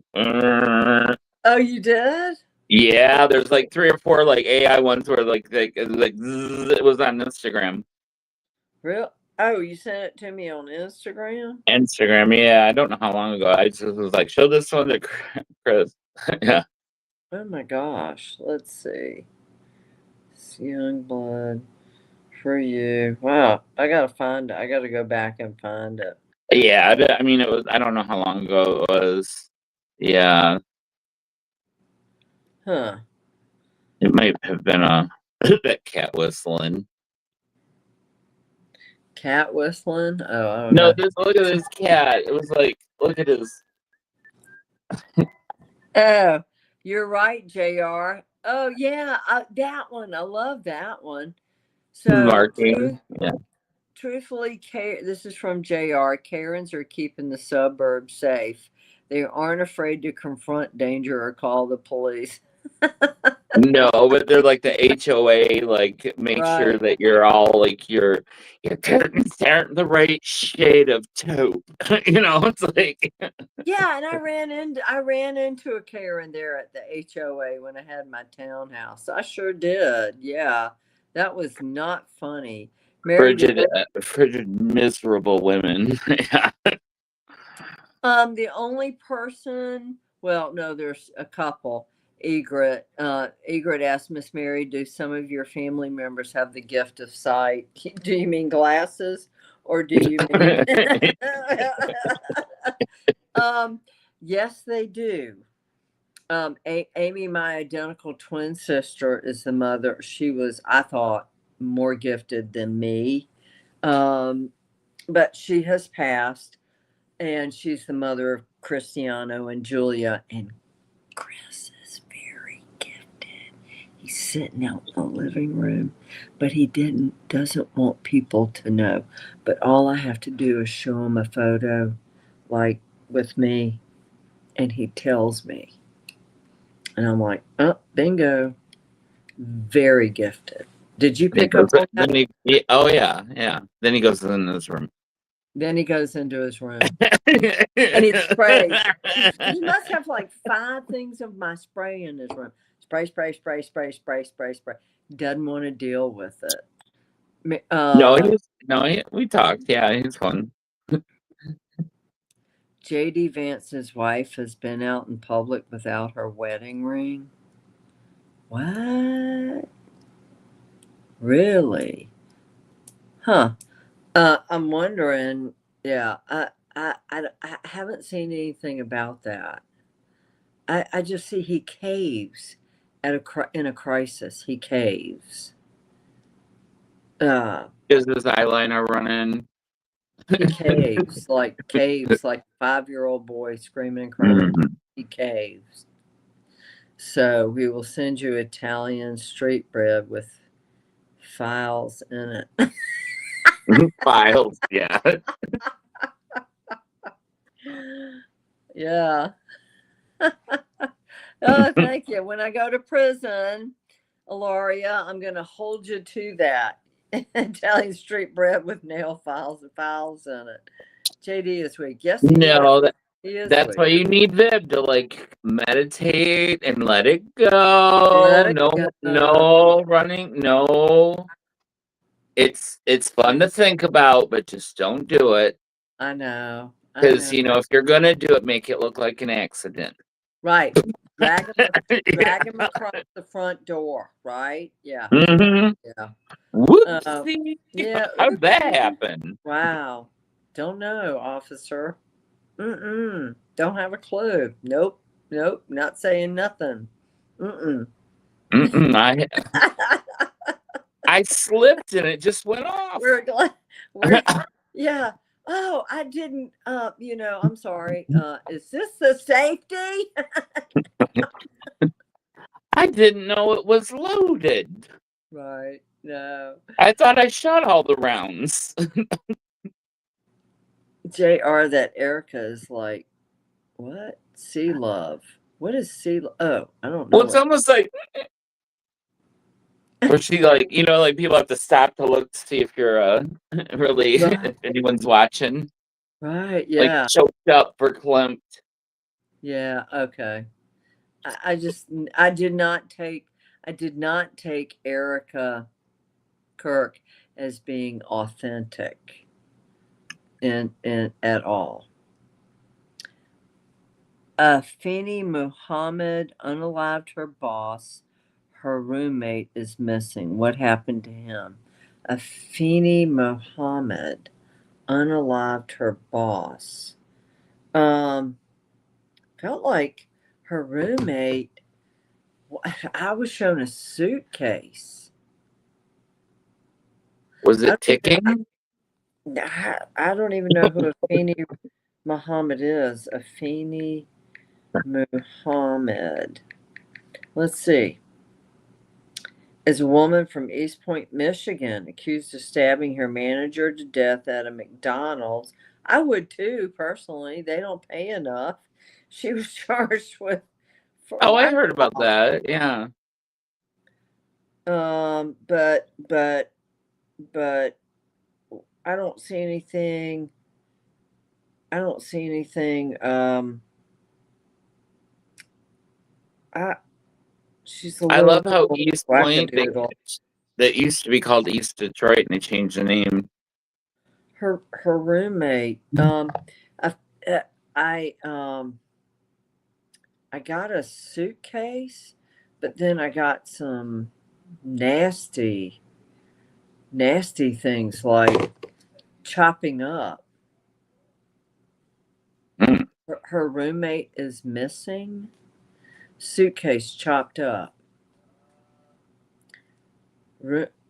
Oh, you did? yeah, there's like 3 or 4 like AI ones where it was on Instagram. Real? Oh, you sent it to me on Instagram? Instagram, yeah, I don't know how long ago. I just was like, show this one to Chris. Yeah. Oh my gosh. Let's see. It's young blood for you. Wow. I gotta find it. I gotta go back and find it. Yeah, I mean, it was. I don't know how long ago it was. Yeah, Huh. it might have been that cat whistling. Cat whistling? Oh, I don't No, know. just look at this cat. It was like, look at his. Oh, you're right, JR. Oh, yeah, that one. I love that one. So, Marking. Yeah. truthfully, this is from JR. Karens are keeping the suburbs safe. They aren't afraid to confront danger or call the police. No, but they're like the HOA, like make sure Right. that you're all like your curtains aren't the right shade of taupe. It's like Yeah, and I ran into a Karen there at the HOA when I had my townhouse. I sure did. Yeah. That was not funny. Mary, frigid, miserable women. Yeah. the only person, well, no, there's a couple. Egret asked Miss Mary, do some of your family members have the gift of sight? Do you mean glasses or do you mean yes, they do. Amy, my identical twin sister, is the mother. She was, I thought, more gifted than me. But she has passed, and she's the mother of Cristiano and Julia. And Chris is very gifted. He's sitting out in the living room, but he doesn't want people to know. But all I have to do is show him a photo, like with me, and he tells me. And I'm like, oh, bingo. Very gifted. Did you pick up on that? Oh yeah. Then he goes in this room. Then he goes into his room and he sprays. He must have like 5 things of my spray in his room. Spray, spray, spray, spray, spray, spray, spray. Doesn't want to deal with it. We talked. Yeah, he's fun. JD Vance's wife has been out in public without her wedding ring. What? Really? Huh. I'm wondering. Yeah, I haven't seen anything about that. I just see he caves in a crisis. He caves. Does his eyeliner running? He caves like 5-year-old boy screaming and crying. Mhm. He caves. So we will send you Italian street bread with files in it. Files, yeah. Yeah. Oh, thank you. When I go to prison, Ilaria, I'm going to hold you to that. Italian street bread with nail files and files in it. JD this week. Yes, he No, is. He is That's why weak. you need Viv to like meditate and let it go. Let it go. No running. No. It's fun to think about, but just don't do it. I know. Because if you're gonna do it, make it look like an accident. Right. Drag him, Yeah. across the front door. Right. Yeah. Mm-hmm. Yeah. Whoopsie. Yeah. How'd that Oopsie. happen? Wow. Don't know, officer. Don't have a clue. Nope. Not saying nothing. I slipped and it just went off. We're glad. Yeah. Oh, I didn't. I'm sorry. Is this the safety? I didn't know it was loaded. Right. No. I thought I shot all the rounds. JR, that Erica is like, what? Sea love. What is sea love? Oh, I don't know. Well, it's almost like where she like people have to stop to look to see if you're really Right. if anyone's watching. Right. Like Yeah. choked up, verklempt. Yeah. Okay. I did not take Erica Kirk as being authentic in at all. Fini Muhammad unalived her boss. Her roommate is missing. What happened to him? Fini Muhammad unalived her boss. Felt like her roommate. I was shown a suitcase. Was it ticking? I don't even know who Afeni Muhammad is. Afeni Muhammad. Let's see. Is a woman from East Point, Michigan, accused of stabbing her manager to death at a McDonald's. I would too, personally. They don't pay enough. She was charged with. Oh, I heard about that. Yeah. But I don't see anything. I don't see anything. She's a I little love how East Point wackadoodle. that used to be called East Detroit and they changed the name. Her roommate. I got a suitcase, but then I got some nasty things like chopping up. Mm. Her roommate is missing. Suitcase chopped up.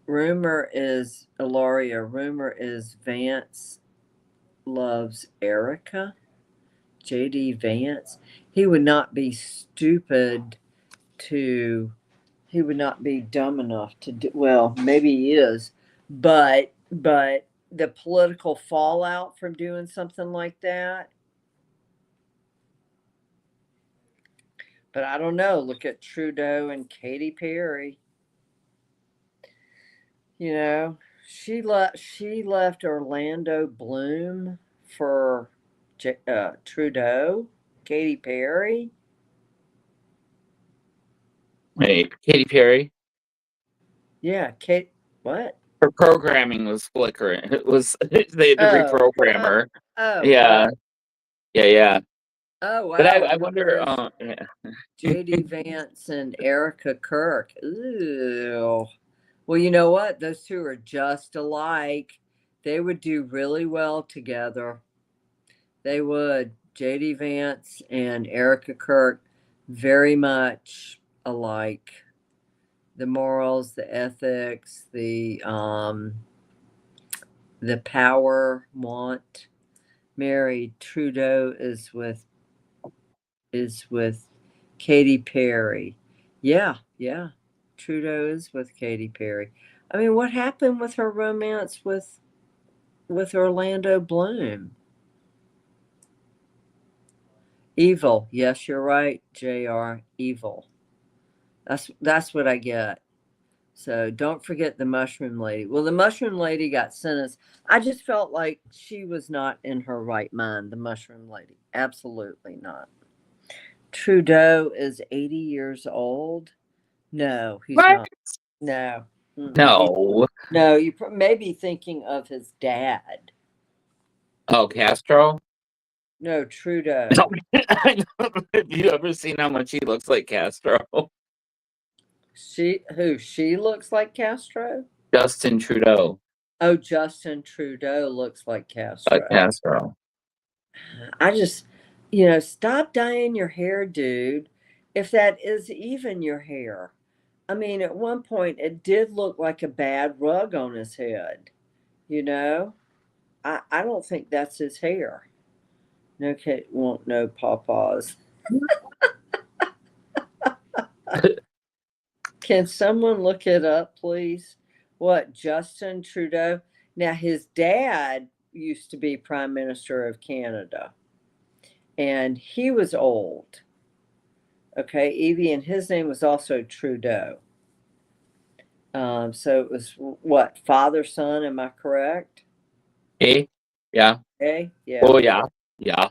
Rumor is Ilaria. Rumor is Vance loves Erica. JD Vance. He would not be stupid to. He would not be dumb enough to do. Well, maybe he is, but the political fallout from doing something like that. But I don't know. Look at Trudeau and Katy Perry. She left Orlando Bloom for Trudeau. Katy Perry. Wait, Katy Perry. Yeah, Kate. What? Her programming was flickering. It was they had to reprogram her. Yeah. Oh wow. But I wonder. Yeah. JD Vance and Erica Kirk. Ooh. Well, you know what? Those two are just alike. They would do really well together. They would. JD Vance and Erica Kirk, very much alike. The morals, the ethics, the power want. Mary Trudeau is with Katy Perry. Yeah. Trudeau is with Katy Perry. I mean, what happened with her romance with Orlando Bloom? Evil. Yes, you're right, JR. Evil. That's what I get. So don't forget the mushroom lady. Well, the mushroom lady got sentenced. I just felt like she was not in her right mind, the mushroom lady. Absolutely not. Trudeau is 80 years old. No, he's What? not. No. No. No, you may be thinking of his dad. Oh, Castro? No, Trudeau. Have you ever seen how much he looks like Castro? She looks like Castro? Justin Trudeau. Oh, Justin Trudeau looks like Castro. Castro. I just, stop dyeing your hair, dude. If that is even your hair. I mean, at one point it did look like a bad rug on his head. I don't think that's his hair. No, Kate won't know pawpaws. Can someone look it up, please? What, Justin Trudeau? Now, his dad used to be Prime Minister of Canada, and he was old. Okay, Evie, and his name was also Trudeau. So it was what, father, son, am I correct? Hey? Yeah. Okay, yeah. Oh, yeah. Yeah.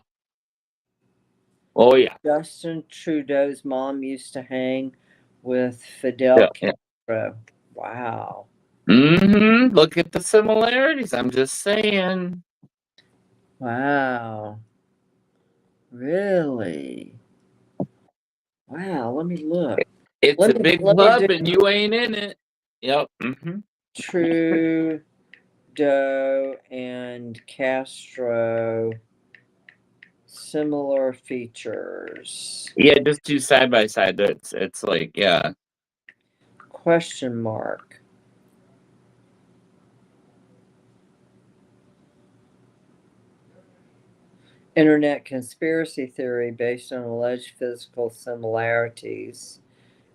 Oh, yeah. Justin Trudeau's mom used to hang with Fidel Yeah. Castro. Wow. Mm-hmm. Look at the similarities. I'm just saying. Wow. Really? Wow, let me look. It's a big let me club do and you ain't in it. Yep. Mm-hmm. Trudeau and Castro similar features. Yeah, just do side by side. It's like, yeah. Question mark. Internet conspiracy theory based on alleged physical similarities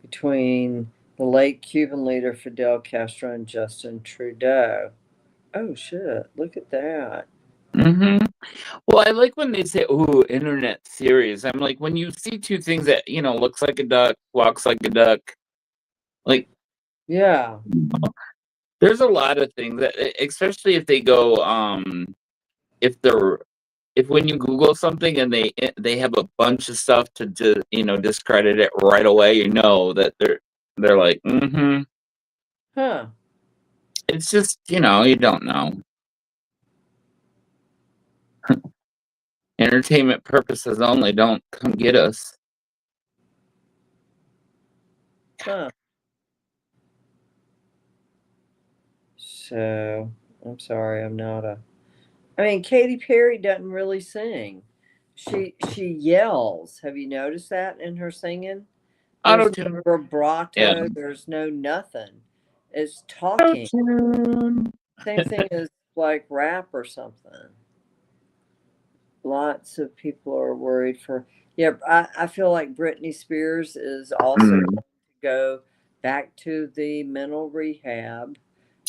between the late Cuban leader Fidel Castro and Justin Trudeau. Oh shit, look at that. Mm-hmm. Well, I like when they say, "Ooh, internet theories." I'm like, when you see two things that looks like a duck, walks like a duck, like Yeah. there's a lot of things that, especially if they go, if they're if when you Google something and they have a bunch of stuff to discredit it right away, that they're like, mm-hmm. Huh. It's just you don't know. Entertainment purposes only. Don't come get us. Huh. So, I'm sorry, I'm not a. I mean, Katy Perry doesn't really sing. She yells. Have you noticed that in her singing? There's Auto no tune. vibrato. Yeah. There's no nothing. It's talking. Auto-tune. Same thing as like rap or something. Lots of people are worried for. Yeah, I feel like Britney Spears is also going to go back to the mental rehab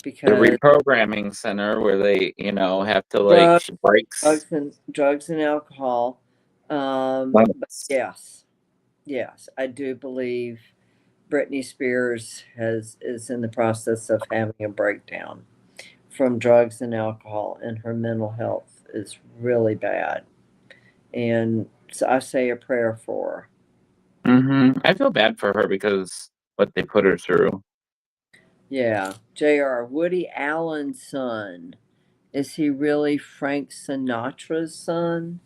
The because reprogramming center where they, have to drugs, she breaks. drugs and alcohol. But yes, I do believe Britney Spears is in the process of having a breakdown from drugs and alcohol, and her mental health is really bad. And so I say a prayer for her. I feel bad for her because what they put her through. Yeah, Jr. Woody Allen's son. Is he really Frank Sinatra's son?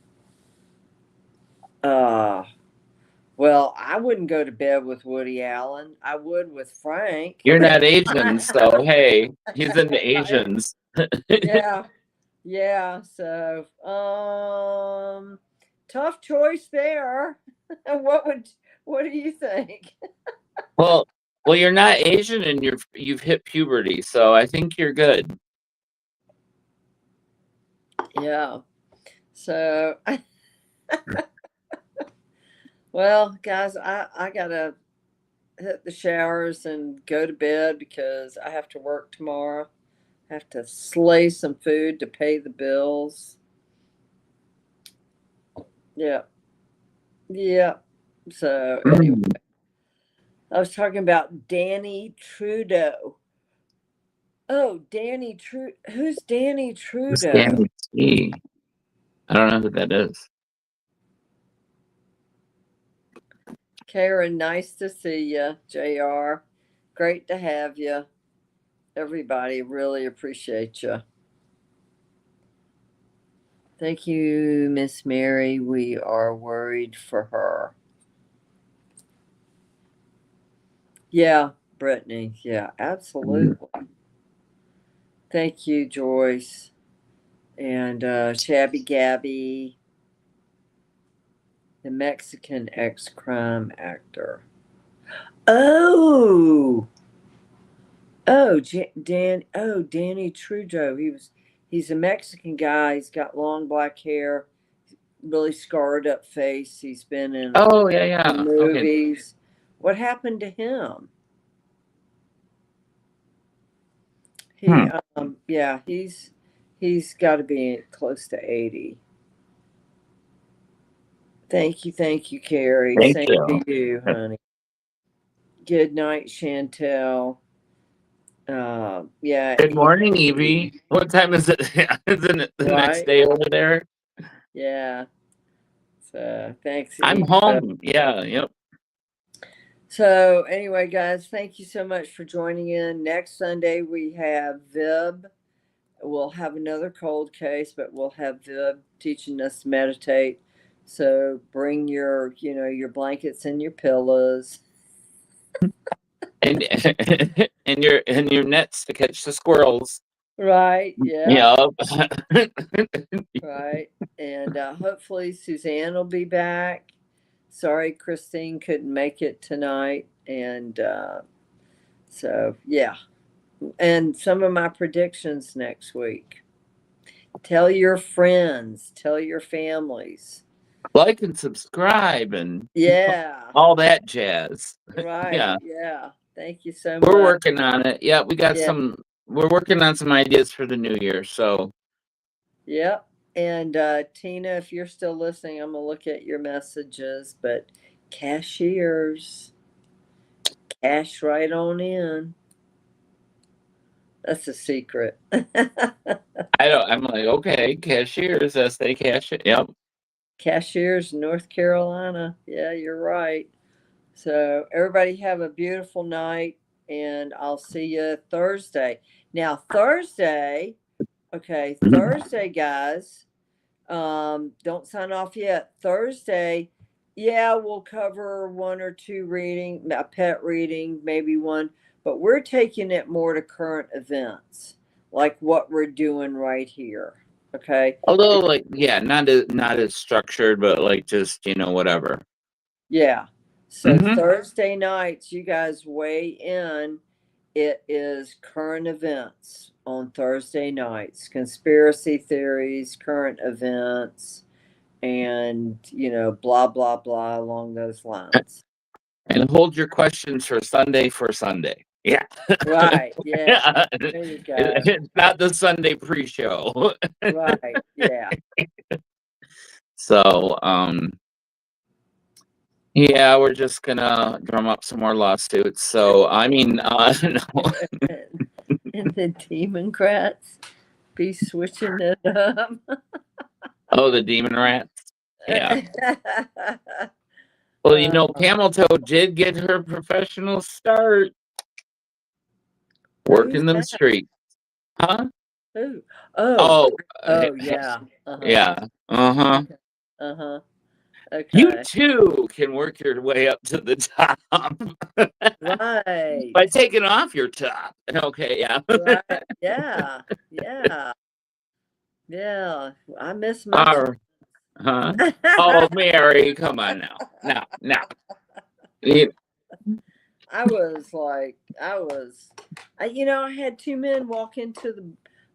Uh well, I wouldn't go to bed with Woody Allen. I would with Frank. You're not Asian, so hey, he's into Asians. Yeah. Yeah, so tough choice there. What do you think? Well, you're not Asian and you've hit puberty, so I think you're good. Yeah. So well, guys, I gotta hit the showers and go to bed because I have to work tomorrow. I have to slay some food to pay the bills. Yeah. Yeah. So anyway. I was talking about Danny Trudeau. Oh, Danny Trudeau. Who's Danny Trudeau? Stanley T. I don't know who that is. Karen, nice to see you. JR, great to have you. Everybody, really appreciate you. Thank you, Miss Mary. We are worried for her. Yeah, Brittany. Yeah, absolutely. Thank you, Joyce. And Shabby Gabby, the Mexican ex-crime actor. Oh, Danny Trudeau. He's a Mexican guy. He's got long black hair, really scarred up face. He's been in Oh, yeah. Okay. movies. What happened to him? He yeah, he's got to be close to 80. Thank you, Carrie. Thank Same you. to you, honey. Good night, Chantel. Yeah. Good morning, Evie. What time is it? Isn't it the next day over there? Yeah. So thanks, I'm Eve. home. Yeah, yep. So anyway, guys, thank you so much for joining in. Next Sunday we have Vib. We'll have another cold case, but we'll have Vib teaching us to meditate. So bring your blankets and your pillows. And and your nets to catch the squirrels. Right. Yeah. Yep. Right. And hopefully Suzanne will be back. Sorry, Christine couldn't make it tonight. And so, yeah. And some of my predictions next week. Tell your friends, tell your families. Like and subscribe and all that jazz. Right. Yeah. Thank you so much. We're working on it. Yeah, we got we're working on some ideas for the new year. So yep. And Tina, if you're still listening, I'm gonna look at your messages, but cashiers, cash right on in. That's a secret. I'm like, okay, cashiers, as they cash it. Yep. Cashiers, North Carolina. Yeah, you're right. So everybody have a beautiful night, and I'll see you Thursday. Now Thursday, Thursday, guys. Don't sign off yet. Thursday, yeah, we'll cover one or two a pet reading, maybe one, but we're taking it more to current events, like what we're doing right here. Okay. Although, like, yeah, not as structured, but like just whatever. Yeah. So Thursday nights, you guys weigh in. It is current events on Thursday nights, conspiracy theories, current events, and blah blah blah along those lines. And hold your questions for Sunday. Yeah. Right. Yeah. There you go. It's not the Sunday pre-show. Right. Yeah. So, yeah, we're just gonna drum up some more lawsuits. So, I mean, no. And the Democrats be switching it up. Oh, the demon rats. Yeah. Well, Camel Toe did get her professional start working them streets. Huh? Who? Oh, yeah. Yeah. Uh-huh. Uh-huh. Okay. You too can work your way up to the top. Right. By taking off your top. Okay, yeah. Right. Yeah. Yeah. Yeah. I miss my Oh, Mary, come on now. Now. I had two men walk into the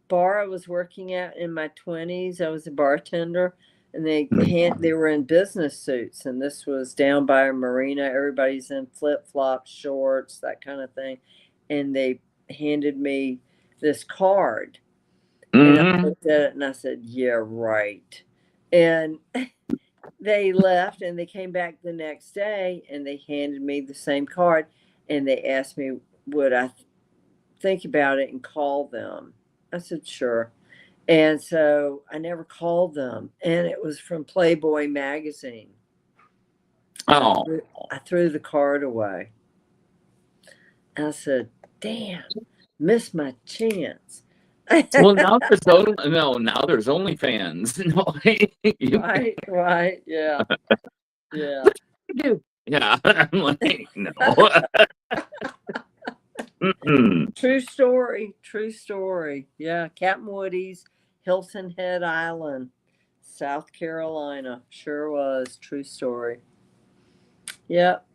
bar I was working at in my 20s. I was a bartender, and they were in business suits, and this was down by a marina. Everybody's in flip-flops, shorts, that kind of thing. And they handed me this card. And I looked at it and I said, yeah, right. And they left, and they came back the next day, and they handed me the same card. and they asked me would I think about it and call them. I said sure. And so I never called them, and it was from Playboy magazine. Oh, I threw the card away. I said, "Damn, missed my chance." well, now there's now there's OnlyFans. No, you Right, yeah, yeah. do. Yeah, I'm like, no. Mm-mm. True story. Yeah, Captain Woody's, Hilton Head Island, South Carolina. Sure was. True story. Yep.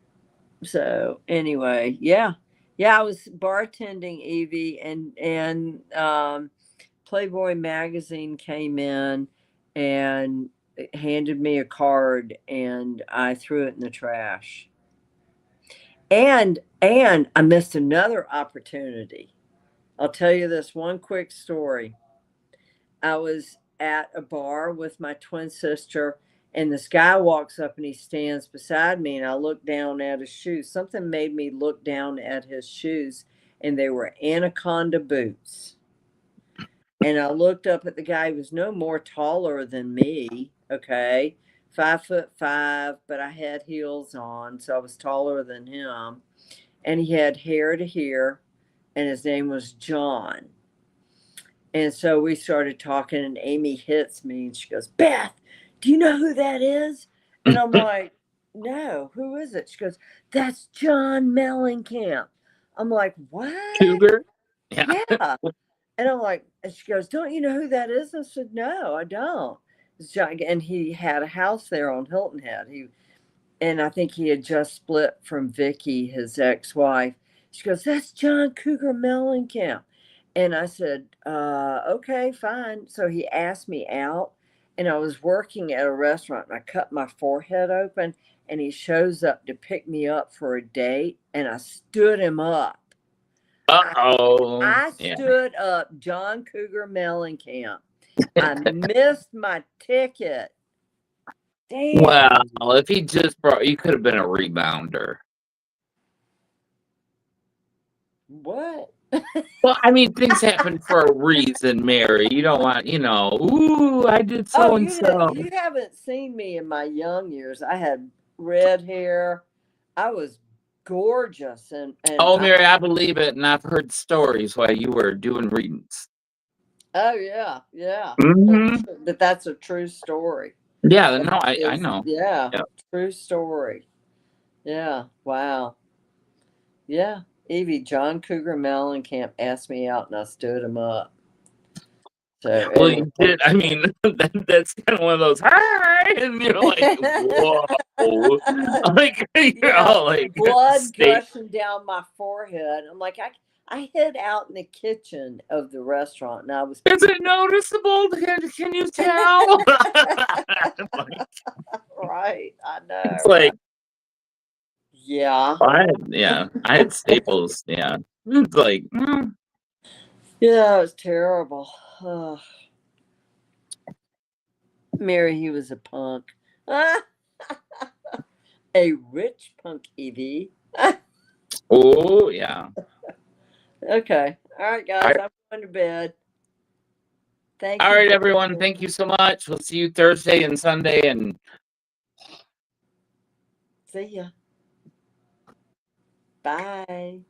So anyway, yeah. Yeah, I was bartending, Evie, and Playboy magazine came in and handed me a card, and I threw it in the trash. And I missed another opportunity. I'll tell you this one quick story. I was at a bar with my twin sister, and this guy walks up and he stands beside me, and I look down at his shoes. Something made me look down at his shoes, and they were Anaconda boots. And I looked up at the guy. He was no more taller than me, okay, 5'5", but I had heels on, so I was taller than him. And he had hair to here, and his name was John. And so we started talking, and Amy hits me and she goes, "Beth, do you know who that is?" And I'm like, "No, who is it?" She goes, "That's John Mellencamp." I'm like, "What?" Cougar. Yeah. Yeah. And I'm like, and she goes, "Don't you know who that is?" I said, "No, I don't." It's John, and he had a house there on Hilton Head. And I think he had just split from Vicky, his ex-wife. She goes, "That's John Cougar Mellencamp." And I said, "Okay, fine." So he asked me out, and I was working at a restaurant, and I cut my forehead open, and he shows up to pick me up for a date, and I stood him up. Uh-oh. I Yeah. stood up John Cougar Mellencamp. I missed my ticket. Damn. Well, if he just brought, you could have been a rebounder. What? Well, I mean, things happen for a reason, Mary. You don't want, ooh, I did so Oh, and so. you haven't seen me in my young years. I had red hair. I was gorgeous, and Oh, Mary, I believe it, and I've heard stories while you were doing readings. oh yeah, yeah. Mm-hmm. But that's a true story. Yeah, no, I know. Yeah, Yep. true story. Yeah, wow. Yeah, Evie, John Cougar Mellencamp asked me out, and I stood him up. So Well, anyway. you did. I mean, that's kind of one of those, hi, and you're like, whoa. Like, you're all like, blood state. gushing down my forehead. I'm like, I hid out in the kitchen of the restaurant, and I was. Is it noticeable? Can you tell? Right, I know. It's like, yeah, I had staples. Yeah, it's like, yeah, it was terrible. Ugh. Mary, he was a punk. A rich punk, Evie. oh yeah. Okay, all right, guys, All right. I'm going to bed. Thank All you. right, everyone. Thank you so much. We'll see you Thursday and Sunday, and See ya. Bye.